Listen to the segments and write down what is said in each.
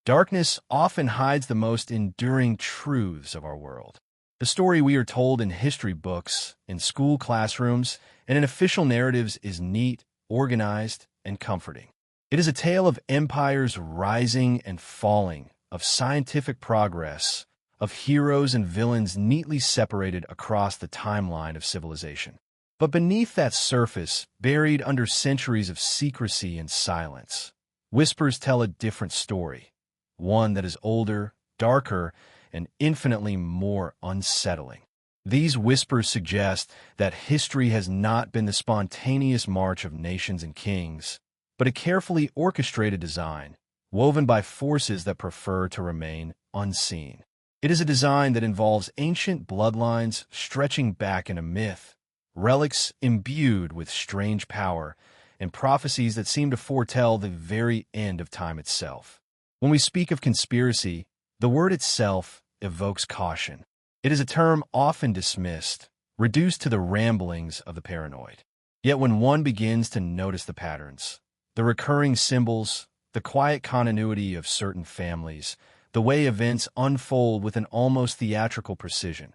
Darkness often hides the most enduring truths of our world. The story we are told in history books, in school classrooms, and in official narratives is neat, organized, and comforting. It is a tale of empires rising and falling, of scientific progress, of heroes and villains neatly separated across the timeline of civilization. But beneath that surface, buried under centuries of secrecy and silence, whispers tell a different story, one that is older, darker, and infinitely more unsettling. These whispers suggest that history has not been the spontaneous march of nations and kings, but a carefully orchestrated design, woven by forces that prefer to remain unseen. It is a design that involves ancient bloodlines stretching back into myth, relics imbued with strange power, and prophecies that seem to foretell the very end of time itself. When we speak of conspiracy, the word itself evokes caution. It is a term often dismissed, reduced to the ramblings of the paranoid. Yet when one begins to notice the patterns, the recurring symbols, the quiet continuity of certain families, the way events unfold with an almost theatrical precision,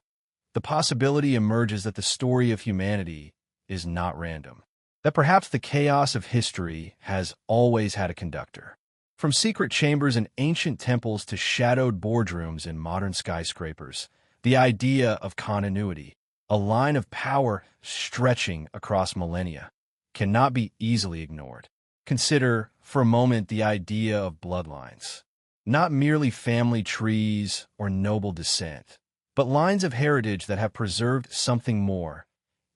the possibility emerges that the story of humanity is not random, that perhaps the chaos of history has always had a conductor. From secret chambers in ancient temples to shadowed boardrooms in modern skyscrapers, the idea of continuity, a line of power stretching across millennia, cannot be easily ignored. Consider, for a moment, the idea of bloodlines. Not merely family trees or noble descent, but lines of heritage that have preserved something more: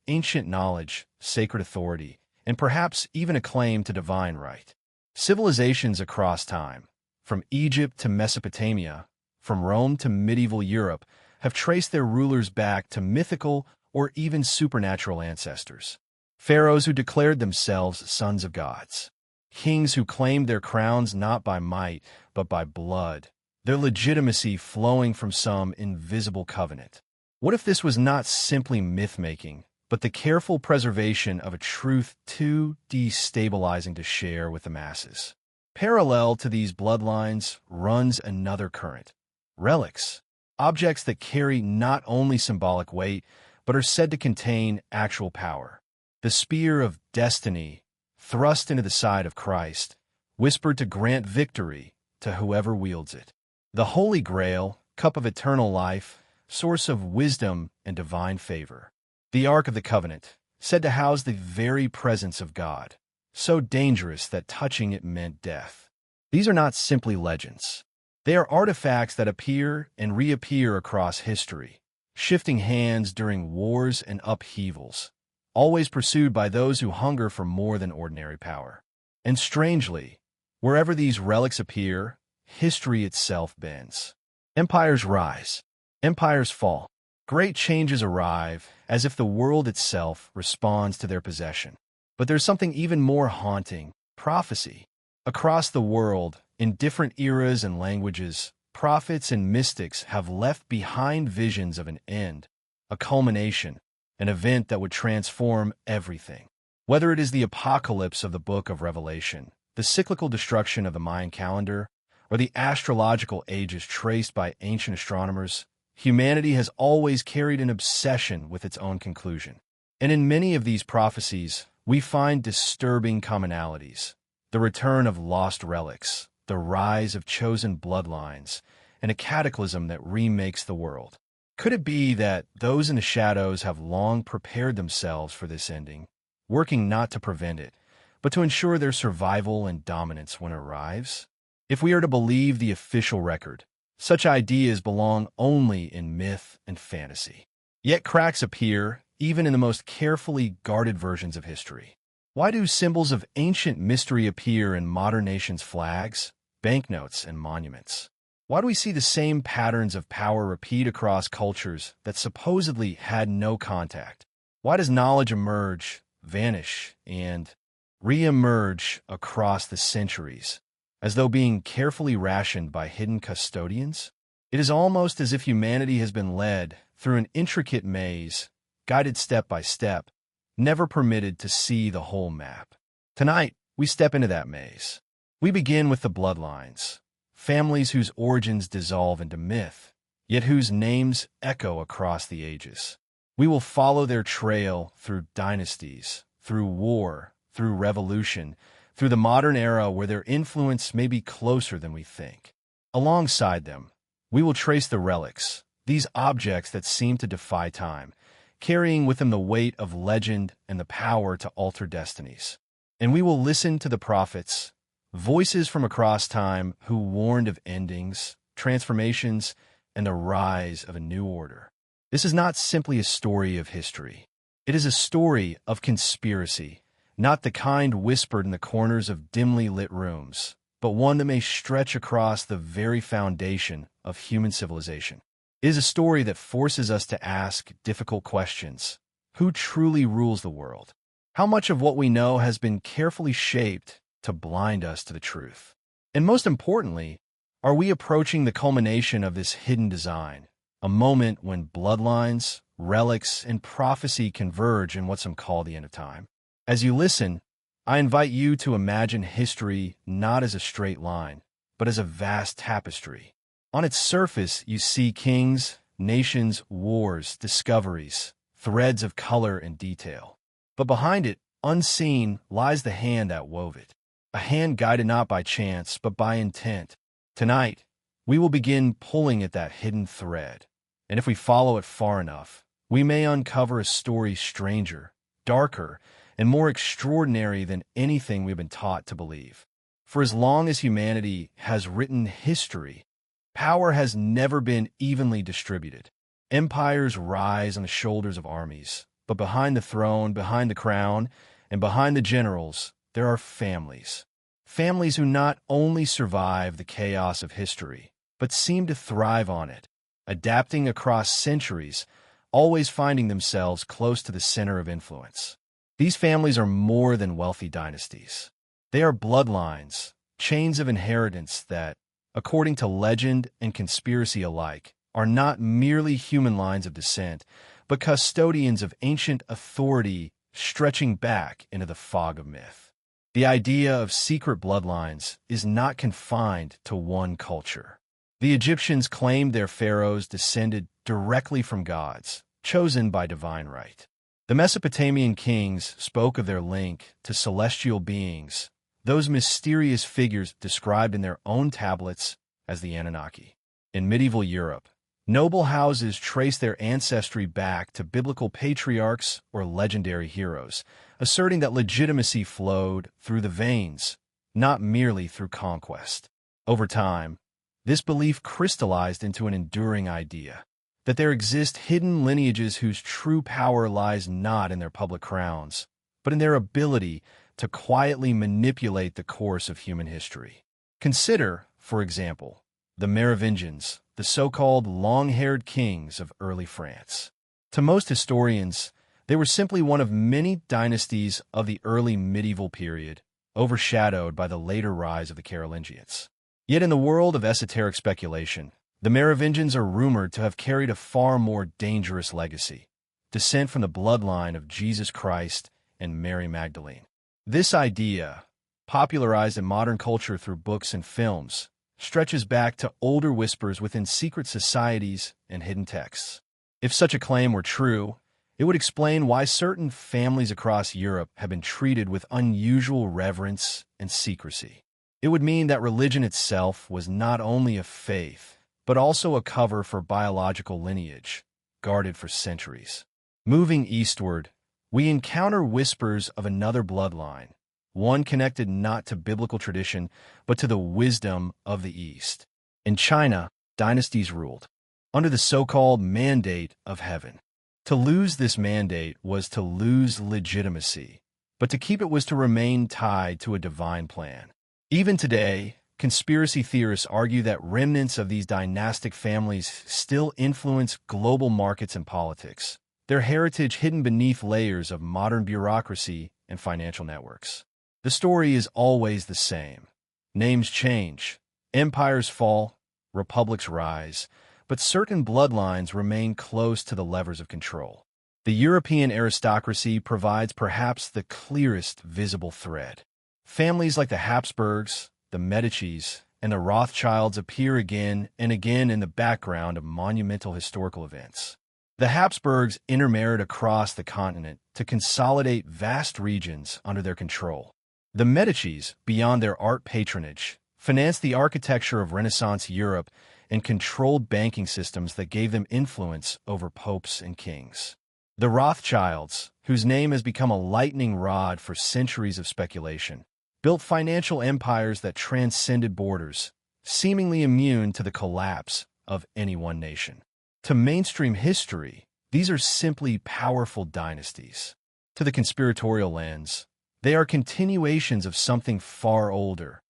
ancient knowledge, sacred authority, and perhaps even a claim to divine right. Civilizations across time, from Egypt to Mesopotamia, from Rome to medieval Europe, have traced their rulers back to mythical or even supernatural ancestors. Pharaohs who declared themselves sons of gods. Kings who claimed their crowns not by might, but by blood, their legitimacy flowing from some invisible covenant. What if this was not simply myth-making, but the careful preservation of a truth too destabilizing to share with the masses? Parallel to these bloodlines runs another current: relics, objects that carry not only symbolic weight, but are said to contain actual power. The spear of destiny, thrust into the side of Christ, whispered to grant victory to whoever wields it. The Holy Grail, cup of eternal life, source of wisdom and divine favor. The Ark of the Covenant, said to house the very presence of God, so dangerous that touching it meant death. These are not simply legends. They are artifacts that appear and reappear across history, shifting hands during wars and upheavals, always pursued by those who hunger for more than ordinary power. And strangely, wherever these relics appear, history itself bends. Empires rise, empires fall. Great changes arrive, as if the world itself responds to their possession. But there's something even more haunting: prophecy. Across the world, in different eras and languages, prophets and mystics have left behind visions of an end, a culmination, an event that would transform everything. Whether it is the apocalypse of the Book of Revelation, the cyclical destruction of the Mayan calendar, or the astrological ages traced by ancient astronomers, humanity has always carried an obsession with its own conclusion. And in many of these prophecies, we find disturbing commonalities: the return of lost relics, the rise of chosen bloodlines, and a cataclysm that remakes the world. Could it be that those in the shadows have long prepared themselves for this ending, working not to prevent it, but to ensure their survival and dominance when it arrives? If we are to believe the official record, such ideas belong only in myth and fantasy. Yet cracks appear even in the most carefully guarded versions of history. Why do symbols of ancient mystery appear in modern nations' flags, banknotes, and monuments? Why do we see the same patterns of power repeat across cultures that supposedly had no contact? Why does knowledge emerge, vanish, and re-emerge across the centuries, as though being carefully rationed by hidden custodians? It is almost as if humanity has been led through an intricate maze, guided step by step, never permitted to see the whole map. Tonight, we step into that maze. We begin with the bloodlines, families whose origins dissolve into myth, yet whose names echo across the ages. We will follow their trail through dynasties, through war, through revolution, through the modern era where their influence may be closer than we think. Alongside them, we will trace the relics, these objects that seem to defy time, carrying with them the weight of legend and the power to alter destinies. And we will listen to the prophets, voices from across time who warned of endings, transformations, and the rise of a new order. This is not simply a story of history. It is a story of conspiracy, not the kind whispered in the corners of dimly lit rooms, but one that may stretch across the very foundation of human civilization. It is a story that forces us to ask difficult questions. Who truly rules the world? How much of what we know has been carefully shaped to blind us to the truth? And most importantly, are we approaching the culmination of this hidden design, a moment when bloodlines, relics, and prophecy converge in what some call the end of time? As you listen, I invite you to imagine history not as a straight line, but as a vast tapestry. On its surface, you see kings, nations, wars, discoveries, threads of color and detail. But behind it, unseen, lies the hand that wove it, a hand guided not by chance, but by intent. Tonight, we will begin pulling at that hidden thread, and if we follow it far enough, we may uncover a story stranger, darker, and more extraordinary than anything we've been taught to believe. For as long as humanity has written history, power has never been evenly distributed. Empires rise on the shoulders of armies, but behind the throne, behind the crown, and behind the generals, there are families. Families who not only survive the chaos of history, but seem to thrive on it, adapting across centuries, always finding themselves close to the center of influence. These families are more than wealthy dynasties. They are bloodlines, chains of inheritance that, according to legend and conspiracy alike, are not merely human lines of descent, but custodians of ancient authority stretching back into the fog of myth. The idea of secret bloodlines is not confined to one culture. The Egyptians claimed their pharaohs descended directly from gods, chosen by divine right. The Mesopotamian kings spoke of their link to celestial beings, those mysterious figures described in their own tablets as the Anunnaki. In medieval Europe, noble houses traced their ancestry back to biblical patriarchs or legendary heroes, asserting that legitimacy flowed through the veins, not merely through conquest. Over time, this belief crystallized into an enduring idea that there exist hidden lineages whose true power lies not in their public crowns, but in their ability to quietly manipulate the course of human history. Consider, for example, the Merovingians, the so-called long-haired kings of early France. To most historians, they were simply one of many dynasties of the early medieval period, overshadowed by the later rise of the Carolingians. Yet in the world of esoteric speculation, the Merovingians are rumored to have carried a far more dangerous legacy, descent from the bloodline of Jesus Christ and Mary Magdalene. This idea, popularized in modern culture through books and films, stretches back to older whispers within secret societies and hidden texts. If such a claim were true, it would explain why certain families across Europe have been treated with unusual reverence and secrecy. It would mean that religion itself was not only a faith, but also a cover for biological lineage, guarded for centuries. Moving eastward, we encounter whispers of another bloodline, one connected not to biblical tradition, but to the wisdom of the East. In China, dynasties ruled, under the so-called mandate of heaven. To lose this mandate was to lose legitimacy, but to keep it was to remain tied to a divine plan. Even today, conspiracy theorists argue that remnants of these dynastic families still influence global markets and politics, their heritage hidden beneath layers of modern bureaucracy and financial networks. The story is always the same. Names change, empires fall, republics rise, but certain bloodlines remain close to the levers of control. The European aristocracy provides perhaps the clearest visible thread. Families like the Habsburgs, the Medicis, and the Rothschilds appear again and again in the background of monumental historical events. The Habsburgs intermarried across the continent to consolidate vast regions under their control. The Medicis, beyond their art patronage, financed the architecture of Renaissance Europe and controlled banking systems that gave them influence over popes and kings. The Rothschilds, whose name has become a lightning rod for centuries of speculation, built financial empires that transcended borders, seemingly immune to the collapse of any one nation. To mainstream history, these are simply powerful dynasties. To the conspiratorial lens, they are continuations of something far older,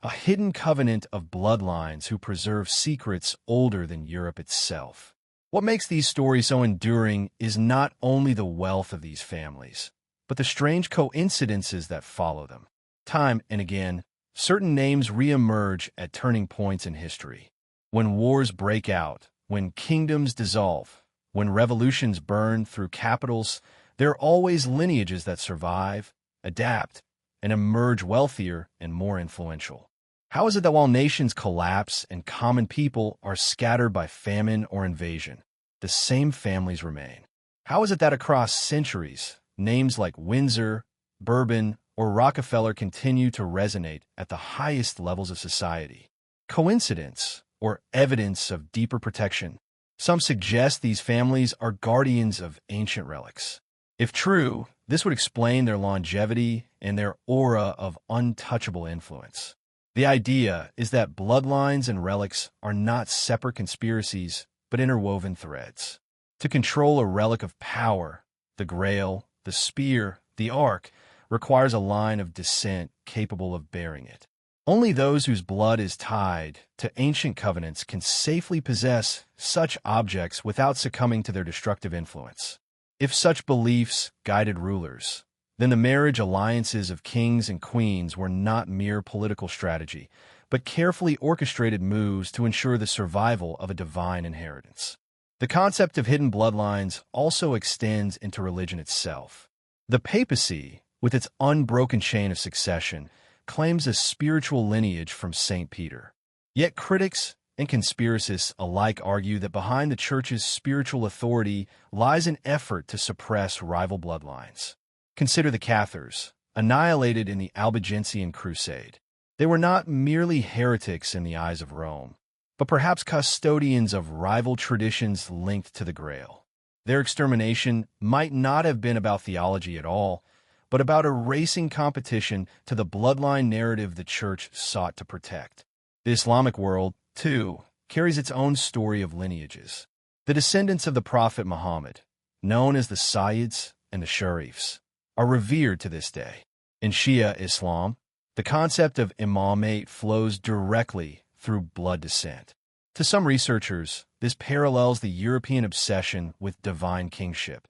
a hidden covenant of bloodlines who preserve secrets older than Europe itself. What makes these stories so enduring is not only the wealth of these families, but the strange coincidences that follow them. Time and again, certain names re-emerge at turning points in history. When wars break out, when kingdoms dissolve, when revolutions burn through capitals, there are always lineages that survive, adapt, and emerge wealthier and more influential. How is it that while nations collapse and common people are scattered by famine or invasion, the same families remain? How is it that across centuries, names like Windsor, Bourbon, or Rockefeller continue to resonate at the highest levels of society? Coincidence or evidence of deeper protection? Some suggest these families are guardians of ancient relics. If true, this would explain their longevity and their aura of untouchable influence. The idea is that bloodlines and relics are not separate conspiracies, but interwoven threads. To control a relic of power, the Grail, the spear, the Ark, requires a line of descent capable of bearing it. Only those whose blood is tied to ancient covenants can safely possess such objects without succumbing to their destructive influence. If such beliefs guided rulers, then the marriage alliances of kings and queens were not mere political strategy, but carefully orchestrated moves to ensure the survival of a divine inheritance. The concept of hidden bloodlines also extends into religion itself. The papacy, with its unbroken chain of succession, claims a spiritual lineage from St. Peter. Yet critics and conspiracists alike argue that behind the Church's spiritual authority lies an effort to suppress rival bloodlines. Consider the Cathars, annihilated in the Albigensian Crusade. They were not merely heretics in the eyes of Rome, but perhaps custodians of rival traditions linked to the Grail. Their extermination might not have been about theology at all, but about erasing competition to the bloodline narrative the Church sought to protect. The Islamic world, too, carries its own story of lineages. The descendants of the Prophet Muhammad, known as the Sayyids and the Sharifs, are revered to this day. In Shia Islam, the concept of imamate flows directly through blood descent. To some researchers, this parallels the European obsession with divine kingship,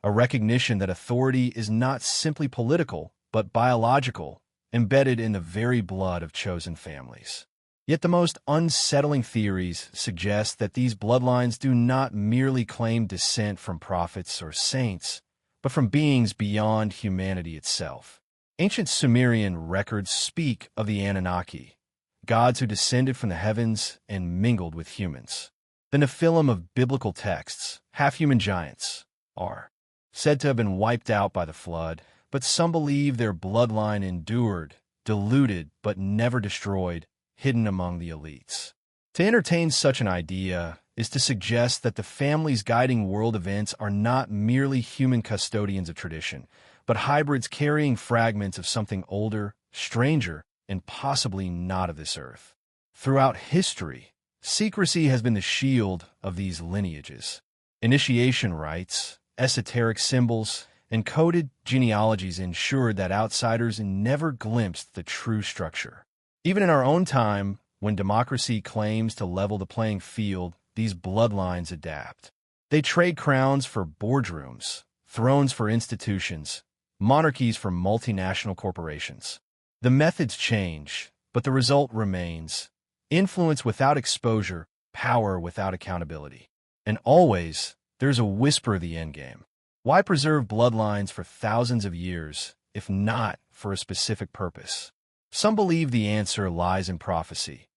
a recognition that authority is not simply political, but biological, embedded in the very blood of chosen families. Yet the most unsettling theories suggest that these bloodlines do not merely claim descent from prophets or saints, but from beings beyond humanity itself. Ancient Sumerian records speak of the Anunnaki, gods who descended from the heavens and mingled with humans. The Nephilim of biblical texts, half-human giants, are said to have been wiped out by the flood, but some believe their bloodline endured, diluted but never destroyed, hidden among the elites. To entertain such an idea is to suggest that the families guiding world events are not merely human custodians of tradition, but hybrids carrying fragments of something older, stranger, and possibly not of this earth. Throughout history, secrecy has been the shield of these lineages. Initiation rites, esoteric symbols, and coded genealogies ensured that outsiders never glimpsed the true structure. Even in our own time, when democracy claims to level the playing field, these bloodlines adapt. They trade crowns for boardrooms, thrones for institutions, monarchies for multinational corporations. The methods change, but the result remains: influence without exposure, power without accountability. And always, there's a whisper of the endgame. Why preserve bloodlines for thousands of years, if not for a specific purpose? Some believe the answer lies in prophecy.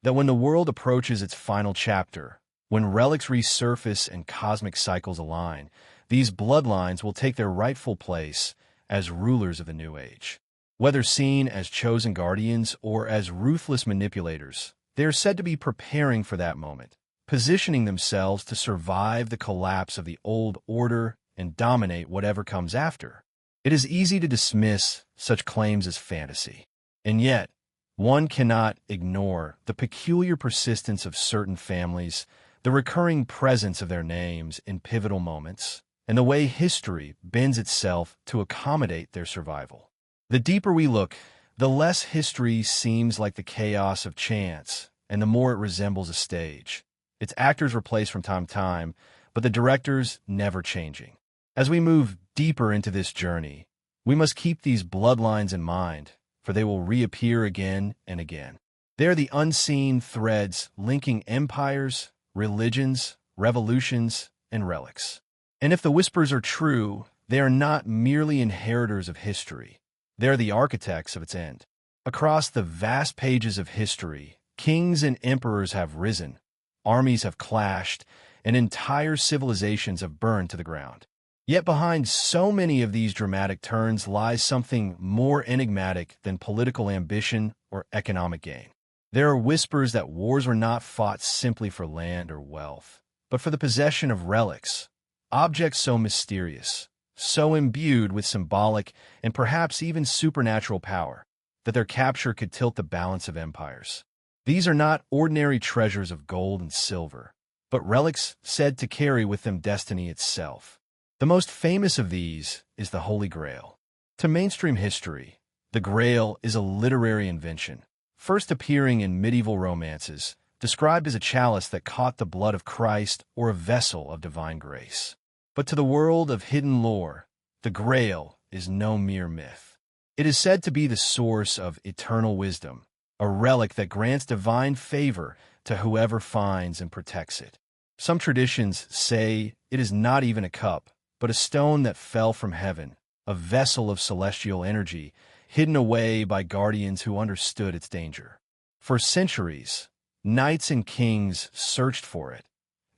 that when the world approaches its final chapter, when relics resurface and cosmic cycles align, these bloodlines will take their rightful place as rulers of the new age. Whether seen as chosen guardians or as ruthless manipulators, they are said to be preparing for that moment, positioning themselves to survive the collapse of the old order and dominate whatever comes after. It is easy to dismiss such claims as fantasy, and yet one cannot ignore the peculiar persistence of certain families, the recurring presence of their names in pivotal moments, and the way history bends itself to accommodate their survival. The deeper we look, the less history seems like the chaos of chance, and the more it resembles a stage. Its actors replaced from time to time, but the directors never changing. As we move deeper into this journey, we must keep these bloodlines in mind, for they will reappear again and again. They are the unseen threads linking empires, religions, revolutions, and relics. And if the whispers are true, they are not merely inheritors of history. They are the architects of its end. Across the vast pages of history, kings and emperors have risen, armies have clashed, and entire civilizations have burned to the ground. Yet behind so many of these dramatic turns lies something more enigmatic than political ambition or economic gain. There are whispers that wars were not fought simply for land or wealth, but for the possession of relics, objects so mysterious, so imbued with symbolic and perhaps even supernatural power, that their capture could tilt the balance of empires. These are not ordinary treasures of gold and silver, but relics said to carry with them destiny itself. The most famous of these is the Holy Grail. To mainstream history, the Grail is a literary invention, first appearing in medieval romances, described as a chalice that caught the blood of Christ or a vessel of divine grace. But to the world of hidden lore, the Grail is no mere myth. It is said to be the source of eternal wisdom, a relic that grants divine favor to whoever finds and protects it. Some traditions say it is not even a cup, but a stone that fell from heaven, a vessel of celestial energy, hidden away by guardians who understood its danger. For centuries, knights and kings searched for it,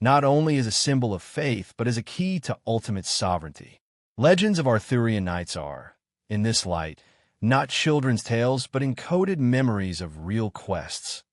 not only as a symbol of faith, but as a key to ultimate sovereignty. Legends of Arthurian knights are, in this light, not children's tales, but encoded memories of real quests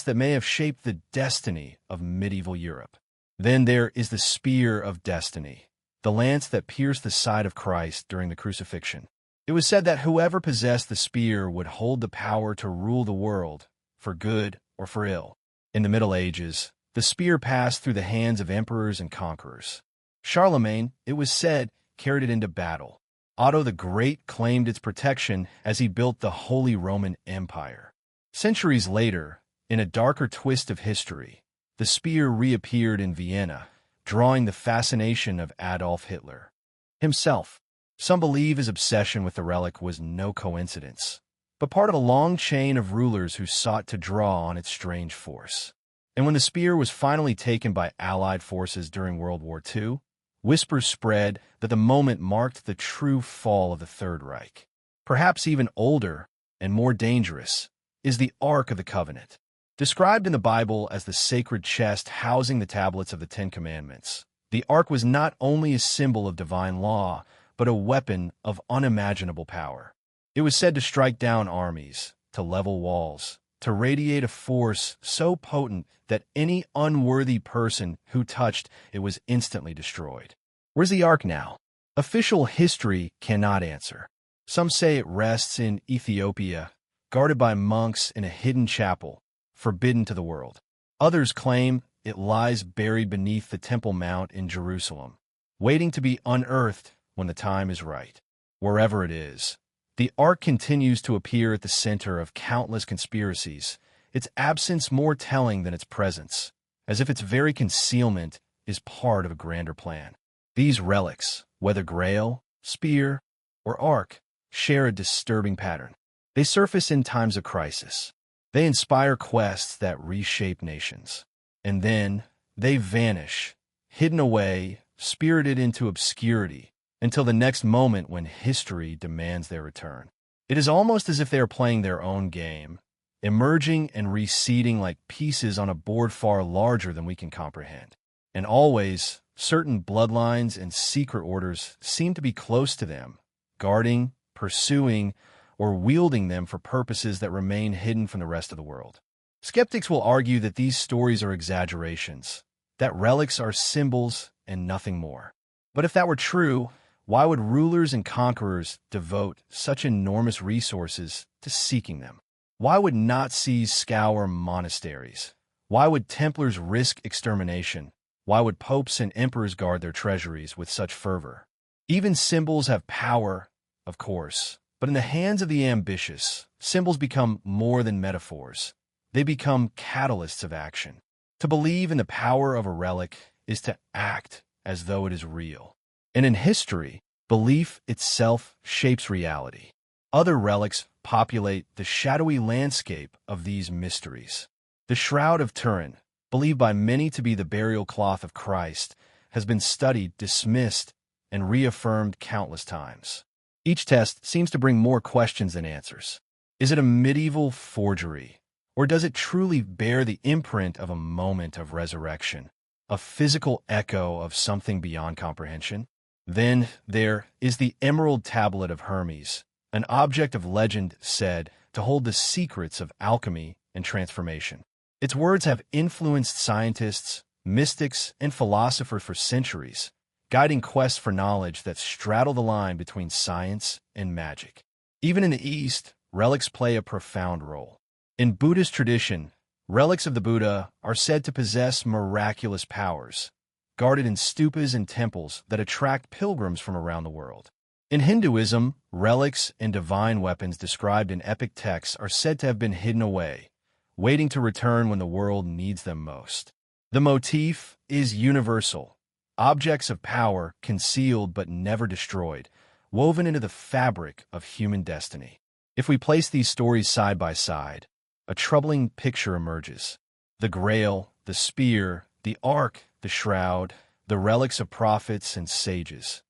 that may have shaped the destiny of medieval Europe. Then there is the Spear of Destiny, the lance that pierced the side of Christ during the crucifixion. It was said that whoever possessed the spear would hold the power to rule the world, for good or for ill. In the Middle Ages, the spear passed through the hands of emperors and conquerors. Charlemagne, it was said, carried it into battle. Otto the Great claimed its protection as he built the Holy Roman Empire. Centuries later, in a darker twist of history, the spear reappeared in Vienna, drawing the fascination of Adolf Hitler himself. Some believe his obsession with the relic was no coincidence, but part of a long chain of rulers who sought to draw on its strange force. And when the spear was finally taken by Allied forces during World War II, whispers spread that the moment marked the true fall of the Third Reich. Perhaps even older and more dangerous is the Ark of the Covenant, described in the Bible as the sacred chest housing the tablets of the Ten Commandments. The Ark was not only a symbol of divine law, but a weapon of unimaginable power. It was said to strike down armies, to level walls, to radiate a force so potent that any unworthy person who touched it was instantly destroyed. Where's the Ark now? Official history cannot answer. Some say it rests in Ethiopia, guarded by monks in a hidden chapel, forbidden to the world. Others claim it lies buried beneath the Temple Mount in Jerusalem, waiting to be unearthed when the time is right. Wherever it is, the Ark continues to appear at the center of countless conspiracies, its absence more telling than its presence, as if its very concealment is part of a grander plan. These relics, whether Grail, Spear, or Ark, share a disturbing pattern. They surface in times of crisis. They inspire quests that reshape nations. And then they vanish, hidden away, spirited into obscurity, until the next moment when history demands their return. It is almost as if they are playing their own game, emerging and receding like pieces on a board far larger than we can comprehend. And always, certain bloodlines and secret orders seem to be close to them, guarding, pursuing, or wielding them for purposes that remain hidden from the rest of the world. Skeptics will argue that these stories are exaggerations, that relics are symbols and nothing more. But if that were true, why would rulers and conquerors devote such enormous resources to seeking them? Why would Nazis scour monasteries? Why would Templars risk extermination? Why would popes and emperors guard their treasuries with such fervor? Even symbols have power, of course, but in the hands of the ambitious, symbols become more than metaphors. They become catalysts of action. To believe in the power of a relic is to act as though it is real. And in history, belief itself shapes reality. Other relics populate the shadowy landscape of these mysteries. The Shroud of Turin, believed by many to be the burial cloth of Christ, has been studied, dismissed, and reaffirmed countless times. Each test seems to bring more questions than answers. Is it a medieval forgery? Or does it truly bear the imprint of a moment of resurrection, a physical echo of something beyond comprehension? Then there is the Emerald Tablet of Hermes, an object of legend said to hold the secrets of alchemy and transformation. Its words have influenced scientists, mystics, and philosophers for centuries, guiding quests for knowledge that straddle the line between science and magic. Even in the East, relics play a profound role. In Buddhist tradition, relics of the Buddha are said to possess miraculous powers, guarded in stupas and temples that attract pilgrims from around the world. In Hinduism, relics and divine weapons described in epic texts are said to have been hidden away, waiting to return when the world needs them most. The motif is universal. Objects of power concealed but never destroyed, woven into the fabric of human destiny. If we place these stories side by side, a troubling picture emerges. The Grail, the spear, the Ark, the Shroud, the relics of prophets and sages,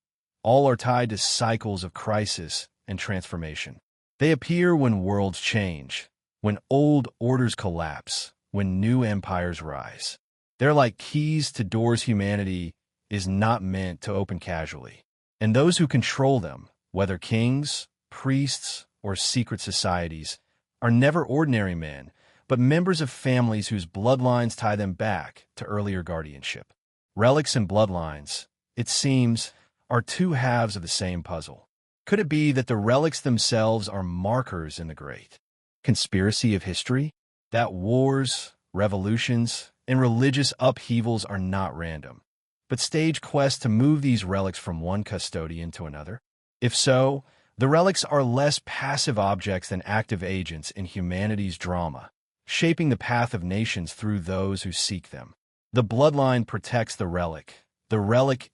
all are tied to cycles of crisis and transformation. They appear when worlds change, when old orders collapse, when new empires rise. They're like keys to doors humanity is not meant to open casually. And those who control them, whether kings, priests, or secret societies, are never ordinary men, but members of families whose bloodlines tie them back to earlier guardianship. Relics and bloodlines, it seems, are two halves of the same puzzle. Could it be that the relics themselves are markers in the great conspiracy of history? That wars, revolutions, and religious upheavals are not random, but stage quests to move these relics from one custodian to another? If so, the relics are less passive objects than active agents in humanity's drama, shaping the path of nations through those who seek them. The bloodline protects the relic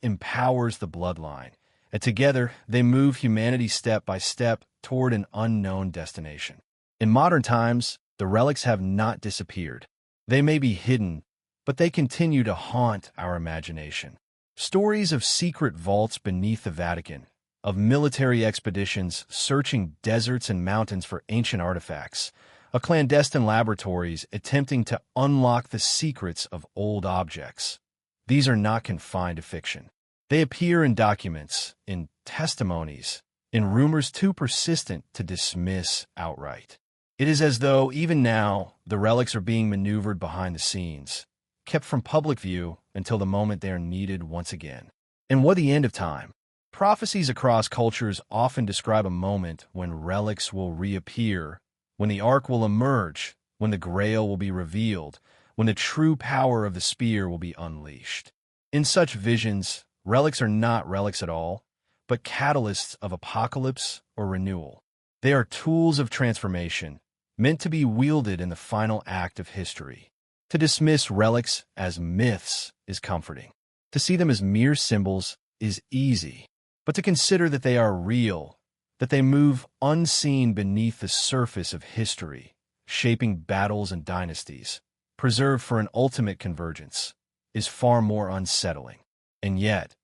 empowers the bloodline, and together they move humanity step by step toward an unknown destination. In modern times, the relics have not disappeared. They may be hidden, but they continue to haunt our imagination. Stories of secret vaults beneath the Vatican, of military expeditions searching deserts and mountains for ancient artifacts, of clandestine laboratories attempting to unlock the secrets of old objects. These are not confined to fiction. They appear in documents, in testimonies, in rumors too persistent to dismiss outright. It is as though, even now, the relics are being maneuvered behind the scenes, kept from public view until the moment they are needed once again. And what the end of time? Prophecies across cultures often describe a moment when relics will reappear, when the Ark will emerge, when the Grail will be revealed, when the true power of the spear will be unleashed. In such visions, relics are not relics at all, but catalysts of apocalypse or renewal. They are tools of transformation, meant to be wielded in the final act of history. To dismiss relics as myths is comforting. To see them as mere symbols is easy. But to consider that they are real, that they move unseen beneath the surface of history, shaping battles and dynasties, preserved for an ultimate convergence, is far more unsettling. And yet,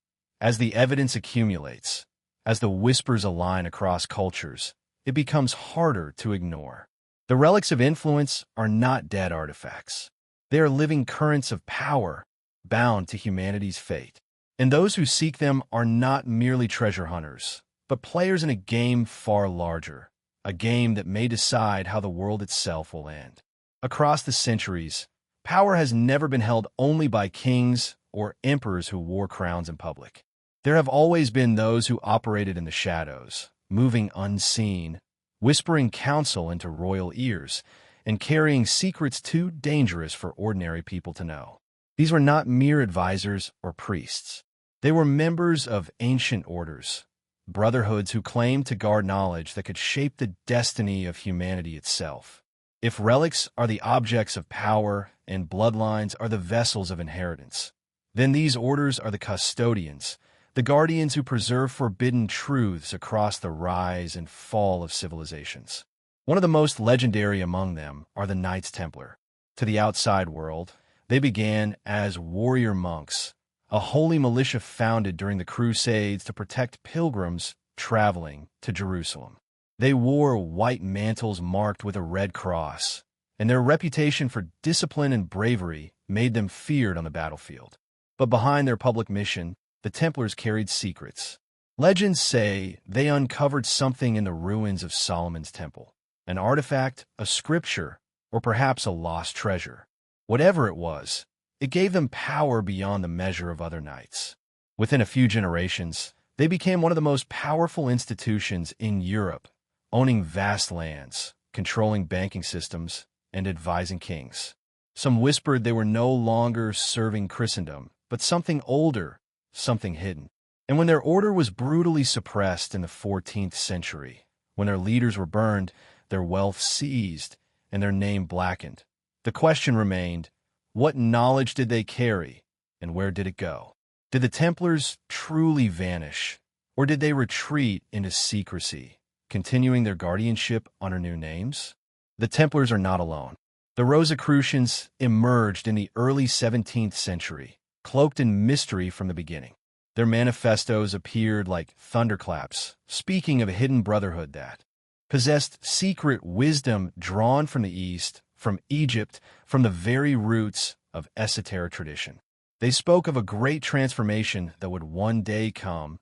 as the evidence accumulates, as the whispers align across cultures, it becomes harder to ignore. The relics of influence are not dead artifacts. They are living currents of power, bound to humanity's fate. And those who seek them are not merely treasure hunters, but players in a game far larger, a game that may decide how the world itself will end. Across the centuries, power has never been held only by kings or emperors who wore crowns in public. There have always been those who operated in the shadows, moving unseen, whispering counsel into royal ears, and carrying secrets too dangerous for ordinary people to know. These were not mere advisors or priests. They were members of ancient orders, brotherhoods who claimed to guard knowledge that could shape the destiny of humanity itself. If relics are the objects of power and bloodlines are the vessels of inheritance, then these orders are the custodians, the guardians who preserve forbidden truths across the rise and fall of civilizations. One of the most legendary among them are the Knights Templar. To the outside world, they began as warrior monks, a holy militia founded during the Crusades to protect pilgrims traveling to Jerusalem. They wore white mantles marked with a red cross, and their reputation for discipline and bravery made them feared on the battlefield. But behind their public mission, the Templars carried secrets. Legends say they uncovered something in the ruins of Solomon's temple, an artifact, a scripture, or perhaps a lost treasure. Whatever it was, it gave them power beyond the measure of other knights. Within a few generations, they became one of the most powerful institutions in Europe, owning vast lands, controlling banking systems, and advising kings. Some whispered they were no longer serving Christendom, but something older, something hidden. And when their order was brutally suppressed in the 14th century, when their leaders were burned, their wealth seized, and their name blackened, the question remained, what knowledge did they carry, and where did it go? Did the Templars truly vanish, or did they retreat into secrecy, continuing their guardianship under new names? The Templars are not alone. The Rosicrucians emerged in the early 17th century, cloaked in mystery from the beginning. Their manifestos appeared like thunderclaps, speaking of a hidden brotherhood that possessed secret wisdom drawn from the East, from Egypt, from the very roots of esoteric tradition. They spoke of a great transformation that would one day come,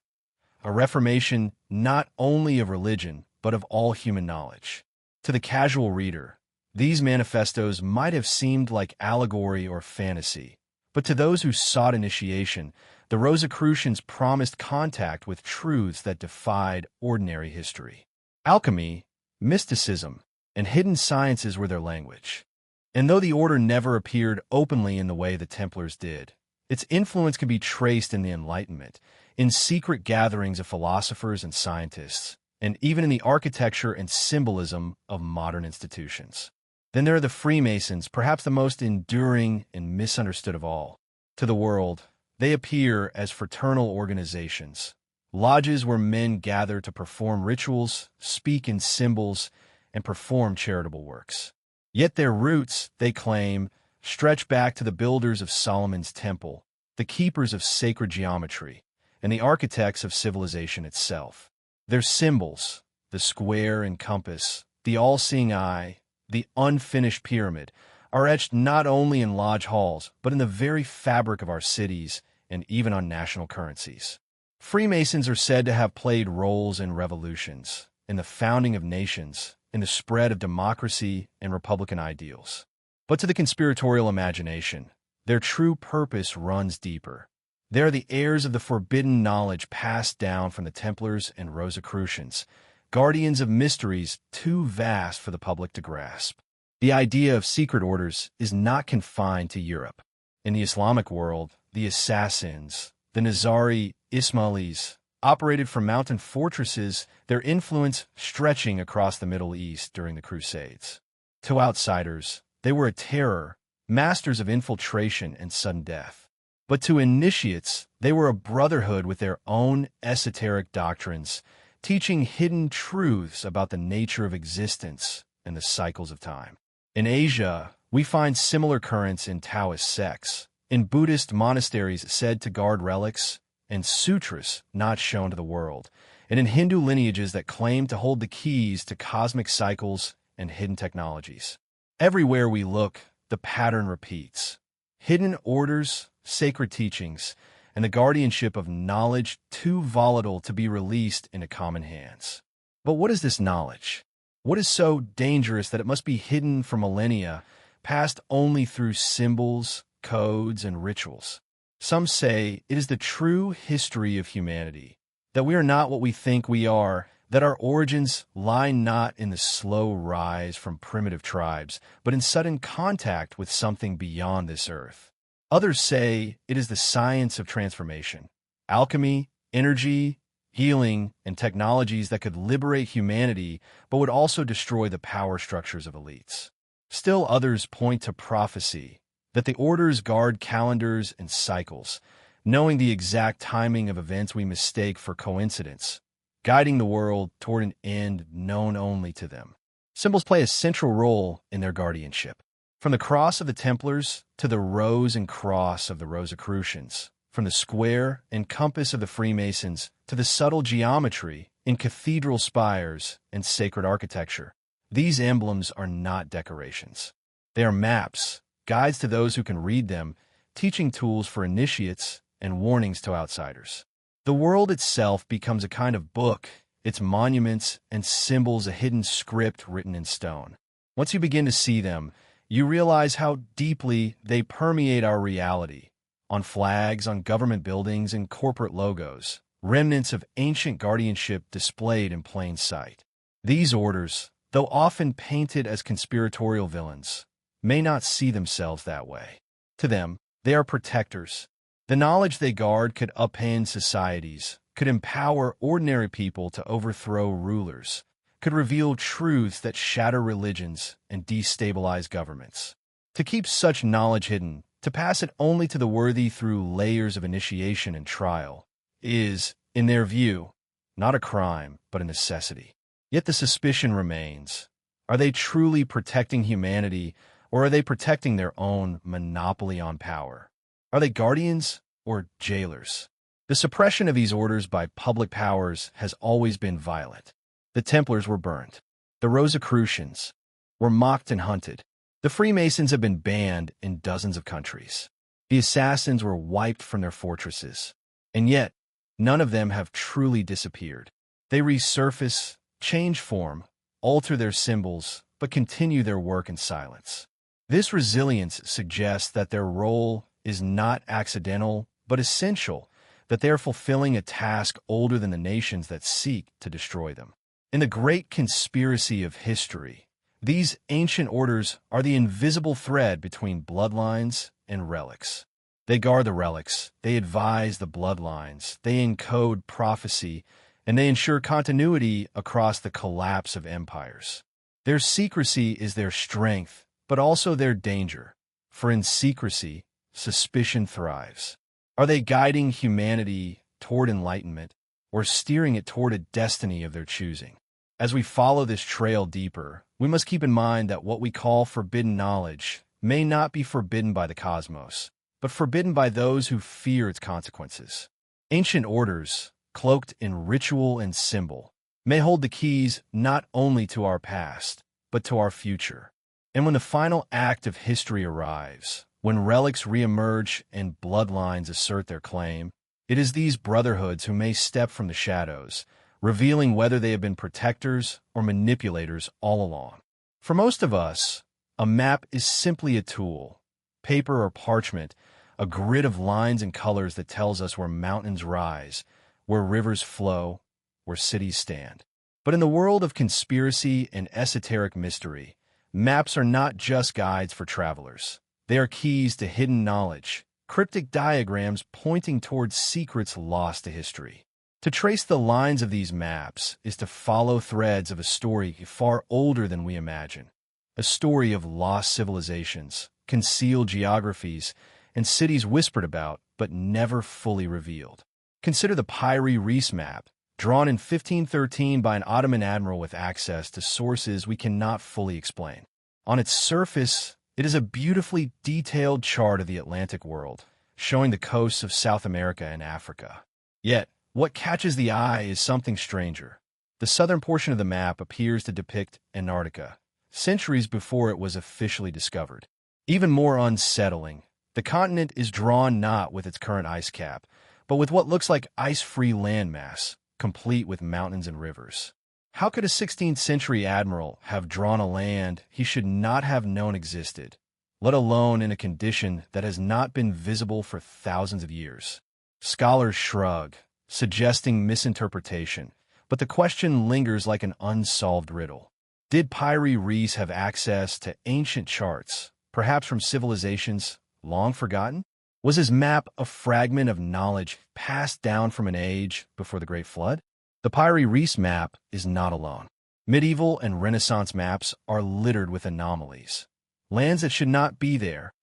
a reformation not only of religion, but of all human knowledge. To the casual reader, these manifestos might have seemed like allegory or fantasy, but to those who sought initiation, the Rosicrucians promised contact with truths that defied ordinary history. Alchemy, mysticism, and hidden sciences were their language. And though the order never appeared openly in the way the Templars did, its influence can be traced in the Enlightenment, in secret gatherings of philosophers and scientists, and even in the architecture and symbolism of modern institutions. Then there are the Freemasons, perhaps the most enduring and misunderstood of all. To the world, they appear as fraternal organizations, lodges where men gather to perform rituals, speak in symbols, and perform charitable works. Yet their roots, they claim, stretch back to the builders of Solomon's temple, the keepers of sacred geometry, and the architects of civilization itself. Their symbols, the square and compass, the all-seeing eye, the unfinished pyramid, are etched not only in lodge halls, but in the very fabric of our cities and even on national currencies. Freemasons are said to have played roles in revolutions, in the founding of nations, in the spread of democracy and republican ideals. But to the conspiratorial imagination, their true purpose runs deeper. They are the heirs of the forbidden knowledge passed down from the Templars and Rosicrucians, guardians of mysteries too vast for the public to grasp. The idea of secret orders is not confined to Europe. In the Islamic world, the assassins, the Nizari Ismailis, operated from mountain fortresses, their influence stretching across the Middle East during the Crusades. To outsiders, they were a terror, masters of infiltration and sudden death. But to initiates, they were a brotherhood with their own esoteric doctrines, teaching hidden truths about the nature of existence and the cycles of time. In Asia, we find similar currents in Taoist sects, in Buddhist monasteries said to guard relics, and sutras not shown to the world, and in Hindu lineages that claim to hold the keys to cosmic cycles and hidden technologies. Everywhere we look, the pattern repeats. Hidden orders, sacred teachings, and the guardianship of knowledge too volatile to be released into common hands. But what is this knowledge? What is so dangerous that it must be hidden for millennia, passed only through symbols, codes, and rituals? Some say it is the true history of humanity, that we are not what we think we are, that our origins lie not in the slow rise from primitive tribes, but in sudden contact with something beyond this earth. Others say it is the science of transformation, alchemy, energy, healing, and technologies that could liberate humanity but would also destroy the power structures of elites. Still others point to prophecy, that the orders guard calendars and cycles, knowing the exact timing of events we mistake for coincidence, guiding the world toward an end known only to them. Symbols play a central role in their guardianship. From the cross of the Templars to the rose and cross of the Rosicrucians, from the square and compass of the Freemasons to the subtle geometry in cathedral spires and sacred architecture, these emblems are not decorations. They are maps, guides to those who can read them, teaching tools for initiates, and warnings to outsiders. The world itself becomes a kind of book, its monuments and symbols a hidden script written in stone. Once you begin to see them, you realize how deeply they permeate our reality. On flags, on government buildings, and corporate logos, remnants of ancient guardianship displayed in plain sight. These orders, though often painted as conspiratorial villains, may not see themselves that way. To them, they are protectors. The knowledge they guard could upend societies, could empower ordinary people to overthrow rulers, could reveal truths that shatter religions and destabilize governments. To keep such knowledge hidden, to pass it only to the worthy through layers of initiation and trial, is, in their view, not a crime, but a necessity. Yet the suspicion remains. Are they truly protecting humanity, or are they protecting their own monopoly on power? Are they guardians or jailers? The suppression of these orders by public powers has always been violent. The Templars were burned. The Rosicrucians were mocked and hunted. The Freemasons have been banned in dozens of countries. The assassins were wiped from their fortresses. And yet, none of them have truly disappeared. They resurface, change form, alter their symbols, but continue their work in silence. This resilience suggests that their role is not accidental, but essential, that they are fulfilling a task older than the nations that seek to destroy them. In the great conspiracy of history, these ancient orders are the invisible thread between bloodlines and relics. They guard the relics, they advise the bloodlines, they encode prophecy, and they ensure continuity across the collapse of empires. Their secrecy is their strength, but also their danger, for in secrecy, suspicion thrives. Are they guiding humanity toward enlightenment, or steering it toward a destiny of their choosing? As we follow this trail deeper, we must keep in mind that what we call forbidden knowledge may not be forbidden by the cosmos, but forbidden by those who fear its consequences. Ancient orders, cloaked in ritual and symbol, may hold the keys not only to our past, but to our future. And when the final act of history arrives, when relics reemerge and bloodlines assert their claim, it is these brotherhoods who may step from the shadows, revealing whether they have been protectors or manipulators all along. For most of us, a map is simply a tool, paper or parchment, a grid of lines and colors that tells us where mountains rise, where rivers flow, where cities stand. But in the world of conspiracy and esoteric mystery, maps are not just guides for travelers. They are keys to hidden knowledge, cryptic diagrams pointing towards secrets lost to history. To trace the lines of these maps is to follow threads of a story far older than we imagine, a story of lost civilizations, concealed geographies, and cities whispered about but never fully revealed. Consider the Pyre Reis map, drawn in 1513 by an Ottoman admiral with access to sources we cannot fully explain. On its surface, it is a beautifully detailed chart of the Atlantic world, showing the coasts of South America and Africa. Yet, what catches the eye is something stranger. The southern portion of the map appears to depict Antarctica, centuries before it was officially discovered. Even more unsettling, the continent is drawn not with its current ice cap, but with what looks like ice-free landmass, complete with mountains and rivers. How could a 16th century admiral have drawn a land he should not have known existed, let alone in a condition that has not been visible for thousands of years? Scholars shrug, suggesting misinterpretation, but the question lingers like an unsolved riddle. Did Pyre Reis have access to ancient charts, perhaps from civilizations long forgotten? Was his map a fragment of knowledge passed down from an age before the Great Flood? The Pyre Reis map is not alone. Medieval and Renaissance maps are littered with anomalies. Lands that should not be there,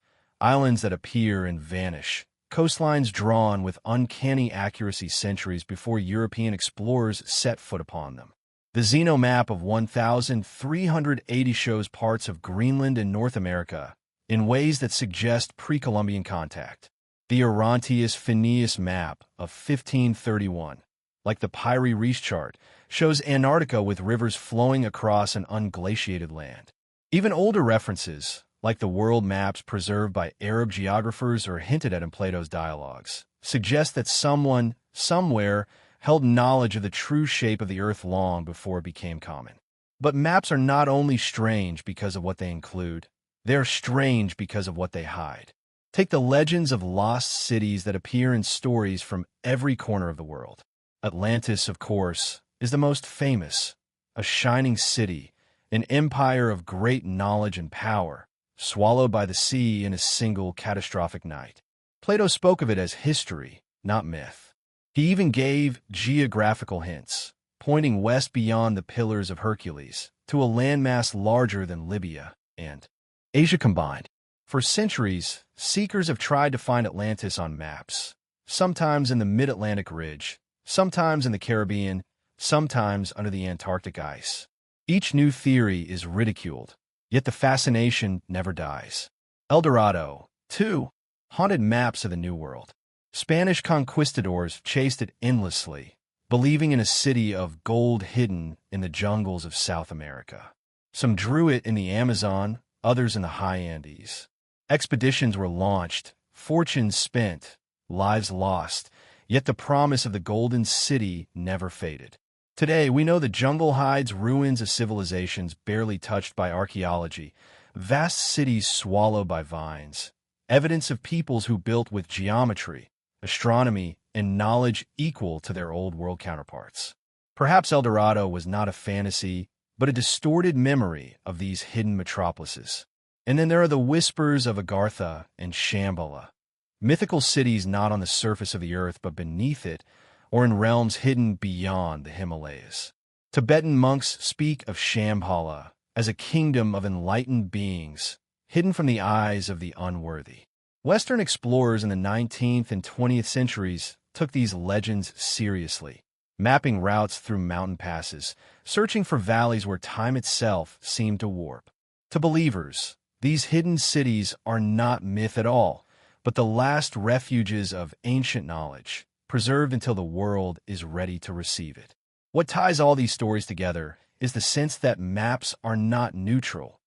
islands that appear and vanish, coastlines drawn with uncanny accuracy centuries before European explorers set foot upon them. The Zeno map of 1,380 shows parts of Greenland and North America in ways that suggest pre-Columbian contact. The Orontius Phineas map of 1531, like the Pyre Reis chart, shows Antarctica with rivers flowing across an unglaciated land. Even older references, like the world maps preserved by Arab geographers or hinted at in Plato's dialogues, suggest that someone, somewhere, held knowledge of the true shape of the Earth long before it became common. But maps are not only strange because of what they include, they are strange because of what they hide. Take the legends of lost cities that appear in stories from every corner of the world. Atlantis, of course, is the most famous, a shining city, an empire of great knowledge and power, swallowed by the sea in a single catastrophic night. Plato spoke of it as history, not myth. He even gave geographical hints, pointing west beyond the Pillars of Hercules to a landmass larger than Libya and Asia combined. For centuries, seekers have tried to find Atlantis on maps, sometimes in the mid-Atlantic ridge, sometimes in the Caribbean, sometimes under the Antarctic ice. Each new theory is ridiculed, yet the fascination never dies. El Dorado, too, haunted maps of the New World. Spanish conquistadors chased it endlessly, believing in a city of gold hidden in the jungles of South America. Some drew it in the Amazon, others in the high Andes. Expeditions were launched, fortunes spent, lives lost, yet the promise of the Golden City never faded. Today, we know the jungle hides ruins of civilizations barely touched by archaeology, vast cities swallowed by vines, evidence of peoples who built with geometry, astronomy, and knowledge equal to their old world counterparts. Perhaps El Dorado was not a fantasy, but a distorted memory of these hidden metropolises. And then there are the whispers of Agartha and Shambhala, mythical cities not on the surface of the earth but beneath it, or in realms hidden beyond the Himalayas. Tibetan monks speak of Shambhala as a kingdom of enlightened beings, hidden from the eyes of the unworthy. Western explorers in the 19th and 20th centuries took these legends seriously, mapping routes through mountain passes, searching for valleys where time itself seemed to warp. To believers, these hidden cities are not myth at all, but the last refuges of ancient knowledge, preserved until the world is ready to receive it. What ties all these stories together is the sense that maps are not neutral.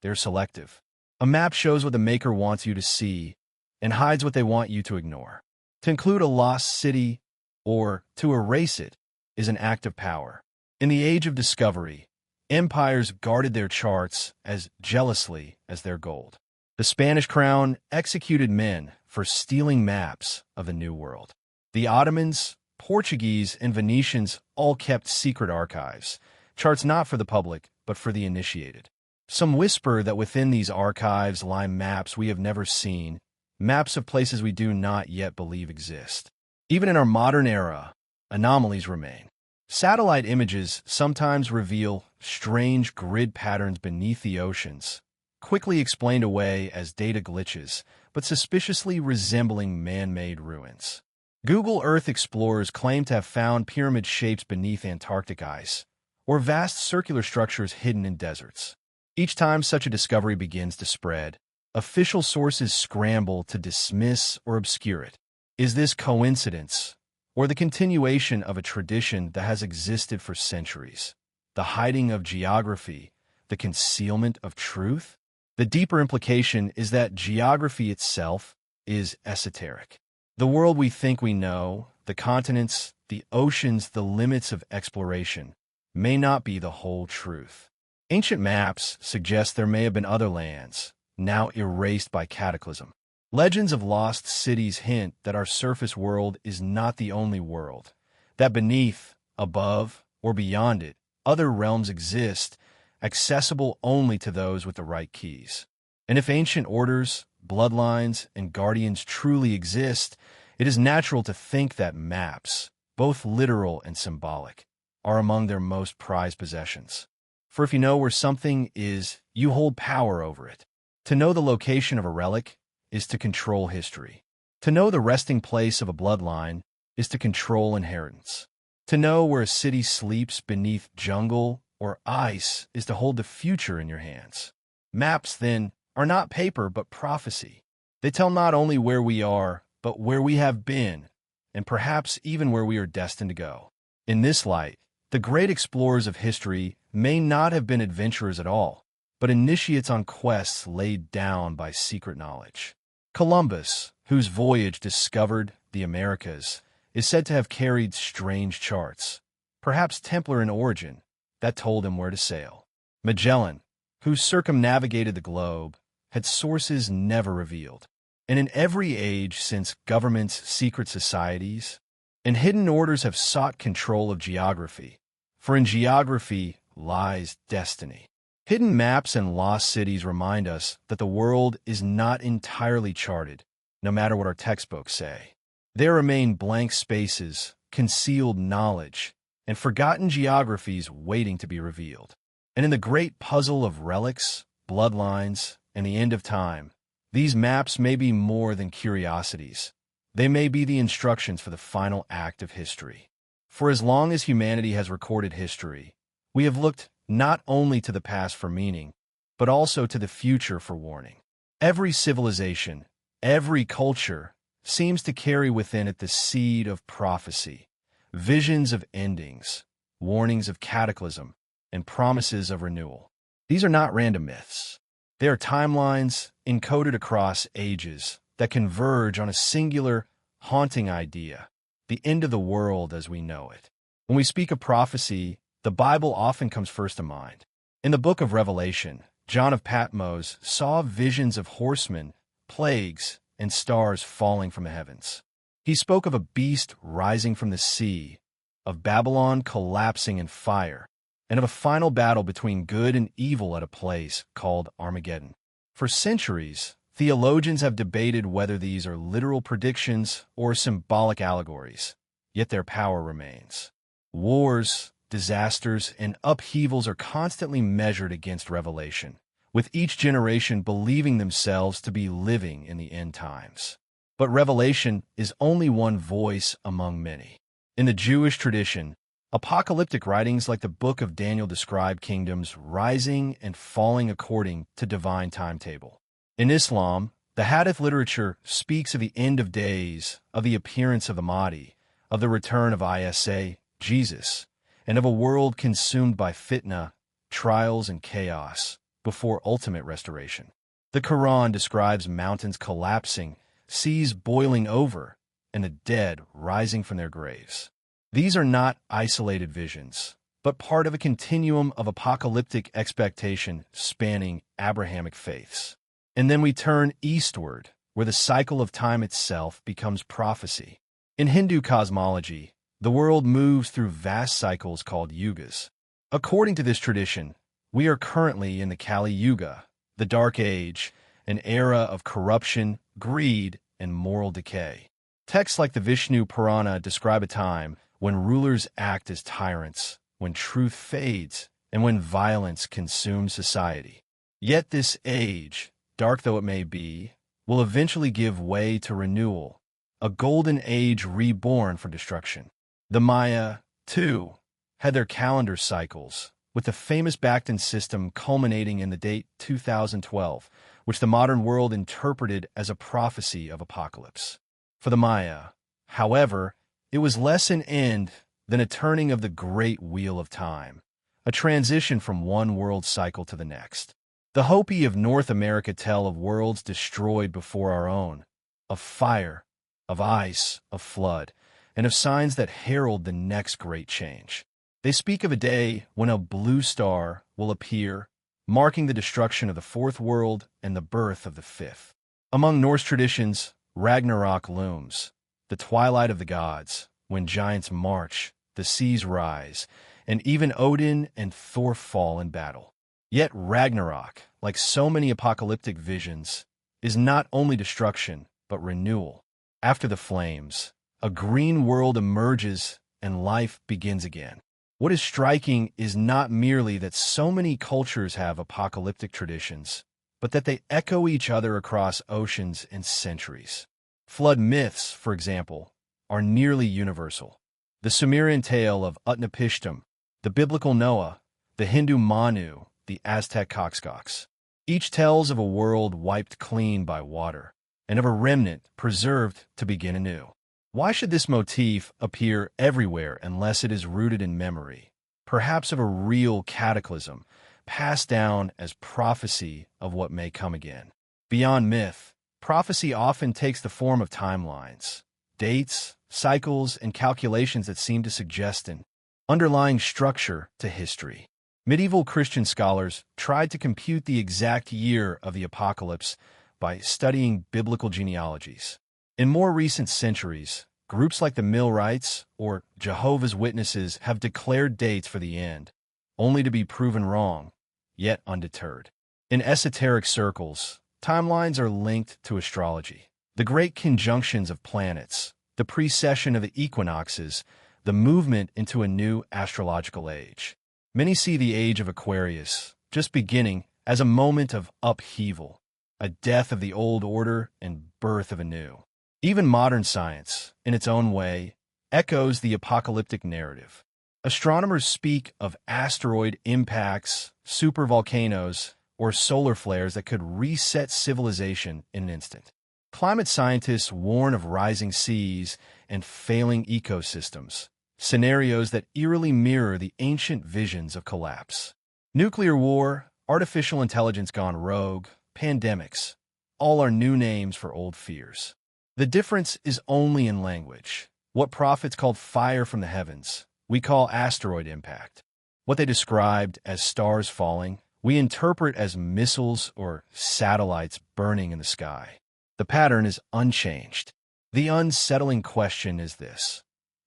They're selective. A map shows what the maker wants you to see and hides what they want you to ignore. To include a lost city or to erase it is an act of power. In the age of discovery, empires guarded their charts as jealously as their gold. The Spanish crown executed men for stealing maps of the New World. The Ottomans, Portuguese, and Venetians all kept secret archives, charts not for the public, but for the initiated. Some whisper that within these archives lie maps we have never seen, maps of places we do not yet believe exist. Even in our modern era, anomalies remain. Satellite images sometimes reveal strange grid patterns beneath the oceans, quickly explained away as data glitches, but suspiciously resembling man-made ruins. Google Earth explorers claim to have found pyramid shapes beneath Antarctic ice, or vast circular structures hidden in deserts. Each time such a discovery begins to spread, official sources scramble to dismiss or obscure it. Is this coincidence, or the continuation of a tradition that has existed for centuries? The hiding of geography, the concealment of truth? The deeper implication is that geography itself is esoteric. The world we think we know, the continents, the oceans, the limits of exploration, may not be the whole truth. Ancient maps suggest there may have been other lands, now erased by cataclysm. Legends of lost cities hint that our surface world is not the only world, that beneath, above, or beyond it, other realms exist, accessible only to those with the right keys. And if ancient orders, bloodlines, and guardians truly exist, it is natural to think that maps, both literal and symbolic, are among their most prized possessions. For if you know where something is, you hold power over it. To know the location of a relic is to control history. To know the resting place of a bloodline is to control inheritance. To know where a city sleeps beneath jungle or ice is to hold the future in your hands. Maps, then, are not paper but prophecy. They tell not only where we are, but where we have been, and perhaps even where we are destined to go. In this light, the great explorers of history may not have been adventurers at all, but initiates on quests laid down by secret knowledge. Columbus, whose voyage discovered the Americas, is said to have carried strange charts, perhaps Templar in origin, that told him where to sail. Magellan, who circumnavigated the globe, had sources never revealed. And in every age since governments, secret societies, and hidden orders have sought control of geography, for in geography lies destiny. Hidden maps and lost cities remind us that the world is not entirely charted, no matter what our textbooks say. There remain blank spaces, concealed knowledge, and forgotten geographies waiting to be revealed. And in the great puzzle of relics, bloodlines, and the end of time, these maps may be more than curiosities. They may be the instructions for the final act of history. For as long as humanity has recorded history, we have looked not only to the past for meaning, but also to the future for warning. Every civilization, every culture, seems to carry within it the seed of prophecy, visions of endings, warnings of cataclysm, and promises of renewal. These are not random myths. They are timelines encoded across ages that converge on a singular, haunting idea, the end of the world as we know it. When we speak of prophecy, the Bible often comes first to mind. In the book of Revelation, John of Patmos saw visions of horsemen, plagues, and stars falling from the heavens. He spoke of a beast rising from the sea, of Babylon collapsing in fire, and of a final battle between good and evil at a place called Armageddon. For centuries, theologians have debated whether these are literal predictions or symbolic allegories, yet their power remains. Wars, disasters, and upheavals are constantly measured against Revelation, with each generation believing themselves to be living in the end times. But Revelation is only one voice among many. In the Jewish tradition, apocalyptic writings like the Book of Daniel describe kingdoms rising and falling according to divine timetable. In Islam, the Hadith literature speaks of the end of days, of the appearance of the Mahdi, of the return of Isa, Jesus, and of a world consumed by fitna, trials, and chaos, before ultimate restoration. The Quran describes mountains collapsing, seas boiling over, and the dead rising from their graves. These are not isolated visions, but part of a continuum of apocalyptic expectation spanning Abrahamic faiths. And then we turn eastward, where the cycle of time itself becomes prophecy. In Hindu cosmology, the world moves through vast cycles called yugas. According to this tradition, we are currently in the Kali Yuga, the Dark Age, an era of corruption, greed, and moral decay. Texts like the Vishnu Purana describe a time when rulers act as tyrants, when truth fades, and when violence consumes society. Yet this age, dark though it may be, will eventually give way to renewal, a golden age reborn for destruction. The Maya, too, had their calendar cycles, with the famous Bactan system culminating in the date 2012, which the modern world interpreted as a prophecy of apocalypse. For the Maya, however, it was less an end than a turning of the great wheel of time, a transition from one world cycle to the next. The Hopi of North America tell of worlds destroyed before our own, of fire, of ice, of flood, and of signs that herald the next great change. They speak of a day when a blue star will appear, marking the destruction of the fourth world and the birth of the fifth. Among Norse traditions, Ragnarok looms, the twilight of the gods, when giants march, the seas rise, and even Odin and Thor fall in battle. Yet Ragnarok, like so many apocalyptic visions, is not only destruction, but renewal. After the flames, a green world emerges and life begins again. What is striking is not merely that so many cultures have apocalyptic traditions, but that they echo each other across oceans and centuries. Flood myths, for example, are nearly universal. The Sumerian tale of Utnapishtim, the biblical Noah, the Hindu Manu, the Aztec Coxcox. Each tells of a world wiped clean by water, and of a remnant preserved to begin anew. Why should this motif appear everywhere unless it is rooted in memory, perhaps of a real cataclysm, passed down as prophecy of what may come again? Beyond myth, prophecy often takes the form of timelines, dates, cycles, and calculations that seem to suggest an underlying structure to history. Medieval Christian scholars tried to compute the exact year of the apocalypse by studying biblical genealogies. In more recent centuries, groups like the Millwrights or Jehovah's Witnesses have declared dates for the end, only to be proven wrong, yet undeterred. In esoteric circles, timelines are linked to astrology. The great conjunctions of planets, the precession of the equinoxes, the movement into a new astrological age. Many see the age of Aquarius, just beginning, as a moment of upheaval, a death of the old order and birth of a new. Even modern science, in its own way, echoes the apocalyptic narrative. Astronomers speak of asteroid impacts, supervolcanoes, or solar flares that could reset civilization in an instant. Climate scientists warn of rising seas and failing ecosystems, scenarios that eerily mirror the ancient visions of collapse. Nuclear war, artificial intelligence gone rogue, pandemics, all are new names for old fears. The difference is only in language. What prophets called fire from the heavens, we call asteroid impact. What they described as stars falling, we interpret as missiles or satellites burning in the sky. The pattern is unchanged. The unsettling question is this: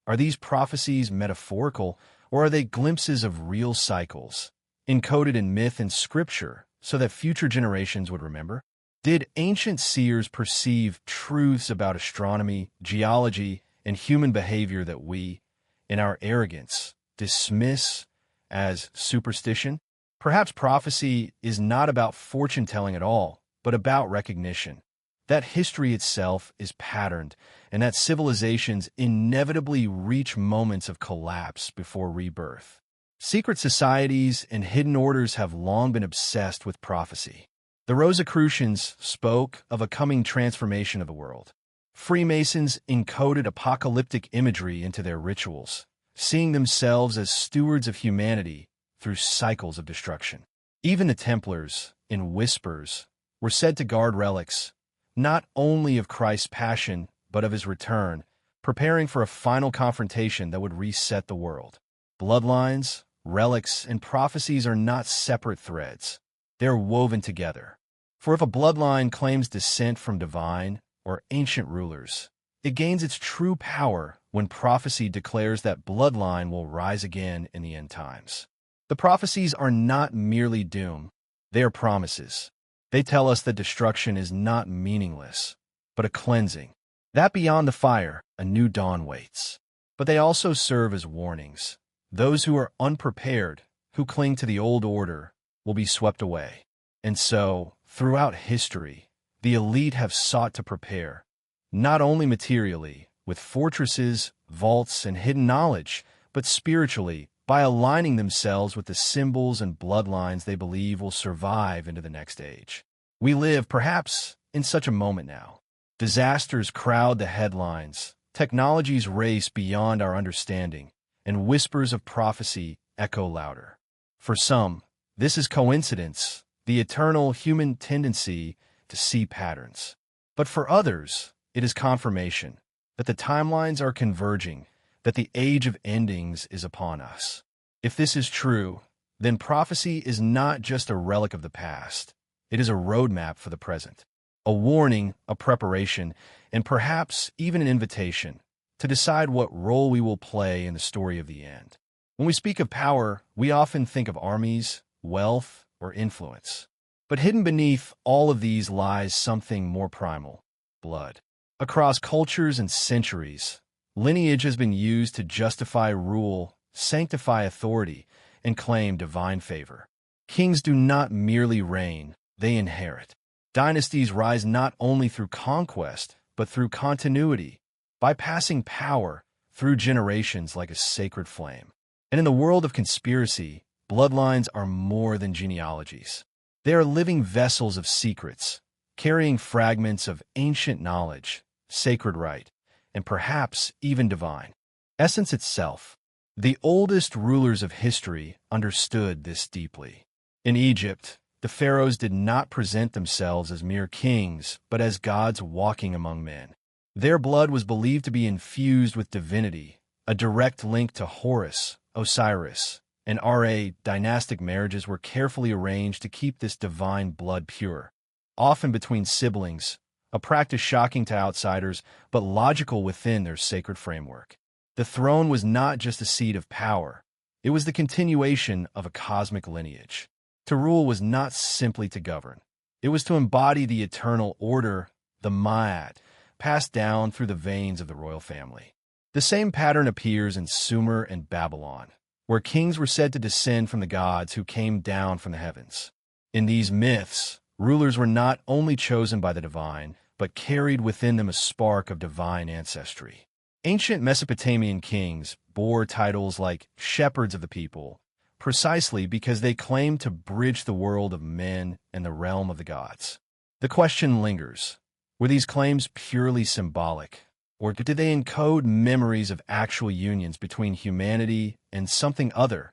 are these prophecies metaphorical, or are they glimpses of real cycles, encoded in myth and scripture so that future generations would remember? Did ancient seers perceive truths about astronomy, geology, and human behavior that we, in our arrogance, dismiss as superstition? Perhaps prophecy is not about fortune-telling at all, but about recognition. That history itself is patterned, and that civilizations inevitably reach moments of collapse before rebirth. Secret societies and hidden orders have long been obsessed with prophecy. The Rosicrucians spoke of a coming transformation of the world. Freemasons encoded apocalyptic imagery into their rituals, seeing themselves as stewards of humanity through cycles of destruction. Even the Templars, in whispers, were said to guard relics, not only of Christ's passion, but of his return, preparing for a final confrontation that would reset the world. Bloodlines, relics, and prophecies are not separate threads. They are woven together. For if a bloodline claims descent from divine or ancient rulers, it gains its true power when prophecy declares that bloodline will rise again in the end times. The prophecies are not merely doom, they are promises. They tell us that destruction is not meaningless, but a cleansing. That beyond the fire, a new dawn waits. But they also serve as warnings. Those who are unprepared, who cling to the old order, will be swept away. And so, throughout history, the elite have sought to prepare, not only materially, with fortresses, vaults, and hidden knowledge, but spiritually, by aligning themselves with the symbols and bloodlines they believe will survive into the next age. We live, perhaps, in such a moment now. Disasters crowd the headlines, technologies race beyond our understanding, and whispers of prophecy echo louder. For some, this is coincidence, the eternal human tendency to see patterns. But for others, it is confirmation that the timelines are converging, that the age of endings is upon us. If this is true, then prophecy is not just a relic of the past. It is a roadmap for the present, a warning, a preparation, and perhaps even an invitation to decide what role we will play in the story of the end. When we speak of power, we often think of armies, wealth, or influence. But hidden beneath all of these lies something more primal: blood. Across cultures and centuries, lineage has been used to justify rule, sanctify authority, and claim divine favor. Kings do not merely reign, they inherit. Dynasties rise not only through conquest, but through continuity, by passing power through generations like a sacred flame. And in the world of conspiracy, bloodlines are more than genealogies. They are living vessels of secrets, carrying fragments of ancient knowledge, sacred rite, and perhaps even divine essence itself. The oldest rulers of history understood this deeply. In Egypt, the pharaohs did not present themselves as mere kings, but as gods walking among men. Their blood was believed to be infused with divinity, a direct link to Horus, Osiris, and Ra. Dynastic marriages were carefully arranged to keep this divine blood pure, often between siblings, a practice shocking to outsiders but logical within their sacred framework. The throne was not just a seat of power, it was the continuation of a cosmic lineage. To rule was not simply to govern, it was to embody the eternal order, the Ma'at, passed down through the veins of the royal family. The same pattern appears in Sumer and Babylon, where kings were said to descend from the gods who came down from the heavens. In these myths, rulers were not only chosen by the divine, but carried within them a spark of divine ancestry. Ancient Mesopotamian kings bore titles like shepherds of the people, precisely because they claimed to bridge the world of men and the realm of the gods. The question lingers: were these claims purely symbolic, or did they encode memories of actual unions between humanity and something other,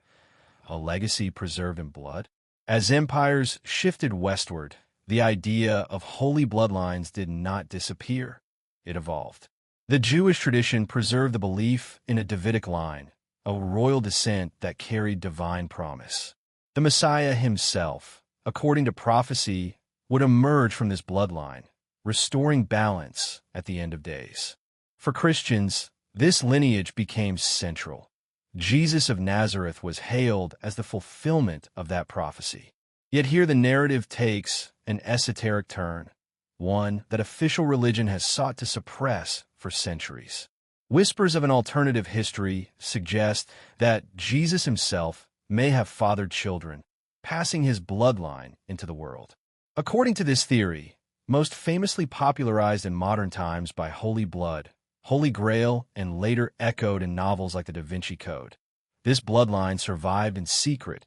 a legacy preserved in blood? As empires shifted westward, the idea of holy bloodlines did not disappear. It evolved. The Jewish tradition preserved the belief in a Davidic line, a royal descent that carried divine promise. The Messiah himself, according to prophecy, would emerge from this bloodline, restoring balance at the end of days. For Christians, this lineage became central. Jesus of Nazareth was hailed as the fulfillment of that prophecy. Yet here the narrative takes an esoteric turn, one that official religion has sought to suppress for centuries. Whispers of an alternative history suggest that Jesus himself may have fathered children, passing his bloodline into the world. According to this theory, most famously popularized in modern times by Holy Blood, Holy Grail, and later echoed in novels like the Da Vinci Code, this bloodline survived in secret,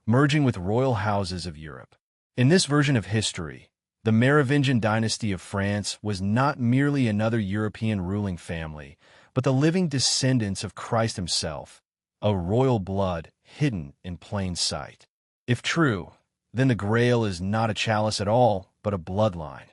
merging with royal houses of Europe. In this version of history, the Merovingian dynasty of France was not merely another European ruling family, but the living descendants of Christ himself, a royal blood hidden in plain sight. If true, then the Grail is not a chalice at all, but a bloodline.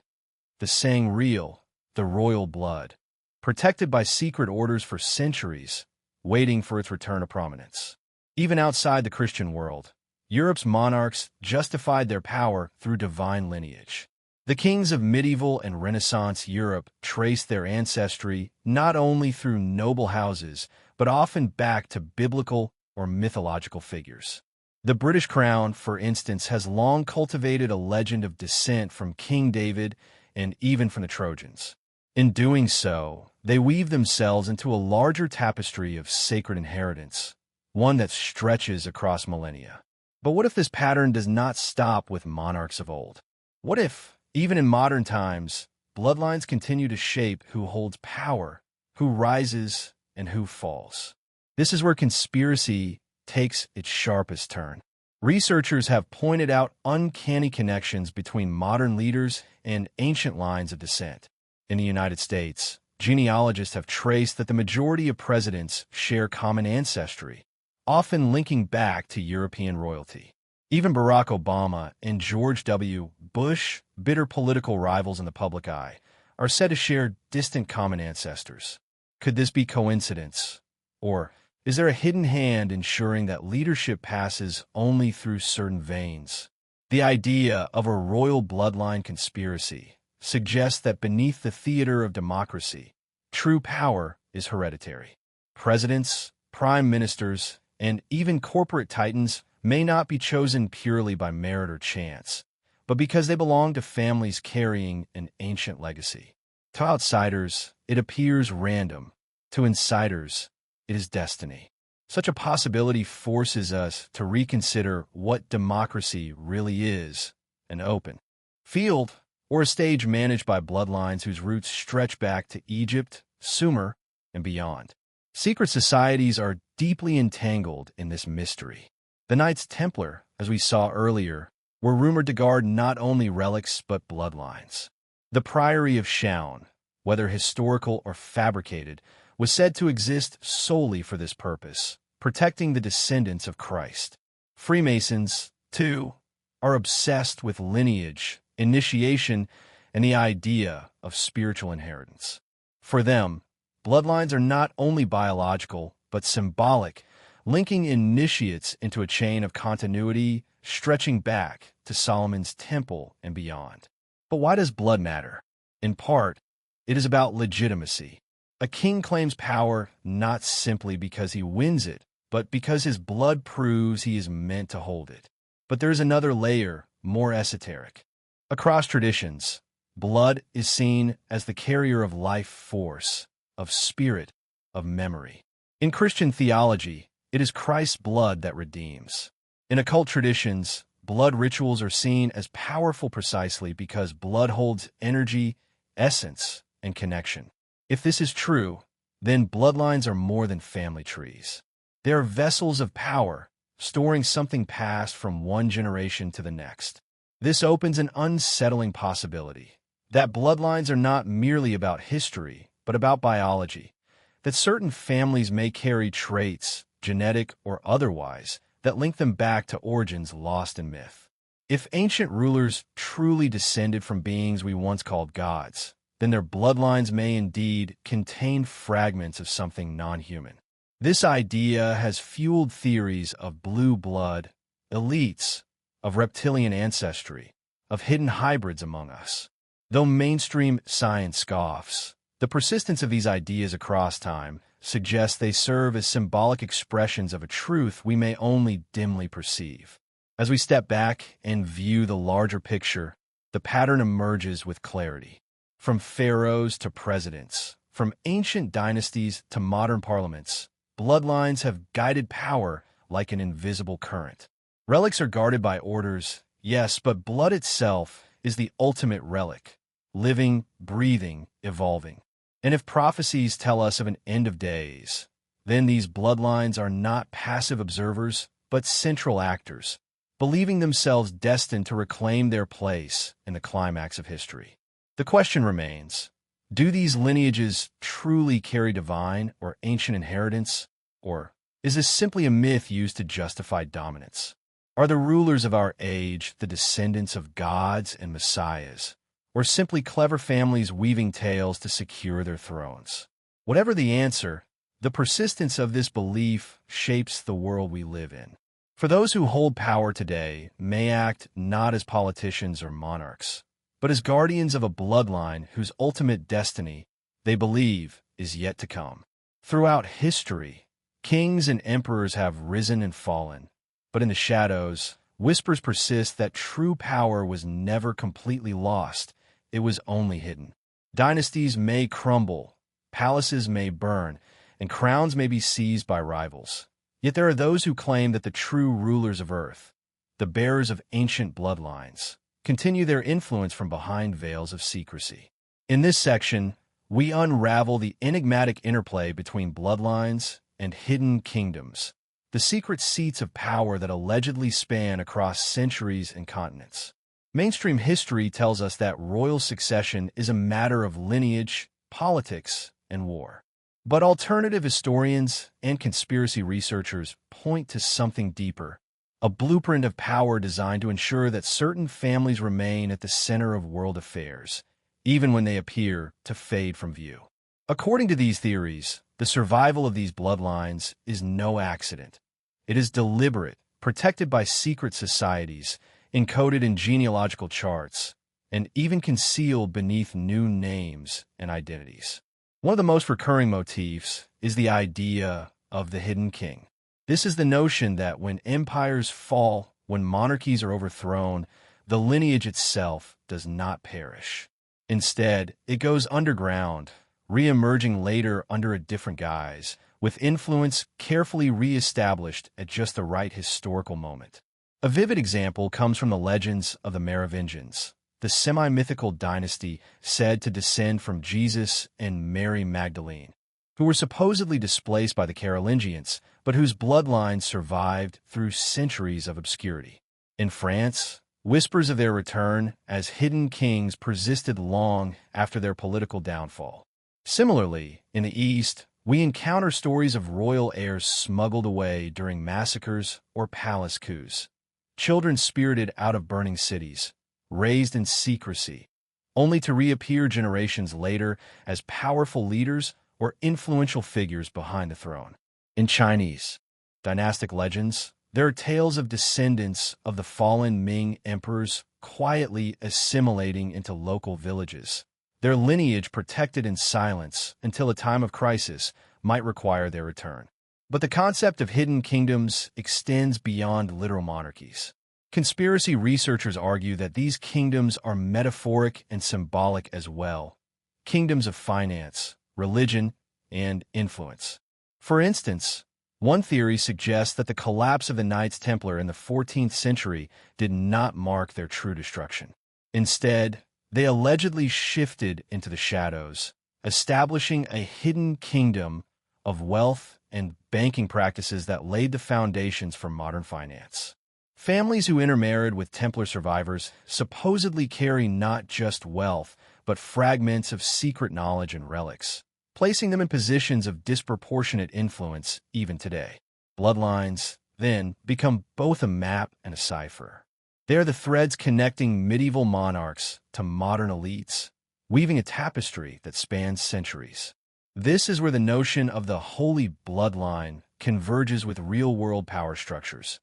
The saying real, the royal blood, protected by secret orders for centuries, waiting for its return to prominence. Even outside the Christian world, Europe's monarchs justified their power through divine lineage. The kings of medieval and Renaissance Europe traced their ancestry not only through noble houses, but often back to biblical or mythological figures. The British crown, for instance, has long cultivated a legend of descent from King David and even from the Trojans. In doing so, they weave themselves into a larger tapestry of sacred inheritance, one that stretches across millennia. But what if this pattern does not stop with monarchs of old? What if, even in modern times, bloodlines continue to shape who holds power, who rises, and who falls? This is where conspiracy takes its sharpest turn. Researchers have pointed out uncanny connections between modern leaders and ancient lines of descent. In the United States, genealogists have traced that the majority of presidents share common ancestry, often linking back to European royalty. Even Barack Obama and George W. Bush, bitter political rivals in the public eye, are said to share distant common ancestors. Could this be coincidence? Or is there a hidden hand ensuring that leadership passes only through certain veins? The idea of a royal bloodline conspiracy suggests that beneath the theater of democracy, true power is hereditary. Presidents, prime ministers, and even corporate titans may not be chosen purely by merit or chance, but because they belong to families carrying an ancient legacy. To outsiders, it appears random. To insiders, it is destiny. Such a possibility forces us to reconsider what democracy really is: an open field or a stage managed by bloodlines whose roots stretch back to Egypt, Sumer, and beyond. Secret societies are deeply entangled in this mystery. The Knights Templar, as we saw earlier, were rumored to guard not only relics but bloodlines. The Priory of Shaun, whether historical or fabricated, was said to exist solely for this purpose, protecting the descendants of Christ. Freemasons, too, are obsessed with lineage, initiation, and the idea of spiritual inheritance. For them, bloodlines are not only biological but symbolic, linking initiates into a chain of continuity stretching back to Solomon's temple and beyond. But why does blood matter? In part, it is about legitimacy. A king claims power not simply because he wins it, but because his blood proves he is meant to hold it. But there is another layer, more esoteric. Across traditions, blood is seen as the carrier of life force, of spirit, of memory. In Christian theology, it is Christ's blood that redeems. In occult traditions, blood rituals are seen as powerful precisely because blood holds energy, essence, and connection. If this is true, then bloodlines are more than family trees. They are vessels of power, storing something passed from one generation to the next. This opens an unsettling possibility, that bloodlines are not merely about history, but about biology, that certain families may carry traits, genetic or otherwise, that link them back to origins lost in myth. If ancient rulers truly descended from beings we once called gods, then their bloodlines may indeed contain fragments of something non-human. This idea has fueled theories of blue blood, elites, of reptilian ancestry, of hidden hybrids among us. Though mainstream science scoffs, the persistence of these ideas across time suggests they serve as symbolic expressions of a truth we may only dimly perceive. As we step back and view the larger picture, the pattern emerges with clarity. From pharaohs to presidents, from ancient dynasties to modern parliaments, bloodlines have guided power like an invisible current. Relics are guarded by orders, yes, but blood itself is the ultimate relic, living, breathing, evolving. And if prophecies tell us of an end of days, then these bloodlines are not passive observers, but central actors, believing themselves destined to reclaim their place in the climax of history. The question remains, do these lineages truly carry divine or ancient inheritance, or is this simply a myth used to justify dominance? Are the rulers of our age the descendants of gods and messiahs, or simply clever families weaving tales to secure their thrones? Whatever the answer, the persistence of this belief shapes the world we live in. For those who hold power today may act not as politicians or monarchs, but as guardians of a bloodline whose ultimate destiny, they believe, is yet to come. Throughout history, kings and emperors have risen and fallen, but in the shadows, whispers persist that true power was never completely lost. It was only hidden. Dynasties may crumble, palaces may burn, and crowns may be seized by rivals. Yet there are those who claim that the true rulers of Earth, the bearers of ancient bloodlines, continue their influence from behind veils of secrecy. In this section, we unravel the enigmatic interplay between bloodlines and hidden kingdoms, the secret seats of power that allegedly span across centuries and continents. Mainstream history tells us that royal succession is a matter of lineage, politics, and war. But alternative historians and conspiracy researchers point to something deeper, a blueprint of power designed to ensure that certain families remain at the center of world affairs, even when they appear to fade from view. According to these theories, the survival of these bloodlines is no accident. It is deliberate, protected by secret societies, encoded in genealogical charts, and even concealed beneath new names and identities. One of the most recurring motifs is the idea of the hidden king. This is the notion that when empires fall, when monarchies are overthrown, the lineage itself does not perish. Instead, it goes underground, re-emerging later under a different guise, with influence carefully re-established at just the right historical moment. A vivid example comes from the legends of the Merovingians, the semi-mythical dynasty said to descend from Jesus and Mary Magdalene, who were supposedly displaced by the Carolingians, but whose bloodline survived through centuries of obscurity. In France, whispers of their return as hidden kings persisted long after their political downfall. Similarly, in the East, we encounter stories of royal heirs smuggled away during massacres or palace coups, children spirited out of burning cities, raised in secrecy, only to reappear generations later as powerful leaders or influential figures behind the throne. In Chinese dynastic legends, there are tales of descendants of the fallen Ming emperors quietly assimilating into local villages, their lineage protected in silence until a time of crisis might require their return. But the concept of hidden kingdoms extends beyond literal monarchies. Conspiracy researchers argue that these kingdoms are metaphoric and symbolic as well, kingdoms of finance, religion, and influence. For instance, one theory suggests that the collapse of the Knights Templar in the 14th century did not mark their true destruction. Instead, they allegedly shifted into the shadows, establishing a hidden kingdom of wealth and banking practices that laid the foundations for modern finance. Families who intermarried with Templar survivors supposedly carry not just wealth, but fragments of secret knowledge and relics, placing them in positions of disproportionate influence even today. Bloodlines, then, become both a map and a cipher. They are the threads connecting medieval monarchs to modern elites, weaving a tapestry that spans centuries. This is where the notion of the holy bloodline converges with real-world power structures.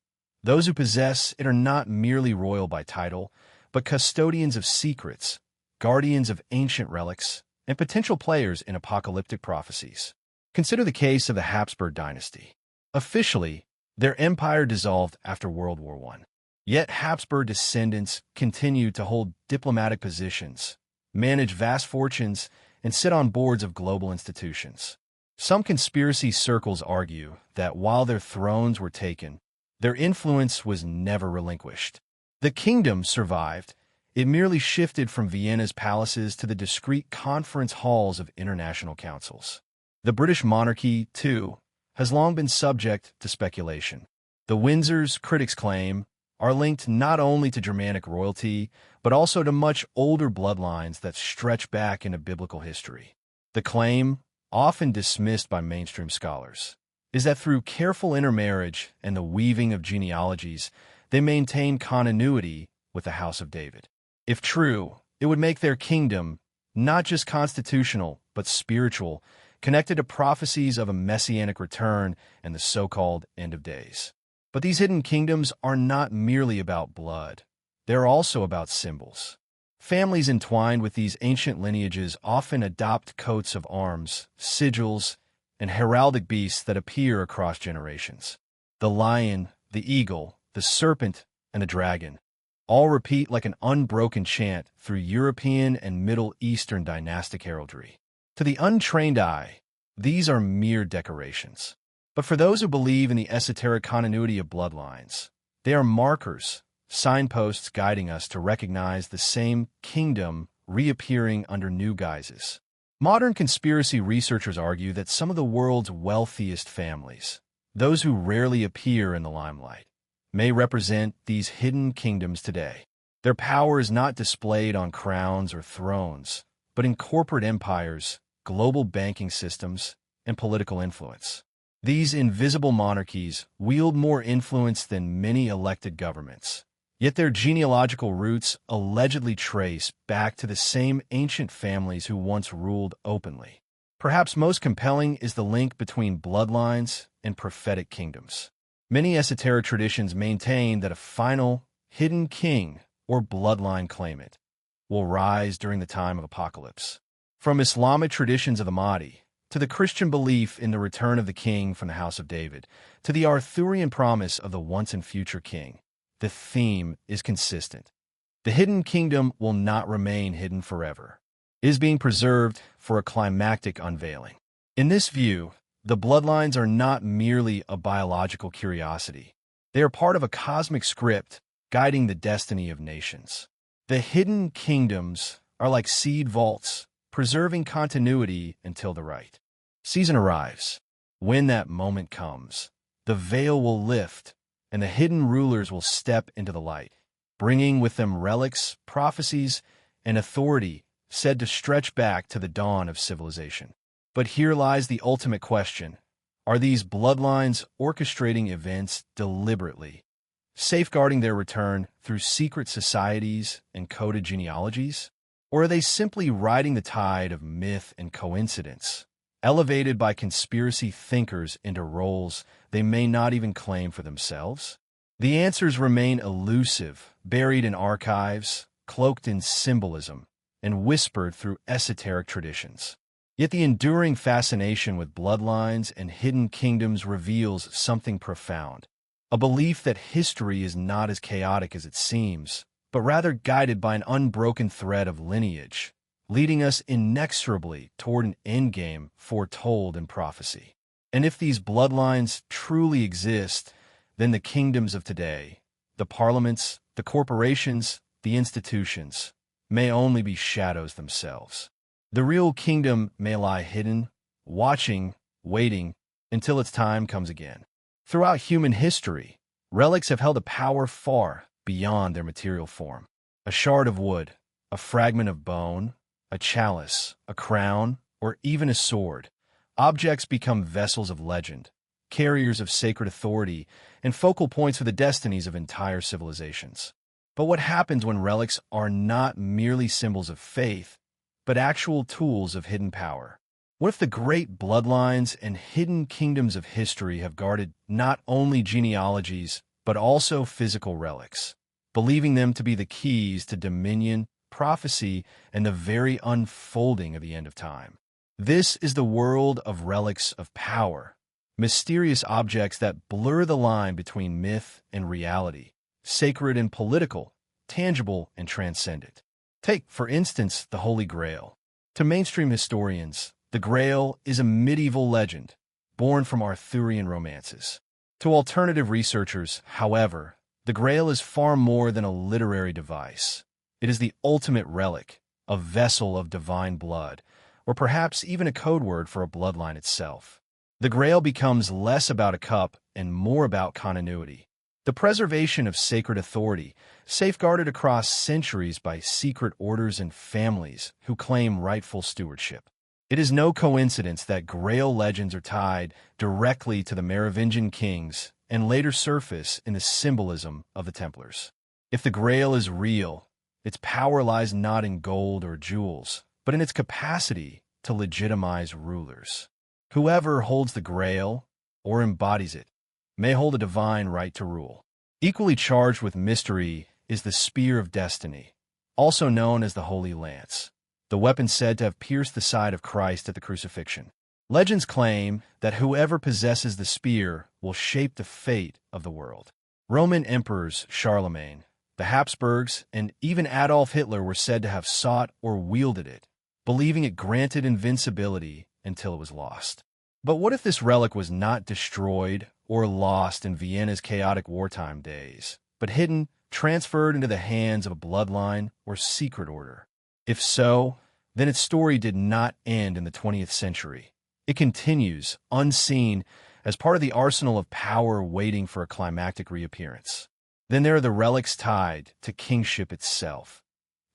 Those who possess it are not merely royal by title, but custodians of secrets, guardians of ancient relics, and potential players in apocalyptic prophecies. Consider the case of the Habsburg dynasty. Officially, their empire dissolved after World War I. Yet Habsburg descendants continue to hold diplomatic positions, manage vast fortunes, and sit on boards of global institutions. Some conspiracy circles argue that while their thrones were taken, their influence was never relinquished. The kingdom survived. It merely shifted from Vienna's palaces to the discreet conference halls of international councils. The British monarchy, too, has long been subject to speculation. The Windsors, critics claim, are linked not only to Germanic royalty, but also to much older bloodlines that stretch back into biblical history. The claim, often dismissed by mainstream scholars, is that through careful intermarriage and the weaving of genealogies, they maintain continuity with the House of David. If true, it would make their kingdom not just constitutional, but spiritual, connected to prophecies of a messianic return and the so-called end of days. But these hidden kingdoms are not merely about blood. They're also about symbols. Families entwined with these ancient lineages often adopt coats of arms, sigils, and heraldic beasts that appear across generations. The lion, the eagle, the serpent, and the dragon all repeat like an unbroken chant through European and Middle Eastern dynastic heraldry. To the untrained eye, these are mere decorations. But for those who believe in the esoteric continuity of bloodlines, they are markers, signposts guiding us to recognize the same kingdom reappearing under new guises. Modern conspiracy researchers argue that some of the world's wealthiest families, those who rarely appear in the limelight, may represent these hidden kingdoms today. Their power is not displayed on crowns or thrones, but in corporate empires, global banking systems, and political influence. These invisible monarchies wield more influence than many elected governments, yet their genealogical roots allegedly trace back to the same ancient families who once ruled openly. Perhaps most compelling is the link between bloodlines and prophetic kingdoms. Many esoteric traditions maintain that a final, hidden king or bloodline claimant will rise during the time of apocalypse. From Islamic traditions of the Mahdi, to the Christian belief in the return of the king from the house of David, to the Arthurian promise of the once and future king, the theme is consistent. The hidden kingdom will not remain hidden forever. It is being preserved for a climactic unveiling. In this view, the bloodlines are not merely a biological curiosity. They are part of a cosmic script guiding the destiny of nations. The hidden kingdoms are like seed vaults, preserving continuity until the right season arrives. When that moment comes, the veil will lift, and the hidden rulers will step into the light, bringing with them relics, prophecies, and authority said to stretch back to the dawn of civilization. But here lies the ultimate question. Are these bloodlines orchestrating events deliberately, safeguarding their return through secret societies and coded genealogies? Or are they simply riding the tide of myth and coincidence, elevated by conspiracy thinkers into roles they may not even claim for themselves? The answers remain elusive, buried in archives, cloaked in symbolism, and whispered through esoteric traditions. Yet the enduring fascination with bloodlines and hidden kingdoms reveals something profound, a belief that history is not as chaotic as it seems, but rather guided by an unbroken thread of lineage, leading us inexorably toward an endgame foretold in prophecy. And if these bloodlines truly exist, then the kingdoms of today, the parliaments, the corporations, the institutions, may only be shadows themselves. The real kingdom may lie hidden, watching, waiting, until its time comes again. Throughout human history, relics have held a power far beyond their material form. A shard of wood, a fragment of bone, a chalice, a crown, or even a sword. Objects become vessels of legend, carriers of sacred authority, and focal points for the destinies of entire civilizations. But what happens when relics are not merely symbols of faith, but actual tools of hidden power? What if the great bloodlines and hidden kingdoms of history have guarded not only genealogies, but also physical relics, believing them to be the keys to dominion, prophecy, and the very unfolding of the end of time? This is the world of relics of power, mysterious objects that blur the line between myth and reality, sacred and political, tangible and transcendent. Take, for instance, the Holy Grail. To mainstream historians, the Grail is a medieval legend, born from Arthurian romances. To alternative researchers, however, the Grail is far more than a literary device. It is the ultimate relic, a vessel of divine blood, or perhaps even a code word for a bloodline itself. The Grail becomes less about a cup and more about continuity, the preservation of sacred authority, safeguarded across centuries by secret orders and families who claim rightful stewardship. It is no coincidence that Grail legends are tied directly to the Merovingian kings and later surface in the symbolism of the Templars. If the Grail is real, its power lies not in gold or jewels, but in its capacity to legitimize rulers. Whoever holds the Grail, or embodies it, may hold a divine right to rule. Equally charged with mystery is the Spear of Destiny, also known as the Holy Lance, the weapon said to have pierced the side of Christ at the crucifixion. Legends claim that whoever possesses the spear will shape the fate of the world. Roman emperors Charlemagne, the Habsburgs, and even Adolf Hitler were said to have sought or wielded it, believing it granted invincibility until it was lost. But what if this relic was not destroyed or lost in Vienna's chaotic wartime days, but hidden, transferred into the hands of a bloodline or secret order? If so, then its story did not end in the 20th century. It continues, unseen, as part of the arsenal of power waiting for a climactic reappearance. Then there are the relics tied to kingship itself.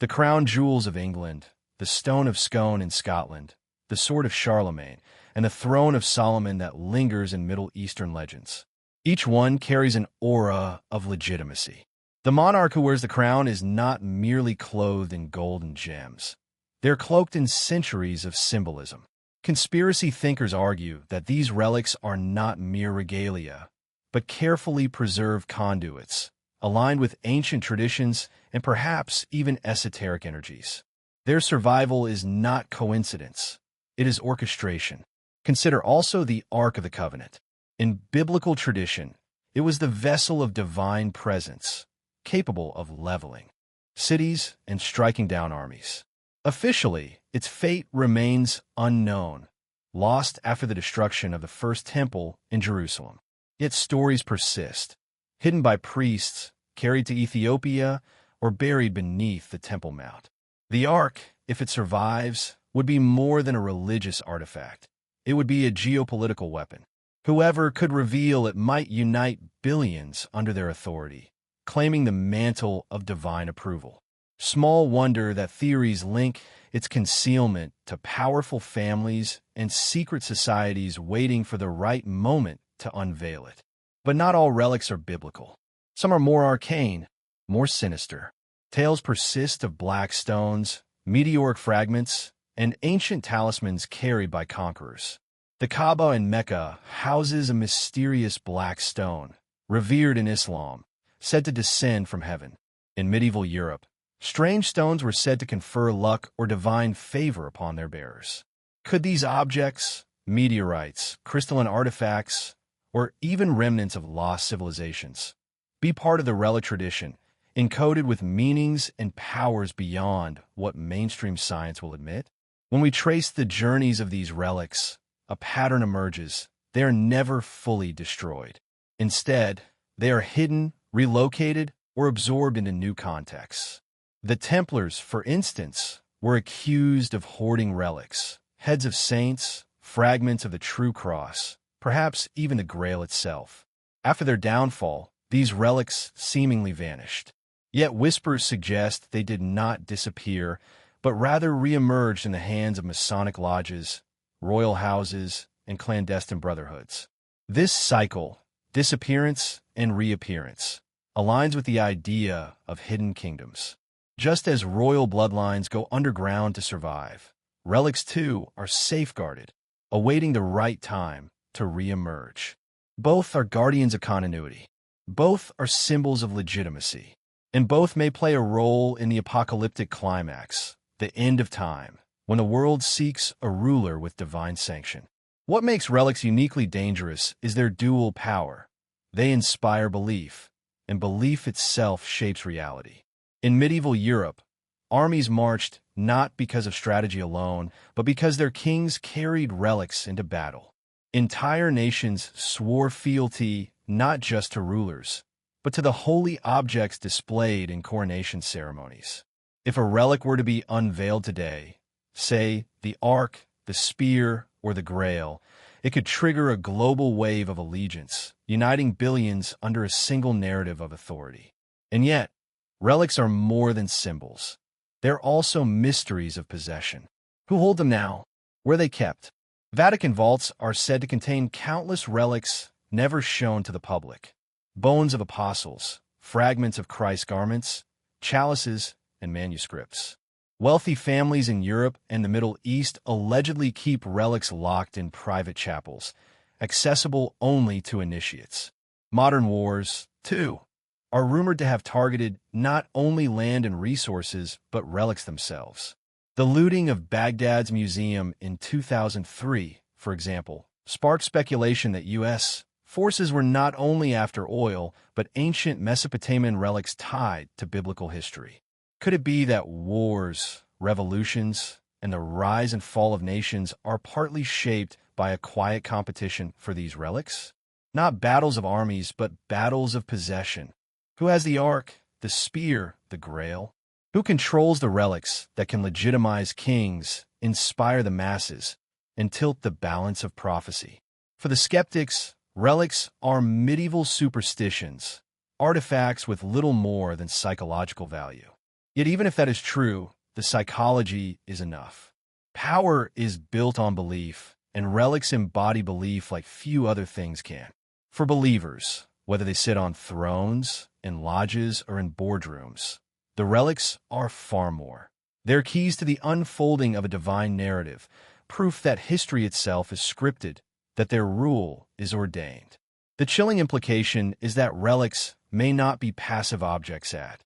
The crown jewels of England, the stone of Scone in Scotland, the sword of Charlemagne, and the throne of Solomon that lingers in Middle Eastern legends. Each one carries an aura of legitimacy. The monarch who wears the crown is not merely clothed in gold and gems. They're cloaked in centuries of symbolism. Conspiracy thinkers argue that these relics are not mere regalia, but carefully preserved conduits, aligned with ancient traditions and perhaps even esoteric energies. Their survival is not coincidence. It is orchestration. Consider also the Ark of the Covenant. In biblical tradition, it was the vessel of divine presence, capable of leveling cities and striking down armies. Officially, its fate remains unknown, lost after the destruction of the first temple in Jerusalem. Yet stories persist, hidden by priests, carried to Ethiopia, or buried beneath the Temple Mount. The Ark, if it survives, would be more than a religious artifact. It would be a geopolitical weapon. Whoever could reveal it might unite billions under their authority, claiming the mantle of divine approval. Small wonder that theories link its concealment to powerful families and secret societies waiting for the right moment to unveil it. But not all relics are biblical. Some are more arcane, more sinister. Tales persist of black stones, meteoric fragments, and ancient talismans carried by conquerors. The Kaaba in Mecca houses a mysterious black stone, revered in Islam, said to descend from heaven. In medieval Europe, strange stones were said to confer luck or divine favor upon their bearers. Could these objects, meteorites, crystalline artifacts, or even remnants of lost civilizations, be part of the relic tradition, encoded with meanings and powers beyond what mainstream science will admit? When we trace the journeys of these relics, a pattern emerges. They are never fully destroyed. Instead, they are hidden, relocated, or absorbed into new contexts. The Templars, for instance, were accused of hoarding relics, heads of saints, fragments of the true cross, perhaps even the Grail itself. After their downfall, these relics seemingly vanished. Yet whispers suggest they did not disappear, but rather re-emerged in the hands of Masonic lodges, royal houses, and clandestine brotherhoods. This cycle, disappearance and reappearance, aligns with the idea of hidden kingdoms. Just as royal bloodlines go underground to survive, relics too are safeguarded, awaiting the right time to re-emerge. Both are guardians of continuity. Both are symbols of legitimacy. And both may play a role in the apocalyptic climax, the end of time, when the world seeks a ruler with divine sanction. What makes relics uniquely dangerous is their dual power. They inspire belief, and belief itself shapes reality. In medieval Europe, armies marched not because of strategy alone, but because their kings carried relics into battle. Entire nations swore fealty not just to rulers, but to the holy objects displayed in coronation ceremonies. If a relic were to be unveiled today, say the Ark, the Spear, or the Grail, it could trigger a global wave of allegiance, uniting billions under a single narrative of authority. And yet, relics are more than symbols. They're also mysteries of possession. Who hold them now? Where are they kept? Vatican vaults are said to contain countless relics never shown to the public. Bones of apostles, fragments of Christ's garments, chalices, and manuscripts. Wealthy families in Europe and the Middle East allegedly keep relics locked in private chapels, accessible only to initiates. Modern wars, too, are rumored to have targeted not only land and resources, but relics themselves. The looting of Baghdad's museum in 2003, for example, sparked speculation that U.S. forces were not only after oil, but ancient Mesopotamian relics tied to biblical history. Could it be that wars, revolutions, and the rise and fall of nations are partly shaped by a quiet competition for these relics? Not battles of armies, but battles of possession. Who has the Ark, the Spear, the Grail? Who controls the relics that can legitimize kings, inspire the masses, and tilt the balance of prophecy? For the skeptics, relics are medieval superstitions, artifacts with little more than psychological value. Yet even if that is true, the psychology is enough. Power is built on belief, and relics embody belief like few other things can. For believers, whether they sit on thrones, in lodges, or in boardrooms, the relics are far more. They're keys to the unfolding of a divine narrative, proof that history itself is scripted, that their rule is ordained. The chilling implication is that relics may not be passive objects at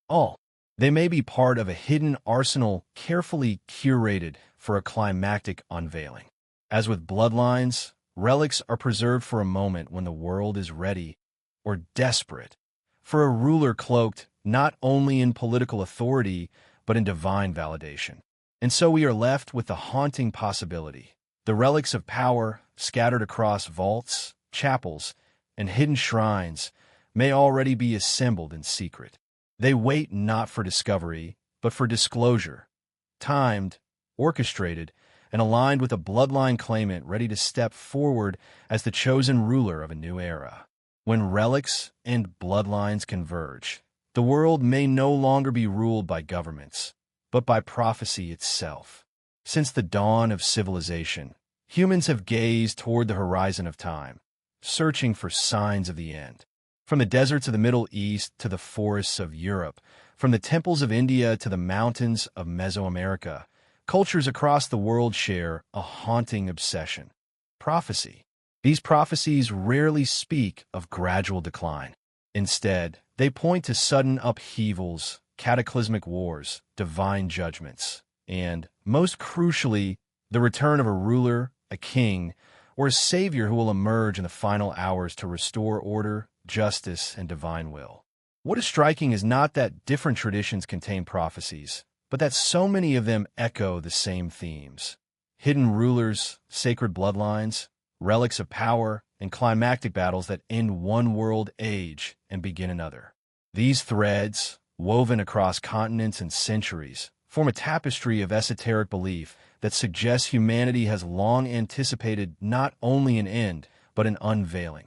all. They may be part of a hidden arsenal carefully curated for a climactic unveiling. As with bloodlines, relics are preserved for a moment when the world is ready or desperate for a ruler cloaked not only in political authority but in divine validation. And so we are left with the haunting possibility. The relics of power, scattered across vaults, chapels, and hidden shrines, may already be assembled in secret. They wait not for discovery, but for disclosure, timed, orchestrated, and aligned with a bloodline claimant ready to step forward as the chosen ruler of a new era. When relics and bloodlines converge, the world may no longer be ruled by governments, but by prophecy itself. Since the dawn of civilization, humans have gazed toward the horizon of time, searching for signs of the end. From the deserts of the Middle East to the forests of Europe, from the temples of India to the mountains of Mesoamerica, cultures across the world share a haunting obsession: prophecy. These prophecies rarely speak of gradual decline. Instead, they point to sudden upheavals, cataclysmic wars, divine judgments, and, most crucially, the return of a ruler, a king, or a savior who will emerge in the final hours to restore order, justice, and divine will. What is striking is not that different traditions contain prophecies, but that so many of them echo the same themes: hidden rulers, sacred bloodlines, relics of power, and climactic battles that end one world age and begin another. These threads, woven across continents and centuries, form a tapestry of esoteric belief that suggests humanity has long anticipated not only an end, but an unveiling,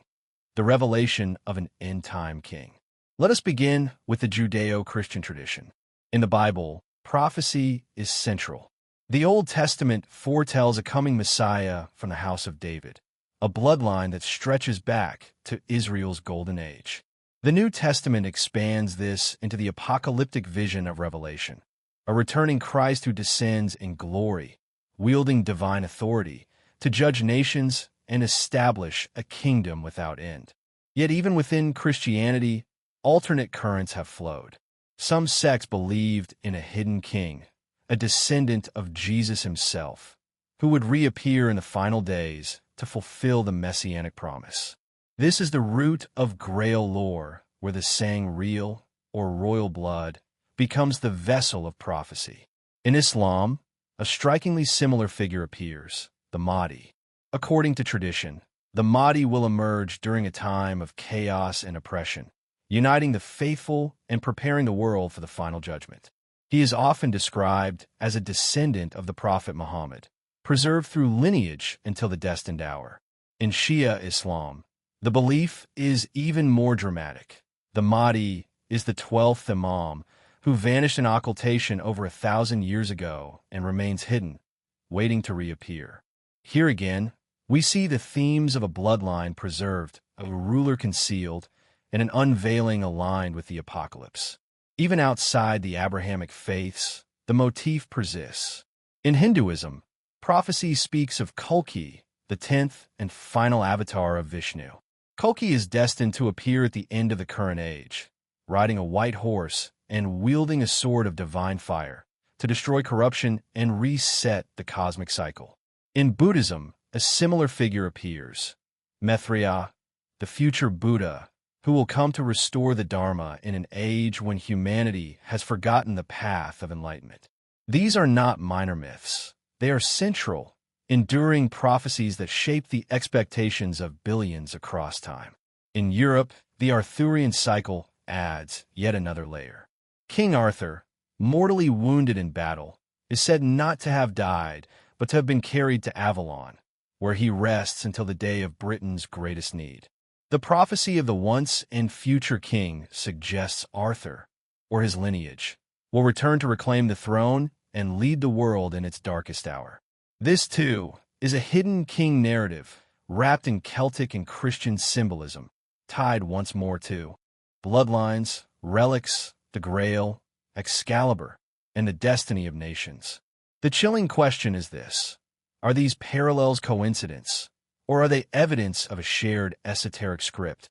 the revelation of an end-time king. Let us begin with the Judeo-Christian tradition. In the Bible, prophecy is central. The Old Testament foretells a coming Messiah from the house of David, a bloodline that stretches back to Israel's golden age. The New Testament expands this into the apocalyptic vision of Revelation, a returning Christ who descends in glory, wielding divine authority, to judge nations and establish a kingdom without end. Yet even within Christianity, alternate currents have flowed. Some sects believed in a hidden king, a descendant of Jesus himself, who would reappear in the final days to fulfill the messianic promise. This is the root of Grail lore, where the sang-real, or royal blood, becomes the vessel of prophecy. In Islam, a strikingly similar figure appears, the Mahdi. According to tradition, the Mahdi will emerge during a time of chaos and oppression, uniting the faithful and preparing the world for the final judgment. He is often described as a descendant of the Prophet Muhammad, preserved through lineage until the destined hour. In Shia Islam, the belief is even more dramatic. The Mahdi is the 12th Imam, who vanished in occultation over 1,000 years ago and remains hidden, waiting to reappear. Here again, we see the themes of a bloodline preserved, a ruler concealed, and an unveiling aligned with the apocalypse. Even outside the Abrahamic faiths, the motif persists. In Hinduism, prophecy speaks of Kalki, the 10th and final avatar of Vishnu. Kalki is destined to appear at the end of the current age, riding a white horse and wielding a sword of divine fire to destroy corruption and reset the cosmic cycle. In Buddhism, a similar figure appears, Maitreya, the future Buddha, who will come to restore the Dharma in an age when humanity has forgotten the path of enlightenment. These are not minor myths. They are central, enduring prophecies that shape the expectations of billions across time. In Europe, the Arthurian cycle adds yet another layer. King Arthur, mortally wounded in battle, is said not to have died, but to have been carried to Avalon, where he rests until the day of Britain's greatest need. The prophecy of the once and future king suggests Arthur, or his lineage, will return to reclaim the throne and lead the world in its darkest hour. This, too, is a hidden king narrative wrapped in Celtic and Christian symbolism, tied once more to bloodlines, relics, the Grail, Excalibur, and the destiny of nations. The chilling question is this: are these parallels coincidence, or are they evidence of a shared esoteric script,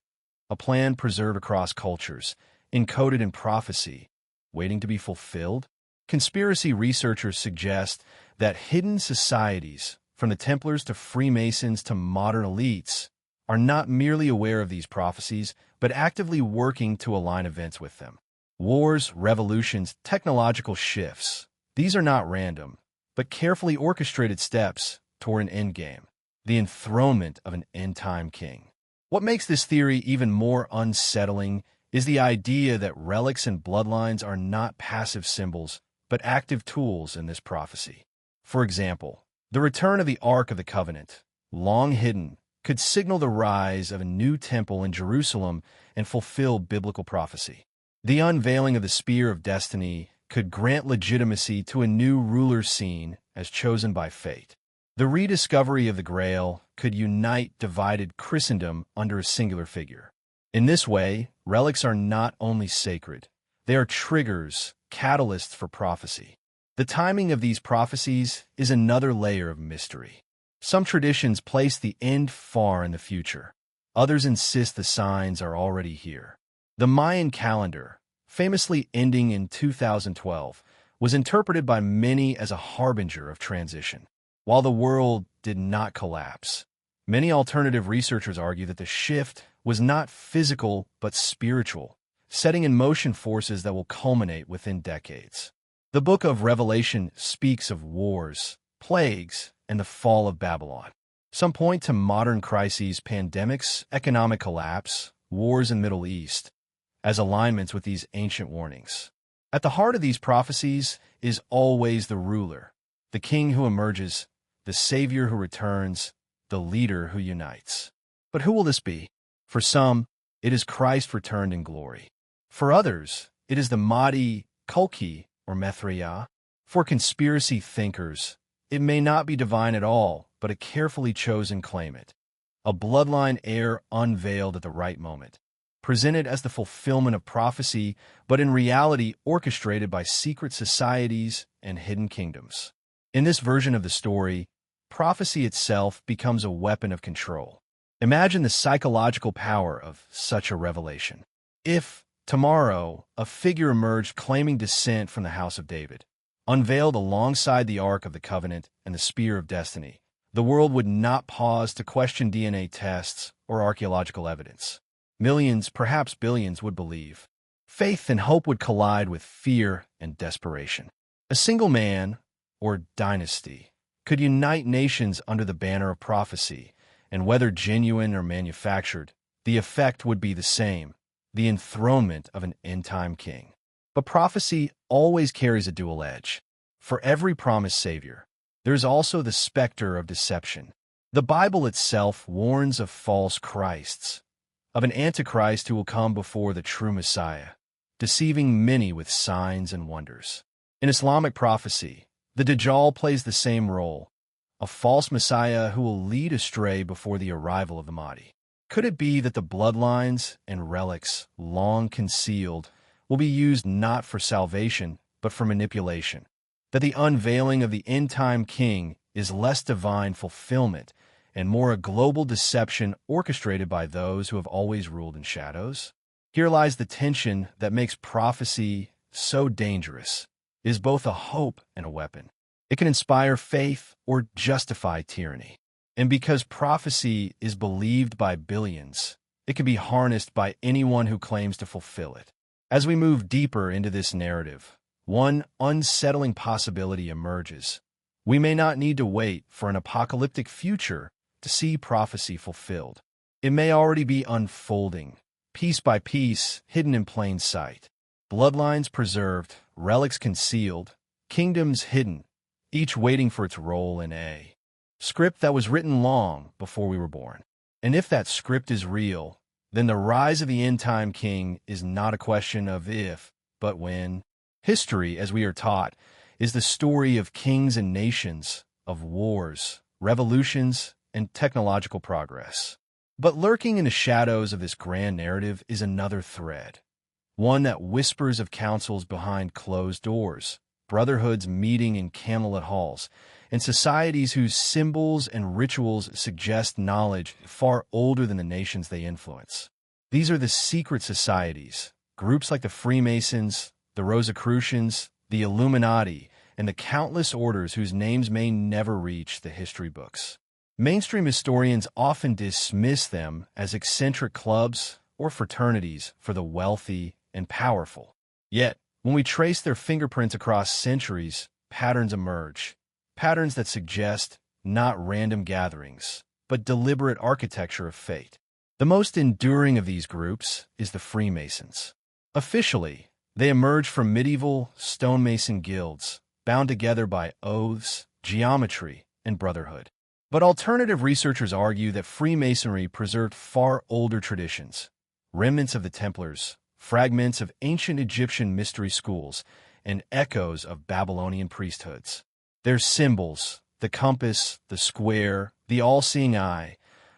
a plan preserved across cultures, encoded in prophecy, waiting to be fulfilled? Conspiracy researchers suggest that hidden societies, from the Templars to Freemasons to modern elites, are not merely aware of these prophecies, but actively working to align events with them. Wars, revolutions, technological shifts, these are not random, but carefully orchestrated steps toward an endgame, the enthronement of an end-time king. What makes this theory even more unsettling is the idea that relics and bloodlines are not passive symbols, but active tools in this prophecy. For example, the return of the Ark of the Covenant, long hidden, could signal the rise of a new temple in Jerusalem and fulfill biblical prophecy. The unveiling of the Spear of Destiny could grant legitimacy to a new ruler seen as chosen by fate. The rediscovery of the Grail could unite divided Christendom under a singular figure. In this way, relics are not only sacred, they are triggers, catalysts for prophecy. The timing of these prophecies is another layer of mystery. Some traditions place the end far in the future. Others insist the signs are already here. The Mayan calendar, famously ending in 2012, was interpreted by many as a harbinger of transition. While the world did not collapse, many alternative researchers argue that the shift was not physical but spiritual, setting in motion forces that will culminate within decades. The Book of Revelation speaks of wars, plagues, and the fall of Babylon. Some point to modern crises, pandemics, economic collapse, wars in the Middle East, as alignments with these ancient warnings. At the heart of these prophecies is always the ruler, the king who emerges, the savior who returns, the leader who unites. But who will this be? For some, it is Christ returned in glory. For others, it is the Mahdi, Kulki, or Mithriah. For conspiracy thinkers, it may not be divine at all, but a carefully chosen claimant, a bloodline heir unveiled at the right moment, presented as the fulfillment of prophecy, but in reality orchestrated by secret societies and hidden kingdoms. In this version of the story, prophecy itself becomes a weapon of control. Imagine the psychological power of such a revelation. If, tomorrow, a figure emerged claiming descent from the house of David, unveiled alongside the Ark of the Covenant and the Spear of Destiny, the world would not pause to question DNA tests or archaeological evidence. Millions, perhaps billions, would believe. Faith and hope would collide with fear and desperation. A single man, or dynasty, could unite nations under the banner of prophecy, and whether genuine or manufactured, the effect would be the same, the enthronement of an end-time king. But prophecy always carries a dual edge. For every promised savior, there is also the specter of deception. The Bible itself warns of false Christs, of an antichrist who will come before the true Messiah, deceiving many with signs and wonders. In Islamic prophecy, the Dajjal plays the same role, a false Messiah who will lead astray before the arrival of the Mahdi. Could it be that the bloodlines and relics, long concealed, will be used not for salvation, but for manipulation? That the unveiling of the end-time king is less divine fulfillment and more a global deception orchestrated by those who have always ruled in shadows? Here lies the tension that makes prophecy so dangerous. It is both a hope and a weapon. It can inspire faith or justify tyranny. And because prophecy is believed by billions, it can be harnessed by anyone who claims to fulfill it. As we move deeper into this narrative, one unsettling possibility emerges. We may not need to wait for an apocalyptic future to see prophecy fulfilled. It may already be unfolding, piece by piece, hidden in plain sight. Bloodlines preserved, relics concealed, kingdoms hidden, each waiting for its role in a script that was written long before we were born. And if that script is real, then the rise of the end-time king is not a question of if, but when. History, as we are taught, is the story of kings and nations, of wars, revolutions, and technological progress. But lurking in the shadows of this grand narrative is another thread, one that whispers of councils behind closed doors, brotherhoods meeting in candlelit halls, and societies whose symbols and rituals suggest knowledge far older than the nations they influence. These are the secret societies, groups like the Freemasons, the Rosicrucians, the Illuminati, and the countless orders whose names may never reach the history books. Mainstream historians often dismiss them as eccentric clubs or fraternities for the wealthy and powerful. Yet, when we trace their fingerprints across centuries, patterns emerge. Patterns that suggest not random gatherings, but deliberate architecture of fate. The most enduring of these groups is the Freemasons. Officially, they emerged from medieval stonemason guilds, bound together by oaths, geometry, and brotherhood. But alternative researchers argue that Freemasonry preserved far older traditions, remnants of the Templars, fragments of ancient Egyptian mystery schools, and echoes of Babylonian priesthoods. Their symbols, the compass, the square, the all-seeing eye,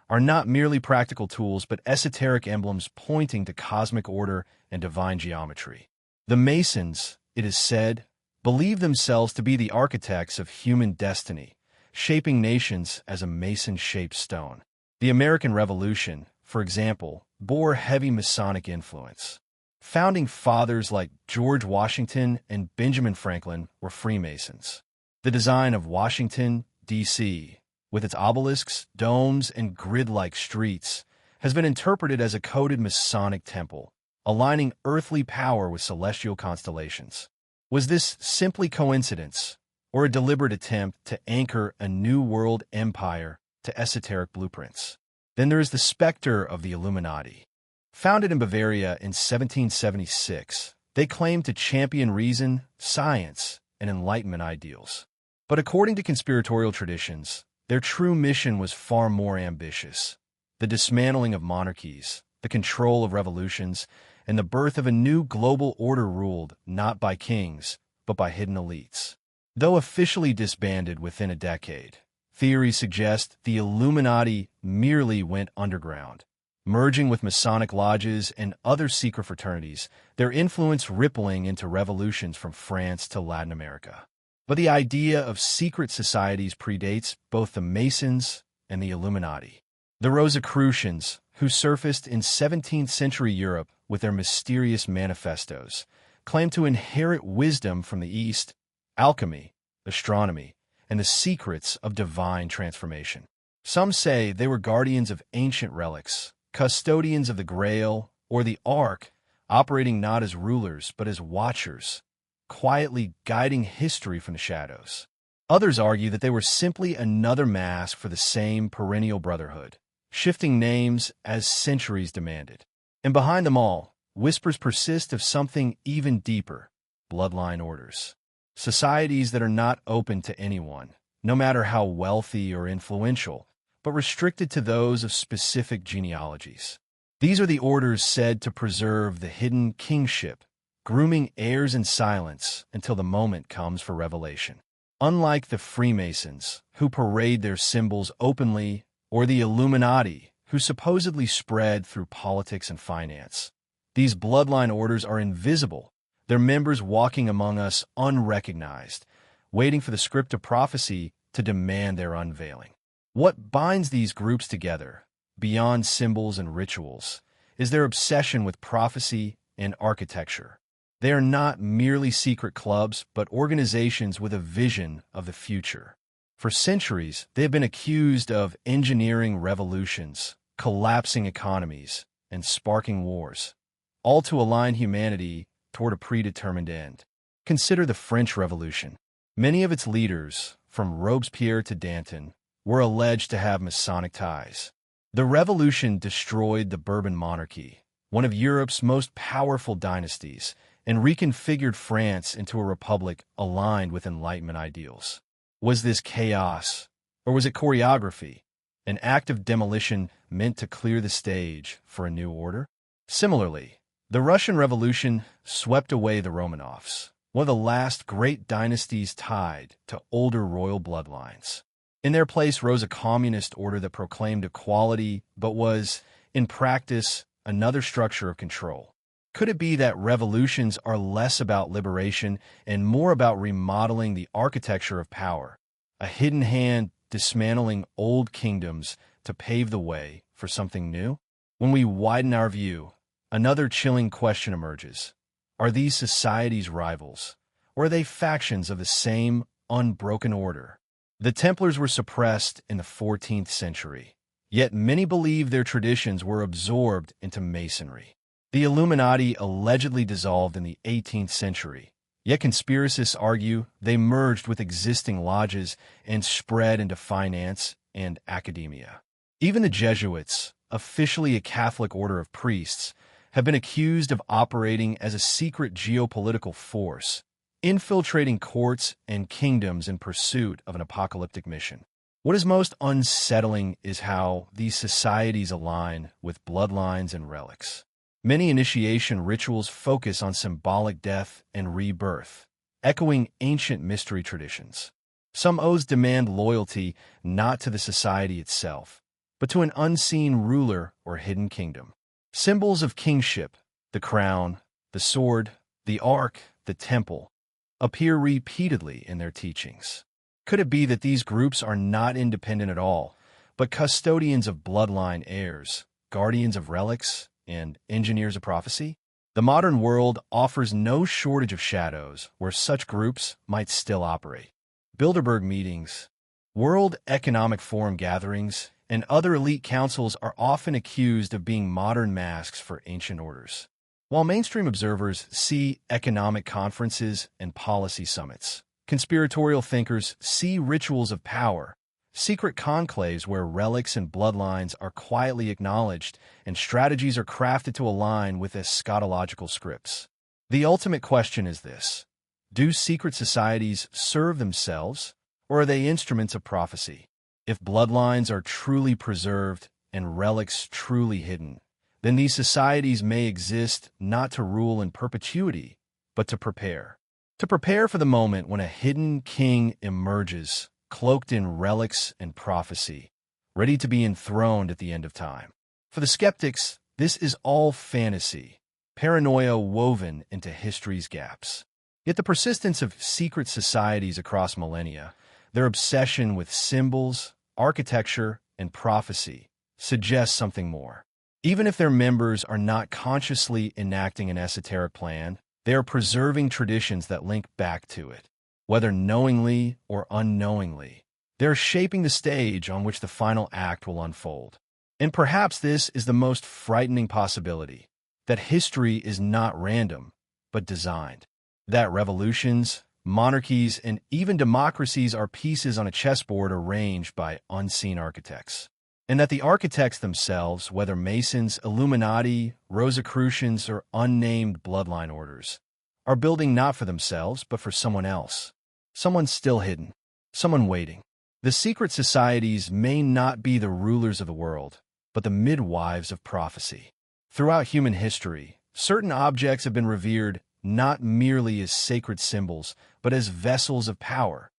are not merely practical tools but esoteric emblems pointing to cosmic order and divine geometry. The Masons, it is said, believe themselves to be the architects of human destiny, shaping nations as a mason-shaped stone. The American Revolution, for example, bore heavy Masonic influence. Founding fathers like George Washington and Benjamin Franklin were Freemasons. The design of Washington, D.C., with its obelisks, domes, and grid-like streets, has been interpreted as a coded Masonic temple, aligning earthly power with celestial constellations. Was this simply coincidence, or a deliberate attempt to anchor a new world empire to esoteric blueprints? Then there is the specter of the Illuminati. Founded in Bavaria in 1776, they claimed to champion reason, science, and Enlightenment ideals. But according to conspiratorial traditions, their true mission was far more ambitious: the dismantling of monarchies, the control of revolutions, and the birth of a new global order ruled not by kings, but by hidden elites. Though officially disbanded within a decade, theories suggest the Illuminati merely went underground, merging with Masonic lodges and other secret fraternities, their influence rippling into revolutions from France to Latin America. But the idea of secret societies predates both the Masons and the Illuminati. The Rosicrucians, who surfaced in 17th century Europe with their mysterious manifestos, claimed to inherit wisdom from the East, alchemy, astronomy, and the secrets of divine transformation. Some say they were guardians of ancient relics, custodians of the Grail or the Ark, operating not as rulers but as watchers, quietly guiding history from the shadows. Others argue that they were simply another mask for the same perennial brotherhood, shifting names as centuries demanded. And behind them all, whispers persist of something even deeper: bloodline orders. Societies that are not open to anyone, no matter how wealthy or influential, but restricted to those of specific genealogies. These are the orders said to preserve the hidden kingship, grooming heirs in silence until the moment comes for revelation. Unlike the Freemasons, who parade their symbols openly, or the Illuminati, who supposedly spread through politics and finance, these bloodline orders are invisible, their members walking among us unrecognized, waiting for the script of prophecy to demand their unveiling. What binds these groups together, beyond symbols and rituals, is their obsession with prophecy and architecture. They are not merely secret clubs, but organizations with a vision of the future. For centuries, they have been accused of engineering revolutions, collapsing economies, and sparking wars, all to align humanity toward a predetermined end. Consider the French Revolution. Many of its leaders, from Robespierre to Danton, were alleged to have Masonic ties. The revolution destroyed the Bourbon monarchy, one of Europe's most powerful dynasties, and reconfigured France into a republic aligned with Enlightenment ideals. Was this chaos, or was it choreography, an act of demolition meant to clear the stage for a new order? Similarly, the Russian Revolution swept away the Romanovs, one of the last great dynasties tied to older royal bloodlines. In their place rose a communist order that proclaimed equality, but was, in practice, another structure of control. Could it be that revolutions are less about liberation and more about remodeling the architecture of power, a hidden hand dismantling old kingdoms to pave the way for something new? When we widen our view, another chilling question emerges. Are these societies rivals, or are they factions of the same unbroken order? The Templars were suppressed in the 14th century, yet many believe their traditions were absorbed into Masonry. The Illuminati allegedly dissolved in the 18th century, yet conspiracists argue they merged with existing lodges and spread into finance and academia. Even the Jesuits, officially a Catholic order of priests, have been accused of operating as a secret geopolitical force, infiltrating courts and kingdoms in pursuit of an apocalyptic mission. What is most unsettling is how these societies align with bloodlines and relics. Many initiation rituals focus on symbolic death and rebirth, echoing ancient mystery traditions. Some oaths demand loyalty not to the society itself, but to an unseen ruler or hidden kingdom. Symbols of kingship, the crown, the sword, the ark, the temple, appear repeatedly in their teachings. Could it be that these groups are not independent at all, but custodians of bloodline heirs, guardians of relics, and engineers of prophecy? The modern world offers no shortage of shadows where such groups might still operate. Bilderberg meetings, World Economic Forum gatherings, and other elite councils are often accused of being modern masks for ancient orders. While mainstream observers see economic conferences and policy summits, conspiratorial thinkers see rituals of power, secret conclaves where relics and bloodlines are quietly acknowledged and strategies are crafted to align with eschatological scripts. The ultimate question is this: do secret societies serve themselves, or are they instruments of prophecy? If bloodlines are truly preserved and relics truly hidden, then these societies may exist not to rule in perpetuity, but to prepare. To prepare for the moment when a hidden king emerges, cloaked in relics and prophecy, ready to be enthroned at the end of time. For the skeptics, this is all fantasy, paranoia woven into history's gaps. Yet the persistence of secret societies across millennia, their obsession with symbols, architecture, and prophecy, suggests something more. Even if their members are not consciously enacting an esoteric plan, they are preserving traditions that link back to it. Whether knowingly or unknowingly, they're shaping the stage on which the final act will unfold. And perhaps this is the most frightening possibility, that history is not random, but designed. That revolutions, monarchies, and even democracies are pieces on a chessboard arranged by unseen architects. And that the architects themselves, whether Masons, Illuminati, Rosicrucians, or unnamed bloodline orders, are building not for themselves, but for someone else. Someone still hidden. Someone waiting. The secret societies may not be the rulers of the world, but the midwives of prophecy. Throughout human history, certain objects have been revered not merely as sacred symbols, but as vessels of power,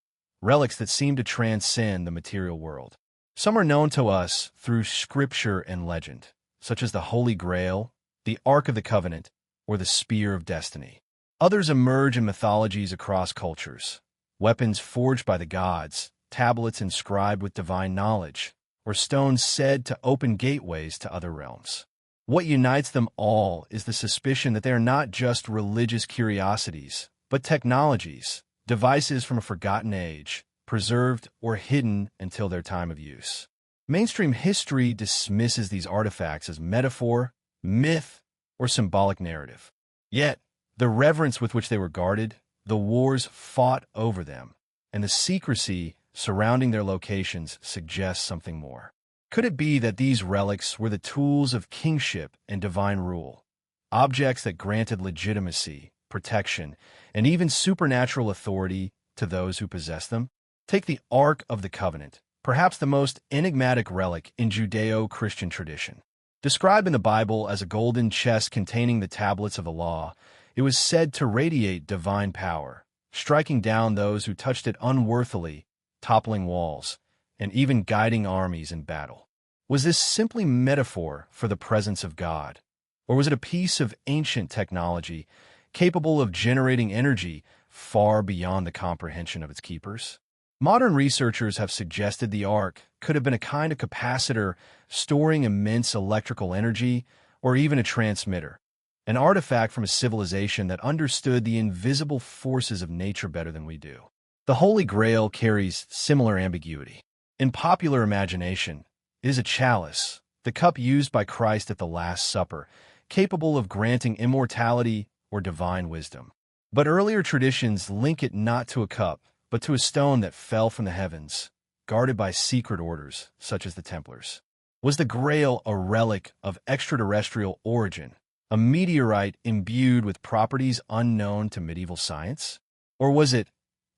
relics that seem to transcend the material world. Some are known to us through scripture and legend, such as the Holy Grail, the Ark of the Covenant, or the Spear of Destiny. Others emerge in mythologies across cultures, weapons forged by the gods, tablets inscribed with divine knowledge, or stones said to open gateways to other realms. What unites them all is the suspicion that they are not just religious curiosities, but technologies, devices from a forgotten age, preserved or hidden until their time of use. Mainstream history dismisses these artifacts as metaphor, myth, or symbolic narrative. Yet, the reverence with which they were guarded, the wars fought over them, and the secrecy surrounding their locations suggests something more. Could it be that these relics were the tools of kingship and divine rule, objects that granted legitimacy, protection, and even supernatural authority to those who possessed them? Take the Ark of the Covenant, perhaps the most enigmatic relic in Judeo-Christian tradition. Described in the Bible as a golden chest containing the tablets of the law, it was said to radiate divine power, striking down those who touched it unworthily, toppling walls, and even guiding armies in battle. Was this simply metaphor for the presence of God? Or was it a piece of ancient technology capable of generating energy far beyond the comprehension of its keepers? Modern researchers have suggested the Ark could have been a kind of capacitor storing immense electrical energy, or even a transmitter, an artifact from a civilization that understood the invisible forces of nature better than we do. The Holy Grail carries similar ambiguity. In popular imagination, it is a chalice, the cup used by Christ at the Last Supper, capable of granting immortality or divine wisdom. But earlier traditions link it not to a cup, but to a stone that fell from the heavens, guarded by secret orders, such as the Templars. Was the Grail a relic of extraterrestrial origin, a meteorite imbued with properties unknown to medieval science? Or was it,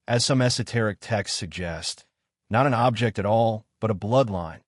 as some esoteric texts suggest, not an object at all, but a bloodline,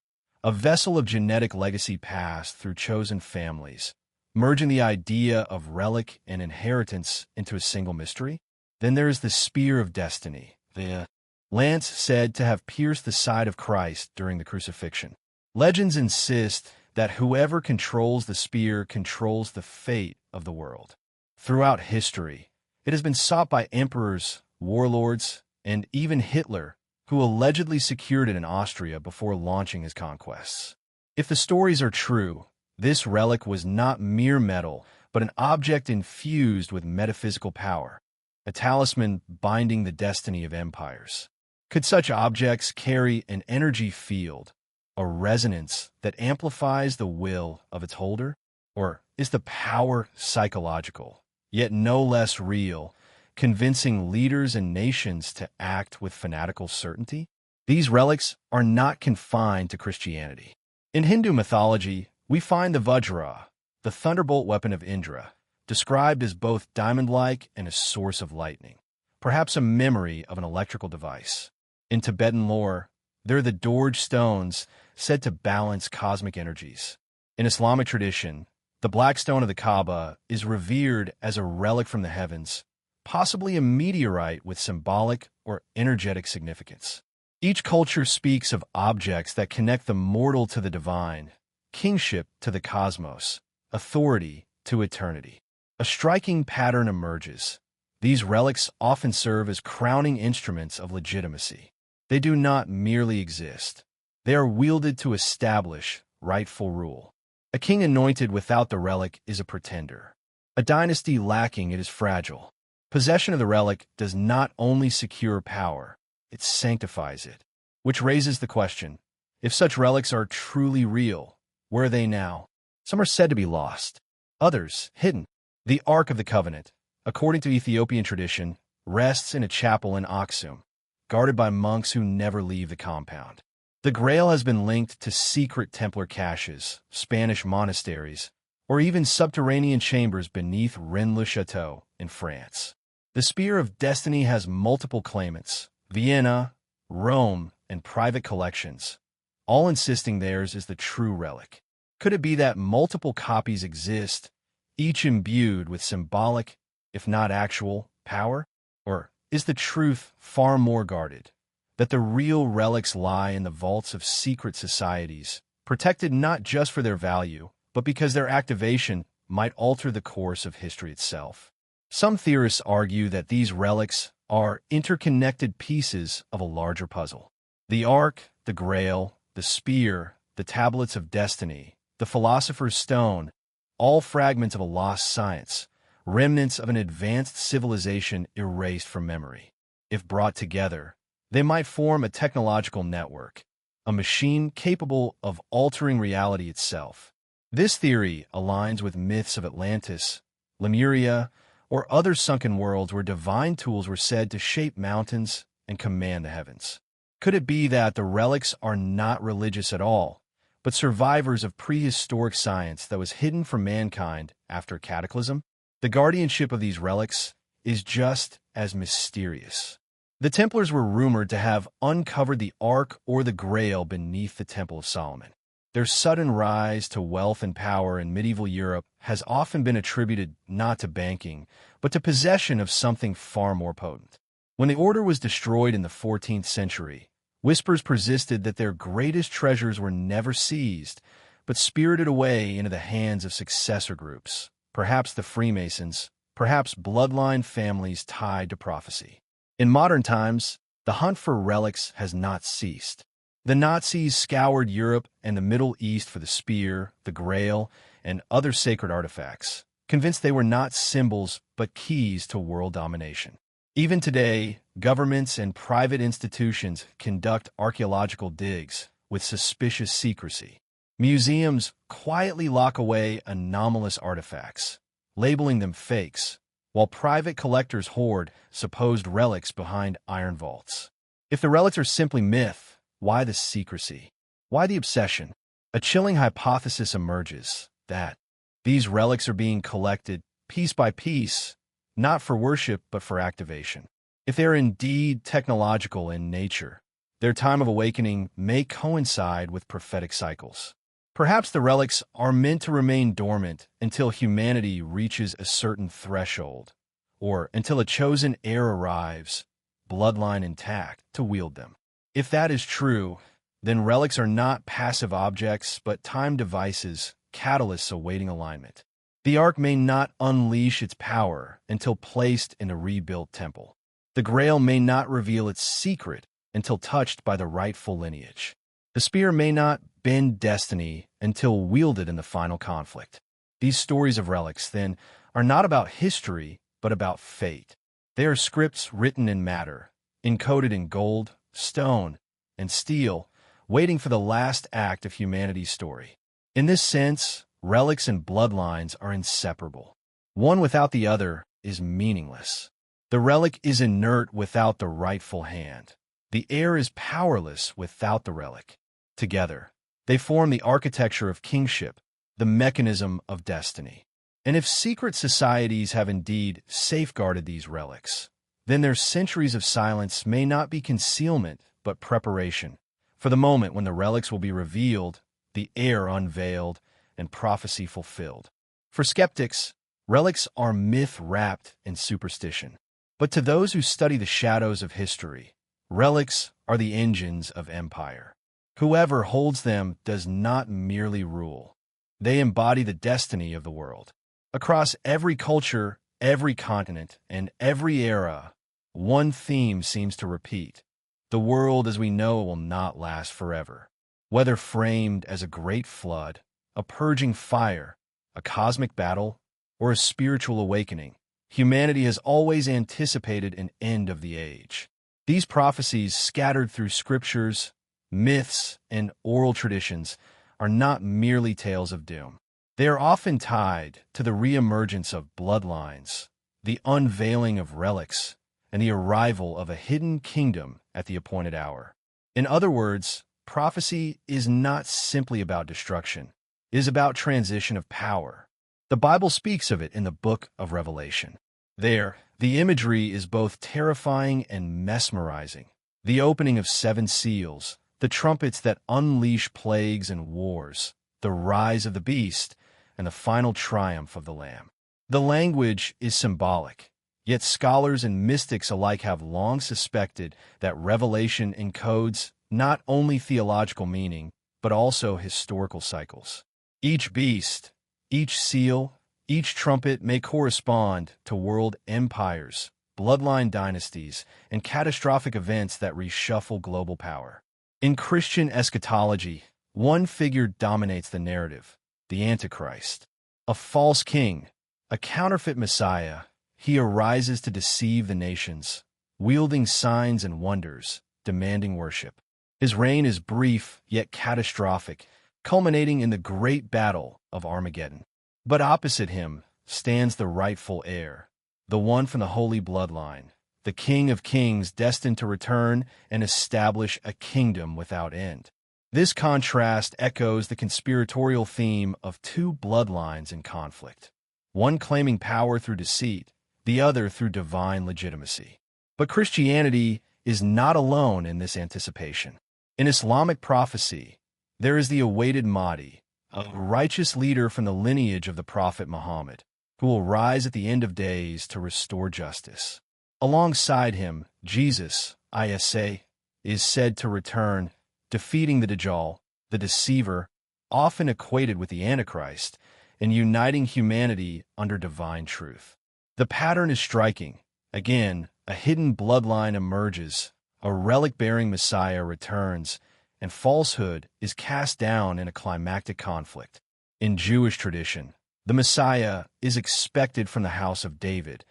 a vessel of genetic legacy passed through chosen families, merging the idea of relic and inheritance into a single mystery? Then there is the Spear of Destiny, the lance said to have pierced the side of Christ during the crucifixion. Legends insist that whoever controls the spear controls the fate of the world. Throughout history, it has been sought by emperors, warlords, and even Hitler, who allegedly secured it in Austria before launching his conquests. If the stories are true, this relic was not mere metal, but an object infused with metaphysical power, a talisman binding the destiny of empires. Could such objects carry an energy field, a resonance that amplifies the will of its holder? Or is the power psychological, yet no less real, convincing leaders and nations to act with fanatical certainty? These relics are not confined to Christianity. In Hindu mythology, we find the Vajra, the thunderbolt weapon of Indra, described as both diamond-like and a source of lightning, perhaps a memory of an electrical device. In Tibetan lore, they're the Dorj stones said to balance cosmic energies. In Islamic tradition, the black stone of the Kaaba is revered as a relic from the heavens, possibly a meteorite with symbolic or energetic significance. Each culture speaks of objects that connect the mortal to the divine, kingship to the cosmos, authority to eternity. A striking pattern emerges. These relics often serve as crowning instruments of legitimacy. They do not merely exist. They are wielded to establish rightful rule. A king anointed without the relic is a pretender. A dynasty lacking it is fragile. Possession of the relic does not only secure power, it sanctifies it. Which raises the question, if such relics are truly real, where are they now? Some are said to be lost, others hidden. The Ark of the Covenant, according to Ethiopian tradition, rests in a chapel in Aksum, guarded by monks who never leave the compound. The Grail has been linked to secret Templar caches, Spanish monasteries, or even subterranean chambers beneath Rennes-le-Château in France. The Spear of Destiny has multiple claimants, Vienna, Rome, and private collections, all insisting theirs is the true relic. Could it be that multiple copies exist, each imbued with symbolic, if not actual, power? Or is the truth far more guarded, that the real relics lie in the vaults of secret societies, protected not just for their value, but because their activation might alter the course of history itself? Some theorists argue that these relics are interconnected pieces of a larger puzzle. The Ark, the Grail, the Spear, the Tablets of Destiny, the Philosopher's Stone, all fragments of a lost science, remnants of an advanced civilization erased from memory. If brought together, they might form a technological network, a machine capable of altering reality itself. This theory aligns with myths of Atlantis, Lemuria, or other sunken worlds where divine tools were said to shape mountains and command the heavens. Could it be that the relics are not religious at all, but survivors of prehistoric science that was hidden from mankind after cataclysm? The guardianship of these relics is just as mysterious. The Templars were rumored to have uncovered the Ark or the Grail beneath the Temple of Solomon. Their sudden rise to wealth and power in medieval Europe has often been attributed not to banking, but to possession of something far more potent. When the order was destroyed in the 14th century, Whispers persisted that their greatest treasures were never seized, but spirited away into the hands of successor groups, perhaps the Freemasons, perhaps bloodline families tied to prophecy. In modern times, the hunt for relics has not ceased. The Nazis scoured Europe and the Middle East for the spear, the Grail, and other sacred artifacts, convinced they were not symbols but keys to world domination. Even today, governments and private institutions conduct archaeological digs with suspicious secrecy. Museums quietly lock away anomalous artifacts, labeling them fakes, while private collectors hoard supposed relics behind iron vaults. If the relics are simply myth, why the secrecy? Why the obsession? A chilling hypothesis emerges that these relics are being collected piece by piece, not for worship but for activation. If they are indeed technological in nature, their time of awakening may coincide with prophetic cycles. Perhaps the relics are meant to remain dormant until humanity reaches a certain threshold, or until a chosen heir arrives, bloodline intact, to wield them. If that is true, then relics are not passive objects but time devices, catalysts awaiting alignment. The Ark may not unleash its power until placed in a rebuilt temple. The Grail may not reveal its secret until touched by the rightful lineage. The spear may not bend destiny until wielded in the final conflict. These stories of relics, then, are not about history, but about fate. They are scripts written in matter, encoded in gold, stone, and steel, waiting for the last act of humanity's story. In this sense, relics and bloodlines are inseparable. One without the other is meaningless. The relic is inert without the rightful hand. The heir is powerless without the relic. Together, they form the architecture of kingship, the mechanism of destiny. And if secret societies have indeed safeguarded these relics, then their centuries of silence may not be concealment, but preparation, for the moment when the relics will be revealed, the heir unveiled, and prophecy fulfilled. For skeptics, relics are myth wrapped in superstition. But to those who study the shadows of history, relics are the engines of empire. Whoever holds them does not merely rule. They embody the destiny of the world. Across every culture, every continent, and every era, one theme seems to repeat. The world as we know it will not last forever. Whether framed as a great flood, a purging fire, a cosmic battle, or a spiritual awakening, humanity has always anticipated an end of the age. These prophecies, scattered through scriptures, myths, and oral traditions, are not merely tales of doom. They are often tied to the reemergence of bloodlines, the unveiling of relics, and the arrival of a hidden kingdom at the appointed hour. In other words, prophecy is not simply about destruction. It is about transition of power. The Bible speaks of it in the book of Revelation. There, the imagery is both terrifying and mesmerizing. The opening of 7 seals, the trumpets that unleash plagues and wars, the rise of the beast, and the final triumph of the Lamb. The language is symbolic, yet scholars and mystics alike have long suspected that Revelation encodes not only theological meaning, but also historical cycles. Each beast, each seal, each trumpet may correspond to world empires, bloodline dynasties, and catastrophic events that reshuffle global power. In Christian eschatology, one figure dominates the narrative: the Antichrist. A false king, a counterfeit Messiah, he arises to deceive the nations, wielding signs and wonders, demanding worship. His reign is brief yet catastrophic, culminating in the great battle of Armageddon. But opposite him stands the rightful heir, the one from the holy bloodline, the King of Kings destined to return and establish a kingdom without end. This contrast echoes the conspiratorial theme of 2 bloodlines in conflict, one claiming power through deceit, the other through divine legitimacy. But Christianity is not alone in this anticipation. In Islamic prophecy, there is the awaited Mahdi, a righteous leader from the lineage of the Prophet Muhammad, who will rise at the end of days to restore justice. Alongside him, Jesus, Isa, is said to return, defeating the Dajjal, the deceiver, often equated with the Antichrist, and uniting humanity under divine truth. The pattern is striking. Again, a hidden bloodline emerges, a relic-bearing Messiah returns, and falsehood is cast down in a climactic conflict. In Jewish tradition, the Messiah is expected from the house of David,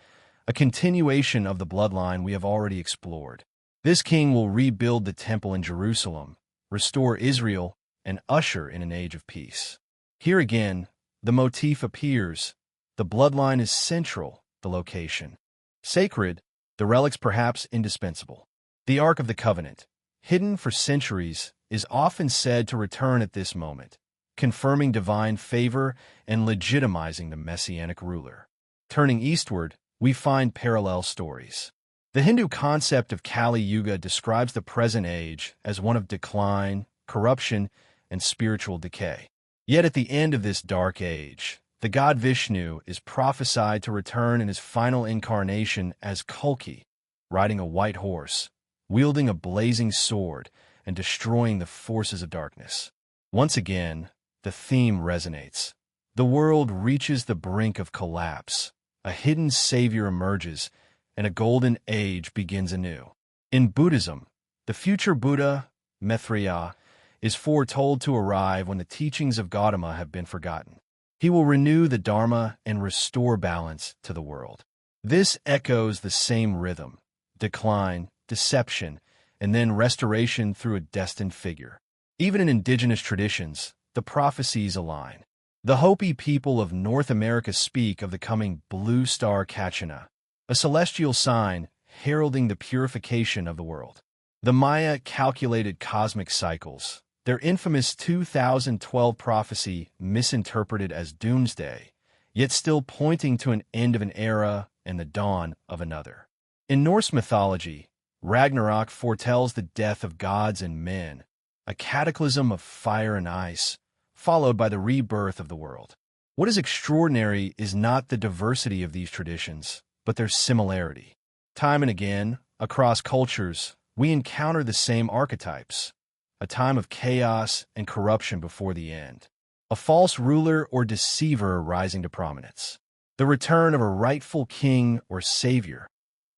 a continuation of the bloodline we have already explored. This king will rebuild the temple in Jerusalem, restore Israel, and usher in an age of peace. Here again, the motif appears. The bloodline is central, the location sacred, the relics perhaps indispensable. The Ark of the Covenant, hidden for centuries, is often said to return at this moment, confirming divine favor and legitimizing the messianic ruler. Turning eastward, we find parallel stories. The Hindu concept of Kali Yuga describes the present age as one of decline, corruption, and spiritual decay. Yet at the end of this dark age, the god Vishnu is prophesied to return in his final incarnation as Kalki, riding a white horse, wielding a blazing sword, and destroying the forces of darkness. Once again, the theme resonates. The world reaches the brink of collapse. A hidden savior emerges, and a golden age begins anew. In Buddhism, the future Buddha, Maitreya, is foretold to arrive when the teachings of Gautama have been forgotten. He will renew the Dharma and restore balance to the world. This echoes the same rhythm: decline, deception, and then restoration through a destined figure. Even in indigenous traditions, the prophecies align. The Hopi people of North America speak of the coming blue star Kachina, a celestial sign heralding the purification of the world. The Maya calculated cosmic cycles, their infamous 2012 prophecy misinterpreted as doomsday, yet still pointing to an end of an era and the dawn of another. In Norse mythology, Ragnarok foretells the death of gods and men, a cataclysm of fire and ice, followed by the rebirth of the world. What is extraordinary is not the diversity of these traditions, but their similarity. Time and again, across cultures, we encounter the same archetypes: a time of chaos and corruption before the end, a false ruler or deceiver rising to prominence, the return of a rightful king or savior,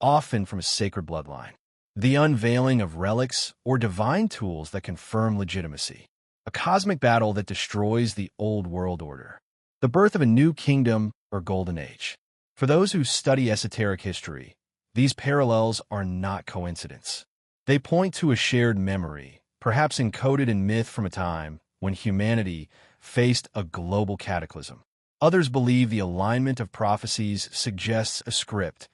often from a sacred bloodline, the unveiling of relics or divine tools that confirm legitimacy, a cosmic battle that destroys the old world order, the birth of a new kingdom or golden age. For those who study esoteric history, these parallels are not coincidence. They point to a shared memory, perhaps encoded in myth from a time when humanity faced a global cataclysm. Others believe the alignment of prophecies suggests a script,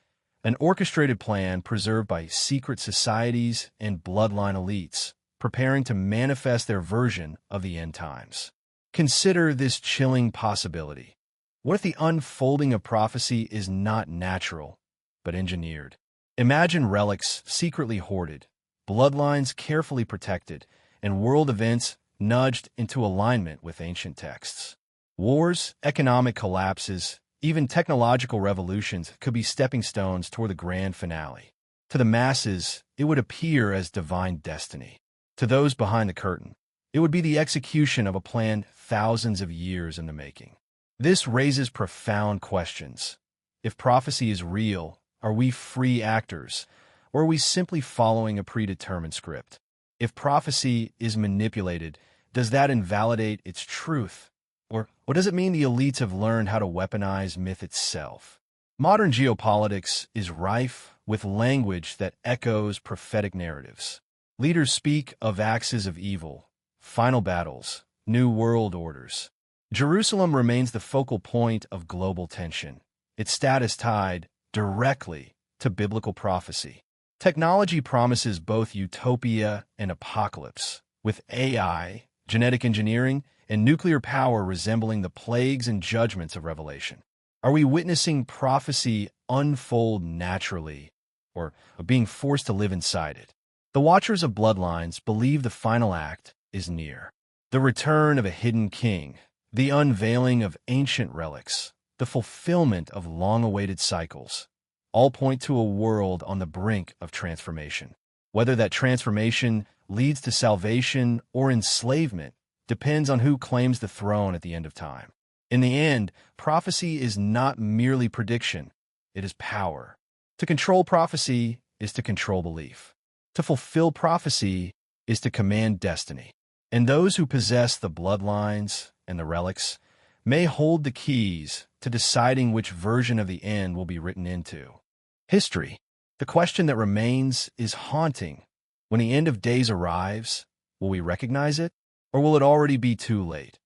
an orchestrated plan preserved by secret societies and bloodline elites, preparing to manifest their version of the end times. Consider this chilling possibility. What if the unfolding of prophecy is not natural, but engineered? Imagine relics secretly hoarded, bloodlines carefully protected, and world events nudged into alignment with ancient texts. Wars, economic collapses, even technological revolutions could be stepping stones toward the grand finale. To the masses, it would appear as divine destiny. To those behind the curtain, it would be the execution of a plan thousands of years in the making. This raises profound questions. If prophecy is real, are we free actors, or are we simply following a predetermined script? If prophecy is manipulated, does that invalidate its truth? Or does it mean the elites have learned how to weaponize myth itself? Modern geopolitics is rife with language that echoes prophetic narratives. Leaders speak of axes of evil, final battles, new world orders. Jerusalem remains the focal point of global tension, its status tied directly to biblical prophecy. Technology promises both utopia and apocalypse, with AI, genetic engineering, and nuclear power resembling the plagues and judgments of Revelation. Are we witnessing prophecy unfold naturally, or being forced to live inside it? The Watchers of Bloodlines believe the final act is near. The return of a hidden king, the unveiling of ancient relics, the fulfillment of long-awaited cycles, all point to a world on the brink of transformation. Whether that transformation leads to salvation or enslavement depends on who claims the throne at the end of time. In the end, prophecy is not merely prediction, it is power. To control prophecy is to control belief. To fulfill prophecy is to command destiny. And those who possess the bloodlines and the relics may hold the keys to deciding which version of the end will be written into history. The question that remains is haunting. When the end of days arrives, will we recognize it, or will it already be too late?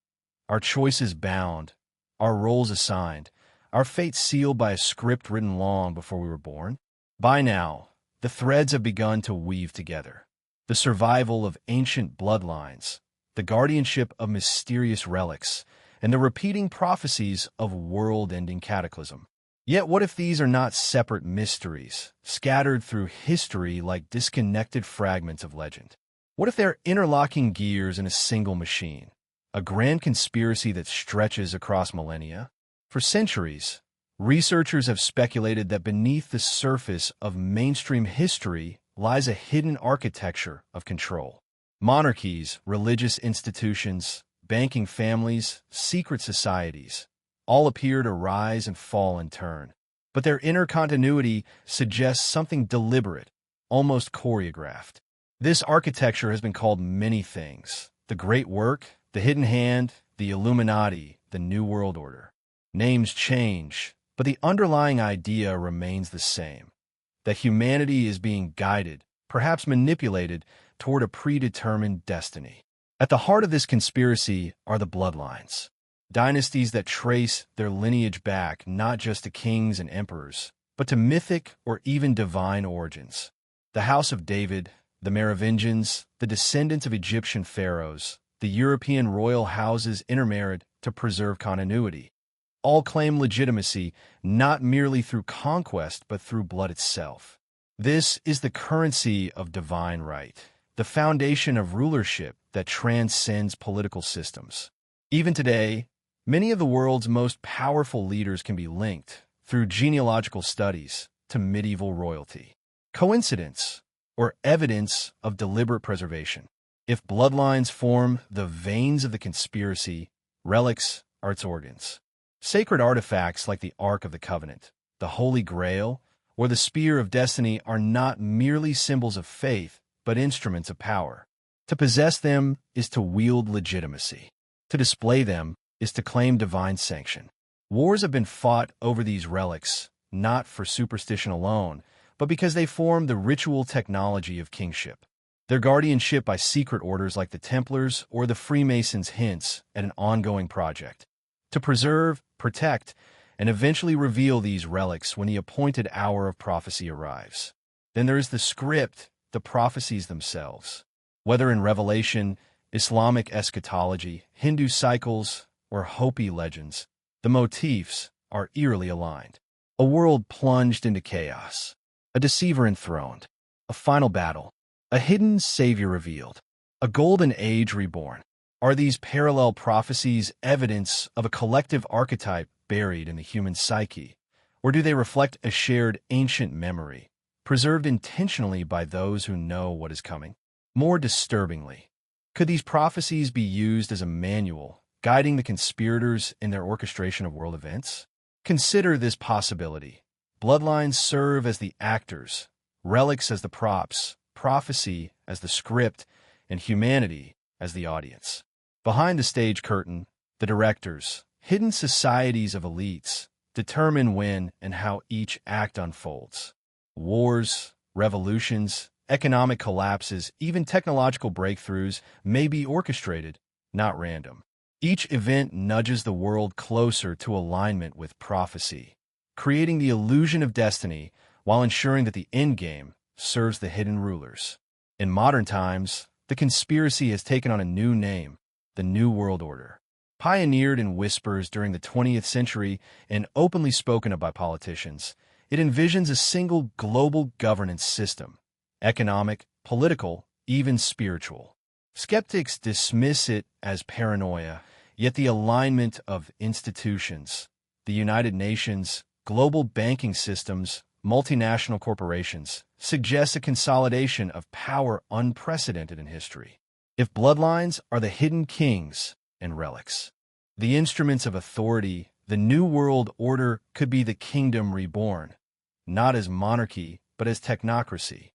Our choices bound, our roles assigned, our fate sealed by a script written long before we were born? By now, the threads have begun to weave together. The survival of ancient bloodlines, the guardianship of mysterious relics, and the repeating prophecies of world-ending cataclysm. Yet what if these are not separate mysteries, scattered through history like disconnected fragments of legend? What if they're interlocking gears in a single machine, a grand conspiracy that stretches across millennia? For centuries, researchers have speculated that beneath the surface of mainstream history lies a hidden architecture of control. Monarchies, religious institutions, banking families, secret societies, all appear to rise and fall in turn. But their inner continuity suggests something deliberate, almost choreographed. This architecture has been called many things: the Great Work, the Hidden Hand, the Illuminati, the New World Order. Names change, but the underlying idea remains the same: that humanity is being guided, perhaps manipulated, toward a predetermined destiny. At the heart of this conspiracy are the bloodlines, dynasties that trace their lineage back not just to kings and emperors, but to mythic or even divine origins. The House of David, the Merovingians, the descendants of Egyptian pharaohs, the European royal houses intermarried to preserve continuity. All claim legitimacy not merely through conquest but through blood itself. This is the currency of divine right, the foundation of rulership that transcends political systems. Even today, many of the world's most powerful leaders can be linked, through genealogical studies, to medieval royalty. Coincidence, or evidence of deliberate preservation? If bloodlines form the veins of the conspiracy, relics are its organs. Sacred artifacts like the Ark of the Covenant, the Holy Grail, or the Spear of Destiny are not merely symbols of faith, but instruments of power. To possess them is to wield legitimacy. To display them is to claim divine sanction. Wars have been fought over these relics, not for superstition alone, but because they form the ritual technology of kingship. Their guardianship by secret orders like the Templars or the Freemasons hints at an ongoing project to preserve, protect, and eventually reveal these relics when the appointed hour of prophecy arrives. Then there is the script, the prophecies themselves. Whether in Revelation, Islamic eschatology, Hindu cycles, or Hopi legends, the motifs are eerily aligned. A world plunged into chaos, a deceiver enthroned, a final battle, a hidden savior revealed, a golden age reborn. Are these parallel prophecies evidence of a collective archetype buried in the human psyche, or do they reflect a shared ancient memory, preserved intentionally by those who know what is coming? More disturbingly, could these prophecies be used as a manual, guiding the conspirators in their orchestration of world events? Consider this possibility. Bloodlines serve as the actors, relics as the props, prophecy as the script, and humanity as the audience. Behind the stage curtain, the directors, hidden societies of elites, determine when and how each act unfolds. Wars, revolutions, economic collapses, even technological breakthroughs may be orchestrated, not random. Each event nudges the world closer to alignment with prophecy, creating the illusion of destiny while ensuring that the endgame serves the hidden rulers. In modern times, the conspiracy has taken on a new name: the New World Order. Pioneered in whispers during the 20th century and openly spoken of by politicians, it envisions a single global governance system: economic, political, even spiritual. Skeptics dismiss it as paranoia, yet the alignment of institutions, the United Nations, global banking systems, multinational corporations, suggests a consolidation of power unprecedented in history. If bloodlines are the hidden kings and relics, the instruments of authority, the New World Order could be the kingdom reborn, not as monarchy, but as technocracy.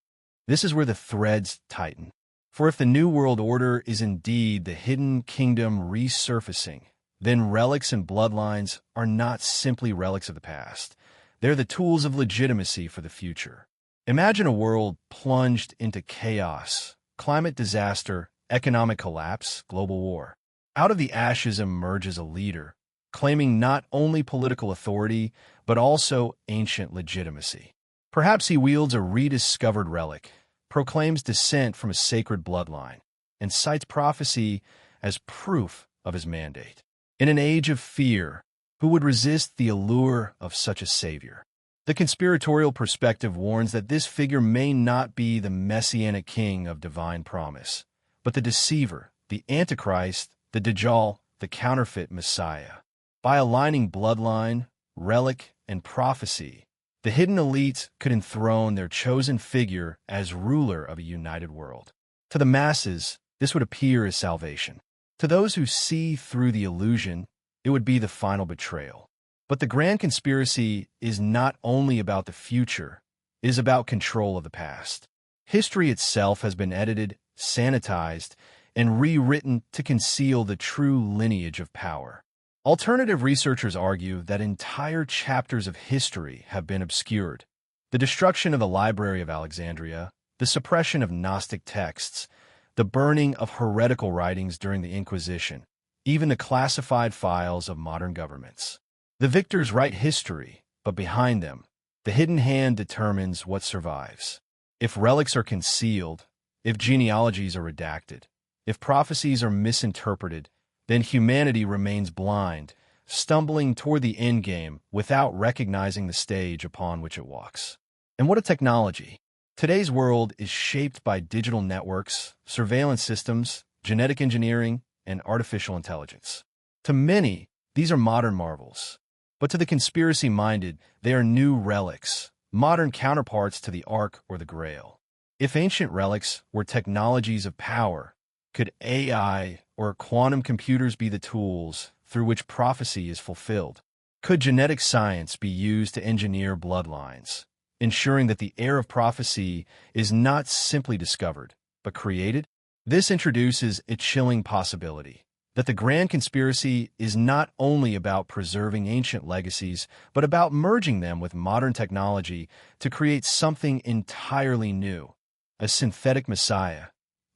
This is where the threads tighten. For if the New World Order is indeed the hidden kingdom resurfacing, then relics and bloodlines are not simply relics of the past. They're the tools of legitimacy for the future. Imagine a world plunged into chaos, climate disaster, economic collapse, global war. Out of the ashes emerges a leader, claiming not only political authority, but also ancient legitimacy. Perhaps he wields a rediscovered relic, proclaims descent from a sacred bloodline, and cites prophecy as proof of his mandate. In an age of fear, who would resist the allure of such a savior? The conspiratorial perspective warns that this figure may not be the messianic king of divine promise, but the deceiver, the antichrist, the Dajjal, the counterfeit Messiah. By aligning bloodline, relic, and prophecy, the hidden elites could enthrone their chosen figure as ruler of a united world. To the masses, this would appear as salvation. To those who see through the illusion, it would be the final betrayal. But the grand conspiracy is not only about the future, it is about control of the past. History itself has been edited, sanitized, and rewritten to conceal the true lineage of power. Alternative researchers argue that entire chapters of history have been obscured. The destruction of the Library of Alexandria, the suppression of Gnostic texts, the burning of heretical writings during the Inquisition, even the classified files of modern governments. The victors write history, but behind them, the hidden hand determines what survives. If relics are concealed, if genealogies are redacted, if prophecies are misinterpreted, then humanity remains blind, stumbling toward the endgame without recognizing the stage upon which it walks. And what a technology! Today's world is shaped by digital networks, surveillance systems, genetic engineering, and artificial intelligence. To many, these are modern marvels. But to the conspiracy-minded, they are new relics, modern counterparts to the Ark or the Grail. If ancient relics were technologies of power, could AI or quantum computers be the tools through which prophecy is fulfilled? Could genetic science be used to engineer bloodlines, ensuring that the heir of prophecy is not simply discovered, but created? This introduces a chilling possibility, that the grand conspiracy is not only about preserving ancient legacies, but about merging them with modern technology to create something entirely new, a synthetic messiah,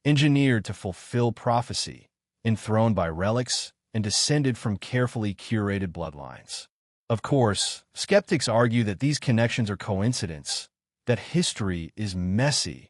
engineered to fulfill prophecy, enthroned by relics and descended from carefully curated bloodlines. Of course, skeptics argue that these connections are coincidence, that history is messy,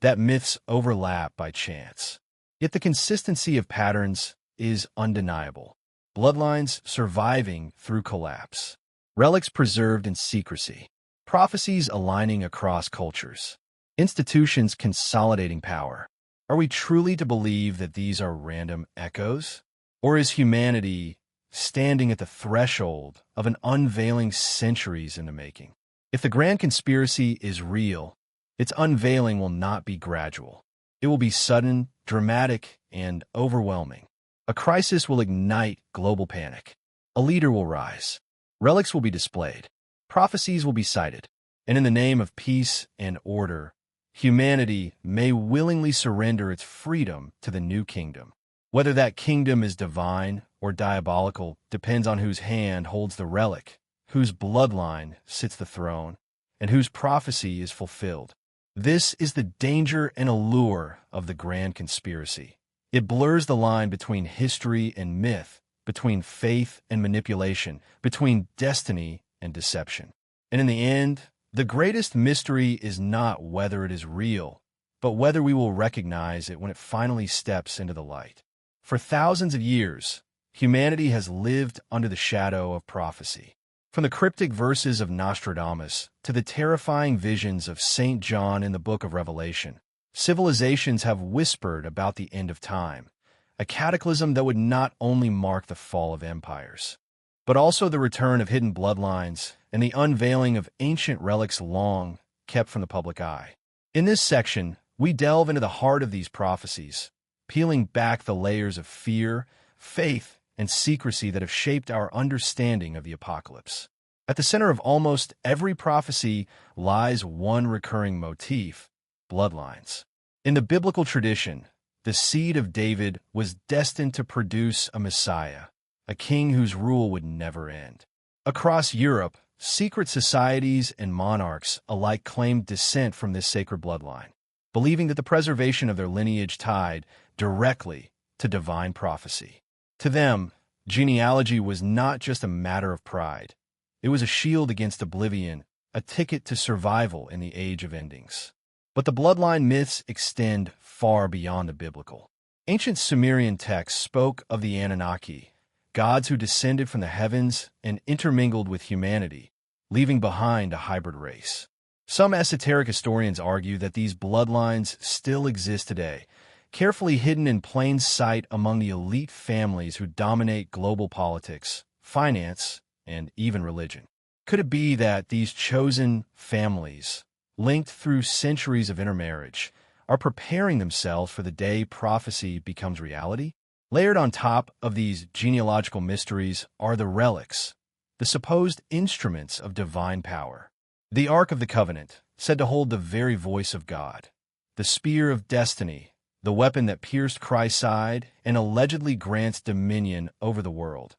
that myths overlap by chance. Yet the consistency of patterns is undeniable. Bloodlines surviving through collapse, relics preserved in secrecy, prophecies aligning across cultures, institutions consolidating power. Are we truly to believe that these are random echoes? Or is humanity standing at the threshold of an unveiling centuries in the making? If the grand conspiracy is real, its unveiling will not be gradual. It will be sudden, dramatic, and overwhelming. A crisis will ignite global panic. A leader will rise. Relics will be displayed. Prophecies will be cited. And in the name of peace and order, humanity may willingly surrender its freedom to the new kingdom. Whether that kingdom is divine or diabolical depends on whose hand holds the relic, whose bloodline sits the throne, and whose prophecy is fulfilled. This is the danger and allure of the grand conspiracy. It blurs the line between history and myth, between faith and manipulation, between destiny and deception. And in the end, the greatest mystery is not whether it is real, but whether we will recognize it when it finally steps into the light. For thousands of years, humanity has lived under the shadow of prophecy. From the cryptic verses of Nostradamus to the terrifying visions of St. John in the Book of Revelation, civilizations have whispered about the end of time, a cataclysm that would not only mark the fall of empires, but also the return of hidden bloodlines and the unveiling of ancient relics long kept from the public eye. In this section, we delve into the heart of these prophecies, peeling back the layers of fear, faith, and secrecy that have shaped our understanding of the apocalypse. At the center of almost every prophecy lies one recurring motif: bloodlines. In the biblical tradition, the seed of David was destined to produce a Messiah, a king whose rule would never end. Across Europe, secret societies and monarchs alike claimed descent from this sacred bloodline, believing that the preservation of their lineage tied directly to divine prophecy. To them, genealogy was not just a matter of pride. It was a shield against oblivion, a ticket to survival in the age of endings. But the bloodline myths extend far beyond the biblical. Ancient Sumerian texts spoke of the Anunnaki, gods who descended from the heavens and intermingled with humanity, leaving behind a hybrid race. Some esoteric historians argue that these bloodlines still exist today, carefully hidden in plain sight among the elite families who dominate global politics, finance, and even religion. Could it be that these chosen families, linked through centuries of intermarriage, are preparing themselves for the day prophecy becomes reality? Layered on top of these genealogical mysteries are the relics, the supposed instruments of divine power. The Ark of the Covenant, said to hold the very voice of God. The Spear of Destiny, the weapon that pierced Christ's side and allegedly grants dominion over the world.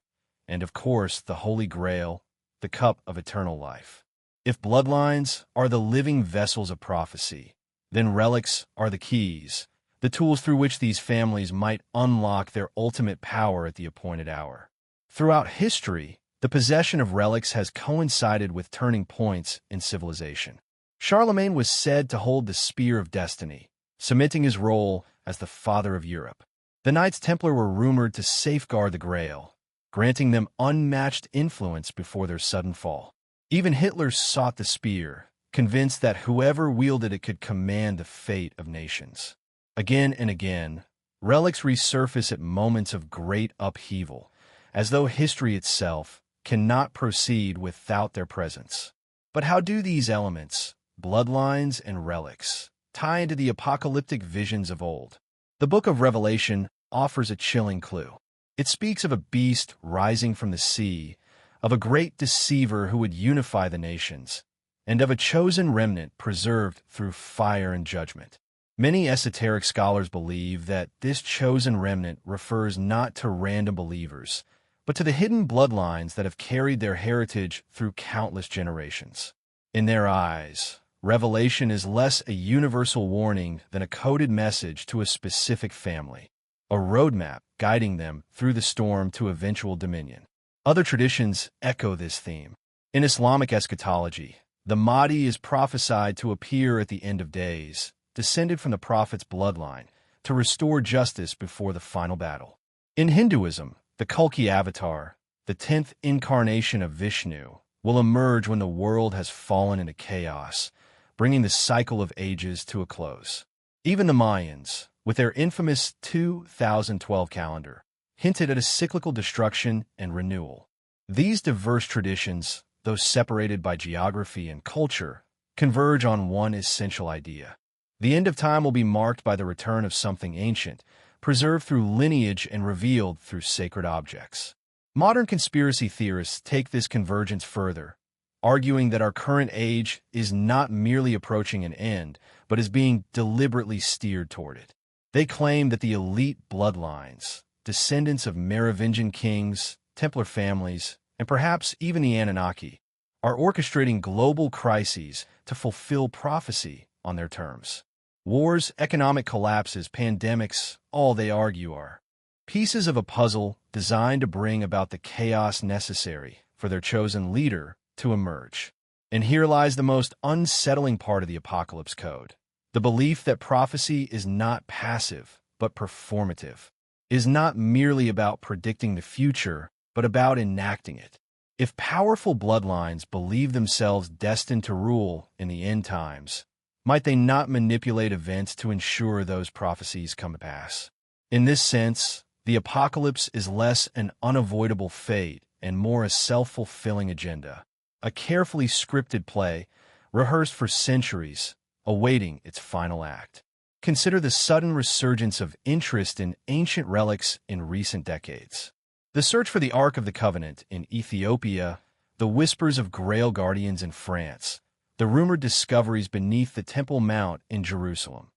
And of course, the Holy Grail, the cup of eternal life. If bloodlines are the living vessels of prophecy, then relics are the keys, the tools through which these families might unlock their ultimate power at the appointed hour. Throughout history, the possession of relics has coincided with turning points in civilization. Charlemagne was said to hold the Spear of Destiny, cementing his role as the father of Europe. The Knights Templar were rumored to safeguard the Grail, granting them unmatched influence before their sudden fall. Even Hitler sought the spear, convinced that whoever wielded it could command the fate of nations. Again and again, relics resurface at moments of great upheaval, as though history itself cannot proceed without their presence. But how do these elements, bloodlines and relics, tie into the apocalyptic visions of old? The Book of Revelation offers a chilling clue. It speaks of a beast rising from the sea, of a great deceiver who would unify the nations, and of a chosen remnant preserved through fire and judgment. Many esoteric scholars believe that this chosen remnant refers not to random believers, but to the hidden bloodlines that have carried their heritage through countless generations. In their eyes, Revelation is less a universal warning than a coded message to a specific family, a roadmap guiding them through the storm to eventual dominion. Other traditions echo this theme. In Islamic eschatology, the Mahdi is prophesied to appear at the end of days, descended from the prophet's bloodline, to restore justice before the final battle. In Hinduism, the Kalki avatar, the 10th incarnation of Vishnu, will emerge when the world has fallen into chaos, bringing the cycle of ages to a close. Even the Mayans, with their infamous 2012 calendar, hinted at a cyclical destruction and renewal. These diverse traditions, though separated by geography and culture, converge on one essential idea. The end of time will be marked by the return of something ancient, preserved through lineage and revealed through sacred objects. Modern conspiracy theorists take this convergence further, arguing that our current age is not merely approaching an end, but is being deliberately steered toward it. They claim that the elite bloodlines, descendants of Merovingian kings, Templar families, and perhaps even the Anunnaki, are orchestrating global crises to fulfill prophecy on their terms. Wars, economic collapses, pandemics, all they argue are pieces of a puzzle designed to bring about the chaos necessary for their chosen leader to emerge. And here lies the most unsettling part of the Apocalypse Code: the belief that prophecy is not passive, but performative, is not merely about predicting the future, but about enacting it. If powerful bloodlines believe themselves destined to rule in the end times, might they not manipulate events to ensure those prophecies come to pass? In this sense, the apocalypse is less an unavoidable fate and more a self-fulfilling agenda. A carefully scripted play, rehearsed for centuries, awaiting its final act. Consider the sudden resurgence of interest in ancient relics in recent decades. The search for the Ark of the Covenant in Ethiopia, the whispers of Grail guardians in France, the rumored discoveries beneath the Temple Mount in Jerusalem.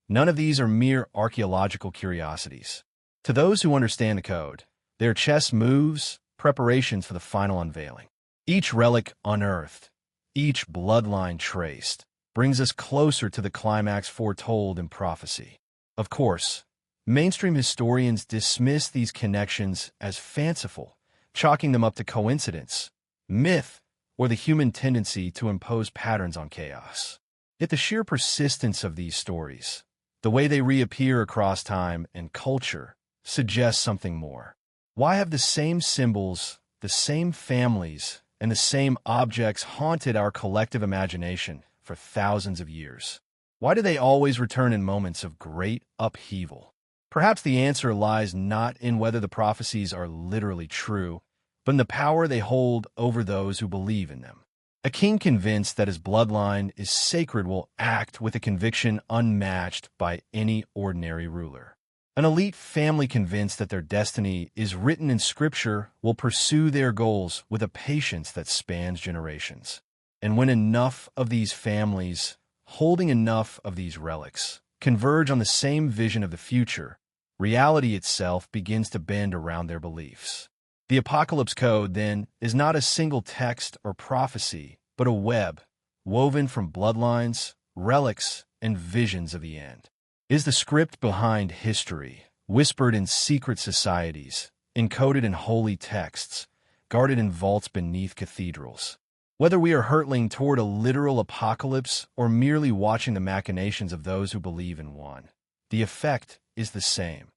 None of these are mere archaeological curiosities. To those who understand the code, they are chess moves, preparations for the final unveiling. Each relic unearthed, each bloodline traced, brings us closer to the climax foretold in prophecy. Of course, mainstream historians dismiss these connections as fanciful, chalking them up to coincidence, myth, or the human tendency to impose patterns on chaos. Yet the sheer persistence of these stories, the way they reappear across time and culture, suggests something more. Why have the same symbols, the same families, and the same objects haunted our collective imagination for thousands of years? Why do they always return in moments of great upheaval? Perhaps the answer lies not in whether the prophecies are literally true, but in the power they hold over those who believe in them. A king convinced that his bloodline is sacred will act with a conviction unmatched by any ordinary ruler. An elite family convinced that their destiny is written in Scripture will pursue their goals with a patience that spans generations. And when enough of these families, holding enough of these relics, converge on the same vision of the future, reality itself begins to bend around their beliefs. The Apocalypse Code, then, is not a single text or prophecy, but a web, woven from bloodlines, relics, and visions of the end. It is the script behind history, whispered in secret societies, encoded in holy texts, guarded in vaults beneath cathedrals. Whether we are hurtling toward a literal apocalypse or merely watching the machinations of those who believe in one, the effect is the same.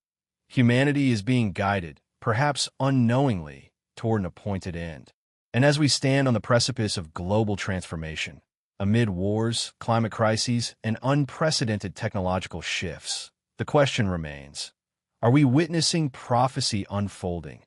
Humanity is being guided, perhaps unknowingly, toward an appointed end. And as we stand on the precipice of global transformation, amid wars, climate crises, and unprecedented technological shifts, the question remains, are we witnessing prophecy unfolding,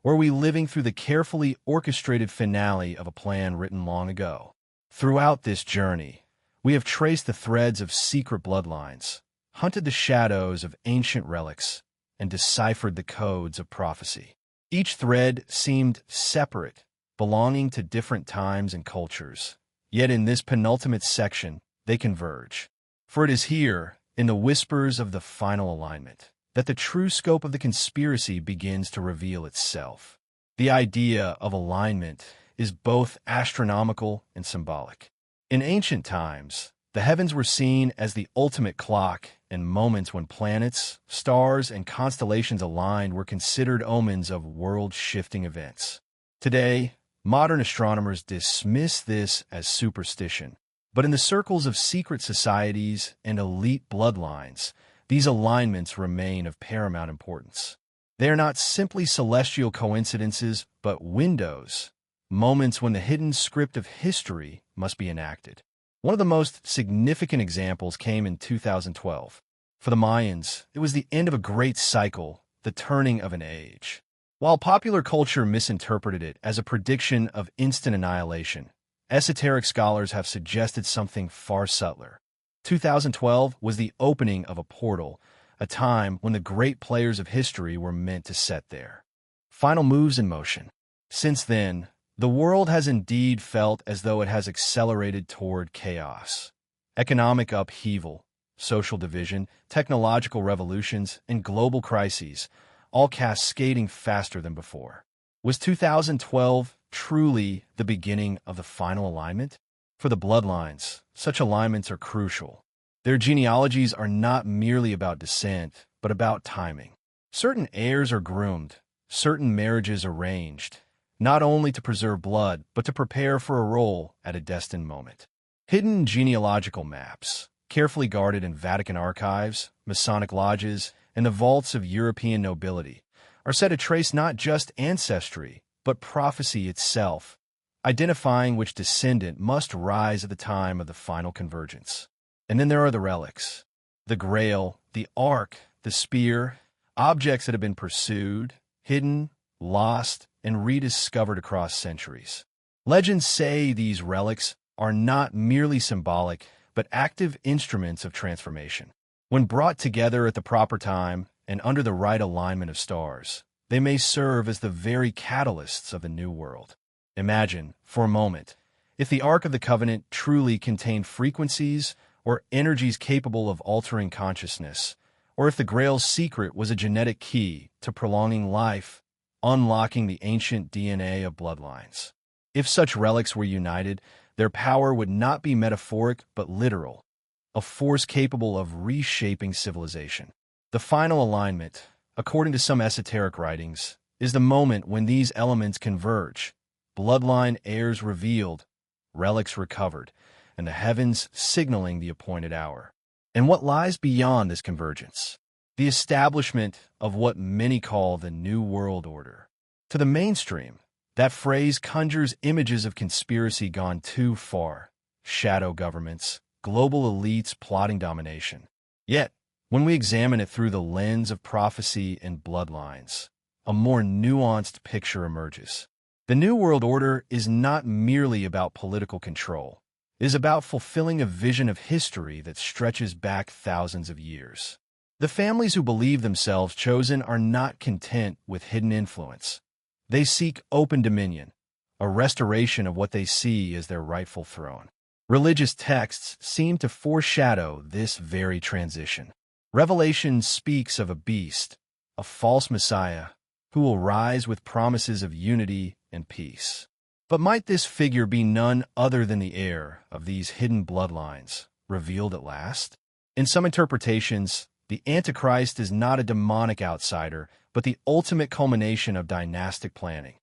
or are we living through the carefully orchestrated finale of a plan written long ago? Throughout this journey, we have traced the threads of secret bloodlines, hunted the shadows of ancient relics, and deciphered the codes of prophecy. Each thread seemed separate, belonging to different times and cultures. Yet in this penultimate section, they converge. For it is here, in the whispers of the final alignment, that the true scope of the conspiracy begins to reveal itself. The idea of alignment is both astronomical and symbolic. In ancient times, the heavens were seen as the ultimate clock, and moments when planets, stars, and constellations aligned were considered omens of world-shifting events. Today, modern astronomers dismiss this as superstition, but in the circles of secret societies and elite bloodlines, these alignments remain of paramount importance. They are not simply celestial coincidences, but windows, moments when the hidden script of history must be enacted. One of the most significant examples came in 2012. For the Mayans, it was the end of a great cycle, the turning of an age. While popular culture misinterpreted it as a prediction of instant annihilation, esoteric scholars have suggested something far subtler. 2012 was the opening of a portal, a time when the great players of history were meant to set their final moves in motion. Since then, the world has indeed felt as though it has accelerated toward chaos. Economic upheaval, social division, technological revolutions, and global crises, all cascading faster than before. Was 2012 truly the beginning of the final alignment? For the bloodlines, such alignments are crucial. Their genealogies are not merely about descent, but about timing. Certain heirs are groomed, certain marriages arranged, not only to preserve blood, but to prepare for a role at a destined moment. Hidden genealogical maps, carefully guarded in Vatican archives, Masonic lodges, and the vaults of European nobility, are said to trace not just ancestry, but prophecy itself, identifying which descendant must rise at the time of the final convergence. And then there are the relics. The Grail, the Ark, the spear, objects that have been pursued, hidden, lost, and rediscovered across centuries. Legends say these relics are not merely symbolic, but active instruments of transformation. When brought together at the proper time and under the right alignment of stars, they may serve as the very catalysts of the new world. Imagine, for a moment, if the Ark of the Covenant truly contained frequencies or energies capable of altering consciousness, or if the Grail's secret was a genetic key to prolonging life, unlocking the ancient DNA of bloodlines. If such relics were united, their power would not be metaphoric but literal, a force capable of reshaping civilization. The final alignment, according to some esoteric writings, is the moment when these elements converge, bloodline heirs revealed, relics recovered, and the heavens signaling the appointed hour. And what lies beyond this convergence? The establishment of what many call the New World Order. To the mainstream, that phrase conjures images of conspiracy gone too far, shadow governments, global elites plotting domination. Yet, when we examine it through the lens of prophecy and bloodlines, a more nuanced picture emerges. The New World Order is not merely about political control. It is about fulfilling a vision of history that stretches back thousands of years. The families who believe themselves chosen are not content with hidden influence. They seek open dominion, a restoration of what they see as their rightful throne. Religious texts seem to foreshadow this very transition. Revelation speaks of a beast, a false Messiah, who will rise with promises of unity and peace. But might this figure be none other than the heir of these hidden bloodlines, revealed at last? In some interpretations, the Antichrist is not a demonic outsider, but the ultimate culmination of dynastic planning,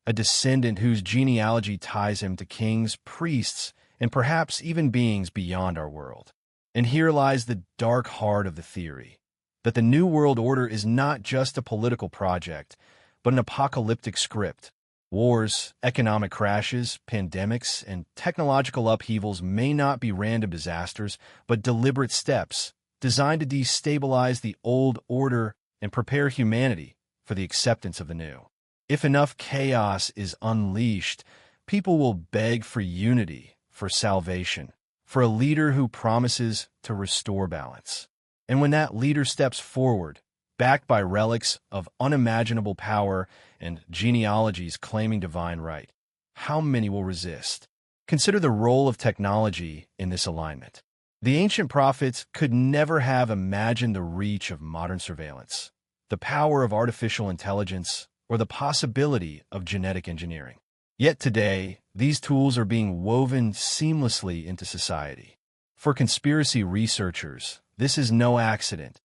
a descendant whose genealogy ties him to kings, priests, and perhaps even beings beyond our world. And here lies the dark heart of the theory, that the New World Order is not just a political project, but an apocalyptic script. Wars, economic crashes, pandemics, and technological upheavals may not be random disasters, but deliberate steps designed to destabilize the old order and prepare humanity for the acceptance of the new. If enough chaos is unleashed, people will beg for unity, for salvation, for a leader who promises to restore balance. And when that leader steps forward, backed by relics of unimaginable power and genealogies claiming divine right, how many will resist? Consider the role of technology in this alignment. The ancient prophets could never have imagined the reach of modern surveillance, the power of artificial intelligence, or the possibility of genetic engineering. Yet today, these tools are being woven seamlessly into society. For conspiracy researchers, this is no accident.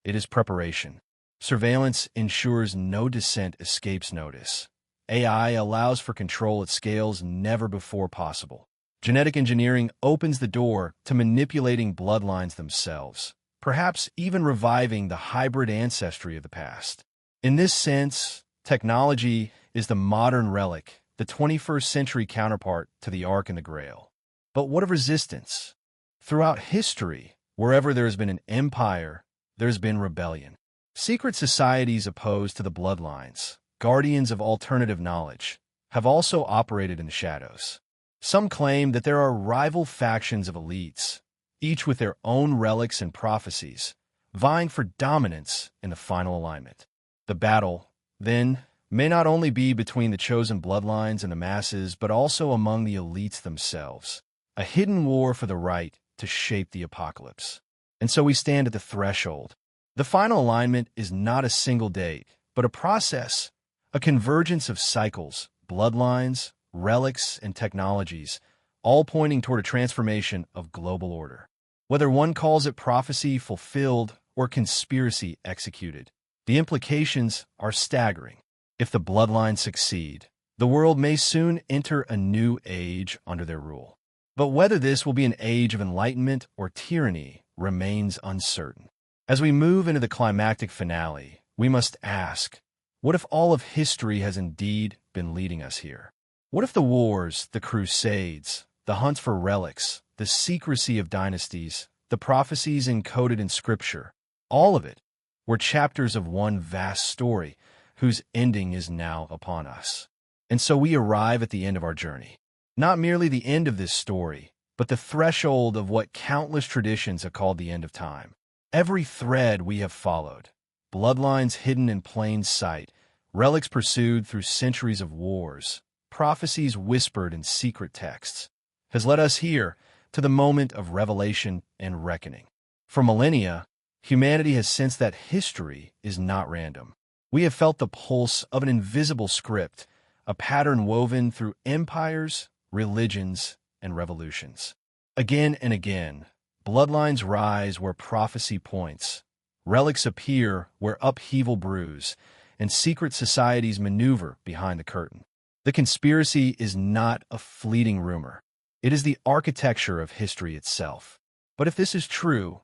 It is preparation. Surveillance ensures no dissent escapes notice. AI allows for control at scales never before possible. Genetic engineering opens the door to manipulating bloodlines themselves, perhaps even reviving the hybrid ancestry of the past. In this sense, technology is the modern relic, the 21st century counterpart to the Ark and the Grail. But what of resistance? Throughout history, wherever there has been an empire, there has been rebellion. Secret societies opposed to the bloodlines, guardians of alternative knowledge, have also operated in the shadows. Some claim that there are rival factions of elites, each with their own relics and prophecies, vying for dominance in the final alignment. The battle, then, may not only be between the chosen bloodlines and the masses, but also among the elites themselves, a hidden war for the right to shape the apocalypse. And so we stand at the threshold. The final alignment is not a single date, but a process, a convergence of cycles, bloodlines, relics, and technologies, all pointing toward a transformation of global order. Whether one calls it prophecy fulfilled or conspiracy executed, the implications are staggering. If the bloodlines succeed, the world may soon enter a new age under their rule. But whether this will be an age of enlightenment or tyranny remains uncertain. As we move into the climactic finale, we must ask, what if all of history has indeed been leading us here? What if the wars, the crusades, the hunt for relics, the secrecy of dynasties, the prophecies encoded in Scripture, all of it were chapters of one vast story, whose ending is now upon us. And so we arrive at the end of our journey. Not merely the end of this story, but the threshold of what countless traditions have called the end of time. Every thread we have followed, bloodlines hidden in plain sight, relics pursued through centuries of wars, prophecies whispered in secret texts, has led us here to the moment of revelation and reckoning. For millennia, humanity has sensed that history is not random. We have felt the pulse of an invisible script, a pattern woven through empires, religions, and revolutions. Again and again, bloodlines rise where prophecy points, relics appear where upheaval brews, and secret societies maneuver behind the curtain. The conspiracy is not a fleeting rumor. It is the architecture of history itself. But if this is true,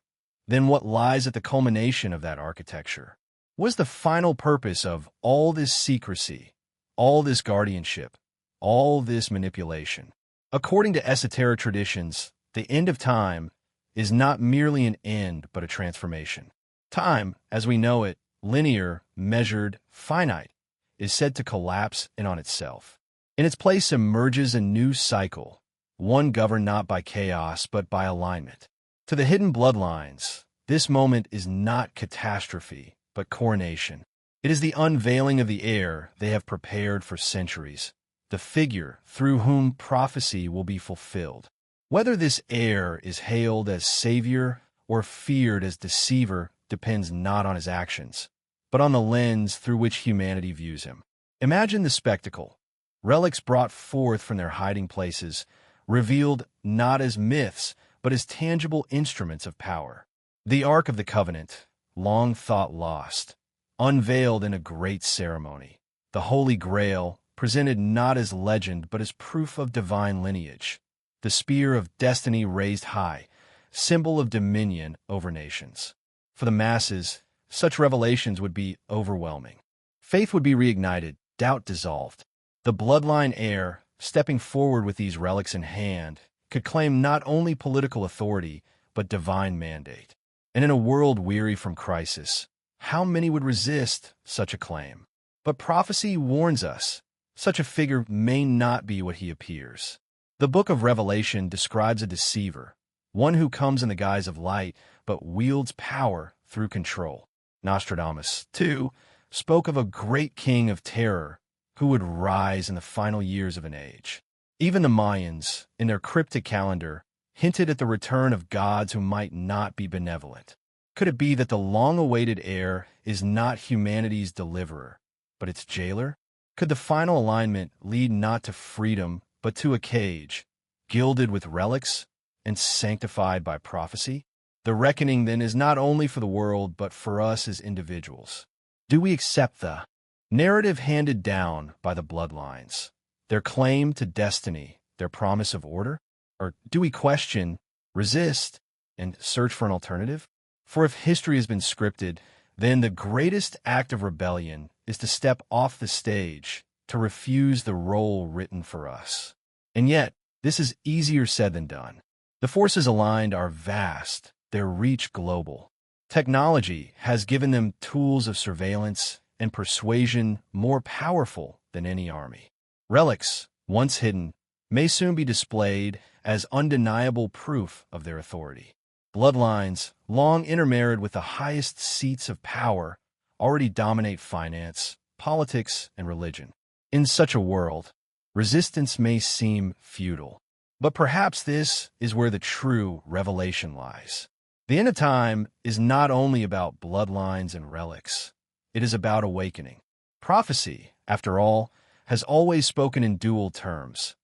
then what lies at the culmination of that architecture? What is the final purpose of all this secrecy, all this guardianship, all this manipulation? According to esoteric traditions, the end of time is not merely an end but a transformation. Time, as we know it, linear, measured, finite, is said to collapse in on itself. In its place emerges a new cycle, one governed not by chaos but by alignment. To the hidden bloodlines, this moment is not catastrophe, but coronation. It is the unveiling of the heir they have prepared for centuries, the figure through whom prophecy will be fulfilled. Whether this heir is hailed as savior or feared as deceiver depends not on his actions, but on the lens through which humanity views him. Imagine the spectacle. Relics brought forth from their hiding places, revealed not as myths, but as tangible instruments of power. The Ark of the Covenant, long thought lost, unveiled in a great ceremony. The Holy Grail, presented not as legend but as proof of divine lineage. The spear of destiny raised high, symbol of dominion over nations. For the masses, such revelations would be overwhelming. Faith would be reignited, doubt dissolved. The bloodline heir, stepping forward with these relics in hand, could claim not only political authority, but divine mandate. And in a world weary from crisis, how many would resist such a claim? But prophecy warns us, such a figure may not be what he appears. The book of Revelation describes a deceiver, one who comes in the guise of light, but wields power through control. Nostradamus, too, spoke of a great king of terror who would rise in the final years of an age. Even the Mayans, in their cryptic calendar, hinted at the return of gods who might not be benevolent. Could it be that the long-awaited heir is not humanity's deliverer, but its jailer? Could the final alignment lead not to freedom, but to a cage, gilded with relics and sanctified by prophecy? The reckoning, then, is not only for the world, but for us as individuals. Do we accept the narrative handed down by the bloodlines, their claim to destiny, their promise of order? Or do we question, resist, and search for an alternative? For if history has been scripted, then the greatest act of rebellion is to step off the stage, to refuse the role written for us. And yet, this is easier said than done. The forces aligned are vast, their reach global. Technology has given them tools of surveillance and persuasion more powerful than any army. Relics, once hidden, may soon be displayed as undeniable proof of their authority. Bloodlines, long intermarried with the highest seats of power, already dominate finance, politics, and religion. In such a world, resistance may seem futile. But perhaps this is where the true revelation lies. The end of time is not only about bloodlines and relics. It is about awakening. Prophecy, after all, has always spoken in dual terms: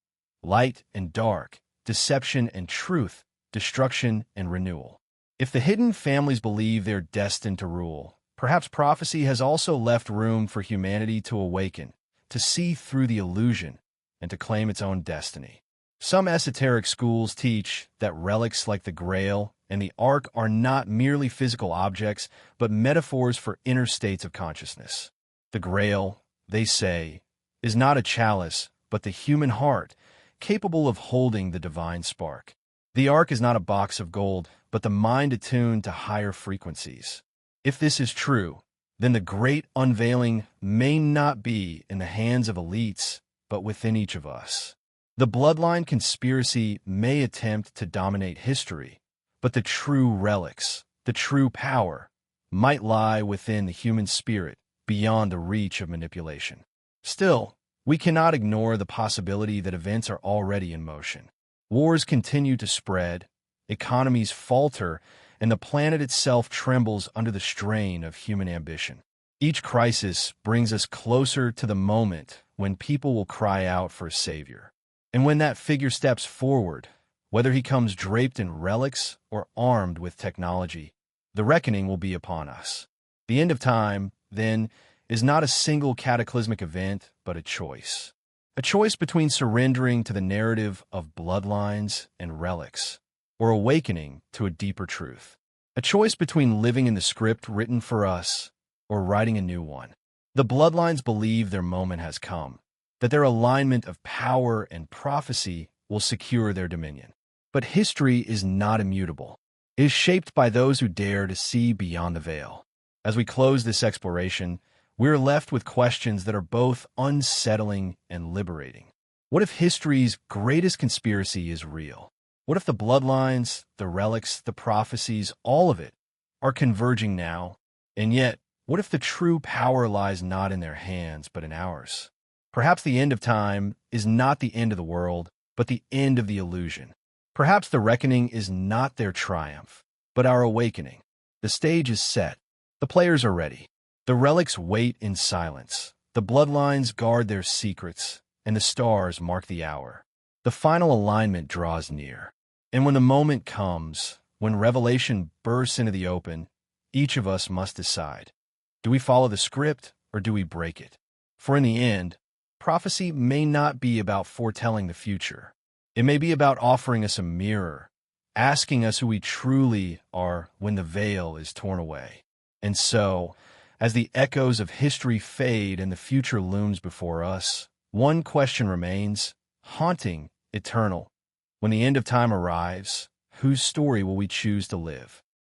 light and dark, deception and truth, destruction and renewal. If the hidden families believe they're destined to rule, perhaps prophecy has also left room for humanity to awaken, to see through the illusion, and to claim its own destiny. Some esoteric schools teach that relics like the Grail and the Ark are not merely physical objects, but metaphors for inner states of consciousness. The Grail, they say, is not a chalice, but the human heart, capable of holding the divine spark. The Ark is not a box of gold, but the mind attuned to higher frequencies. If this is true, then the great unveiling may not be in the hands of elites, but within each of us. The bloodline conspiracy may attempt to dominate history, but the true relics, the true power, might lie within the human spirit, beyond the reach of manipulation. Still, we cannot ignore the possibility that events are already in motion. Wars continue to spread, economies falter, and the planet itself trembles under the strain of human ambition. Each crisis brings us closer to the moment when people will cry out for a savior. And when that figure steps forward, whether he comes draped in relics or armed with technology, the reckoning will be upon us. The end of time, then, is not a single cataclysmic event, but a choice. A choice between surrendering to the narrative of bloodlines and relics, or awakening to a deeper truth. A choice between living in the script written for us or writing a new one. The bloodlines believe their moment has come, that their alignment of power and prophecy will secure their dominion. But history is not immutable. It is shaped by those who dare to see beyond the veil. As we close this exploration, we're left with questions that are both unsettling and liberating. What if history's greatest conspiracy is real? What if the bloodlines, the relics, the prophecies, all of it, are converging now? And yet, what if the true power lies not in their hands, but in ours? Perhaps the end of time is not the end of the world, but the end of the illusion. Perhaps the reckoning is not their triumph, but our awakening. The stage is set. The players are ready. The relics wait in silence. The bloodlines guard their secrets, and the stars mark the hour. The final alignment draws near. And when the moment comes, when revelation bursts into the open, each of us must decide. Do we follow the script, or do we break it? For in the end, prophecy may not be about foretelling the future. It may be about offering us a mirror, asking us who we truly are when the veil is torn away. And so, as the echoes of history fade and the future looms before us, one question remains, haunting, eternal. When the end of time arrives, whose story will we choose to live?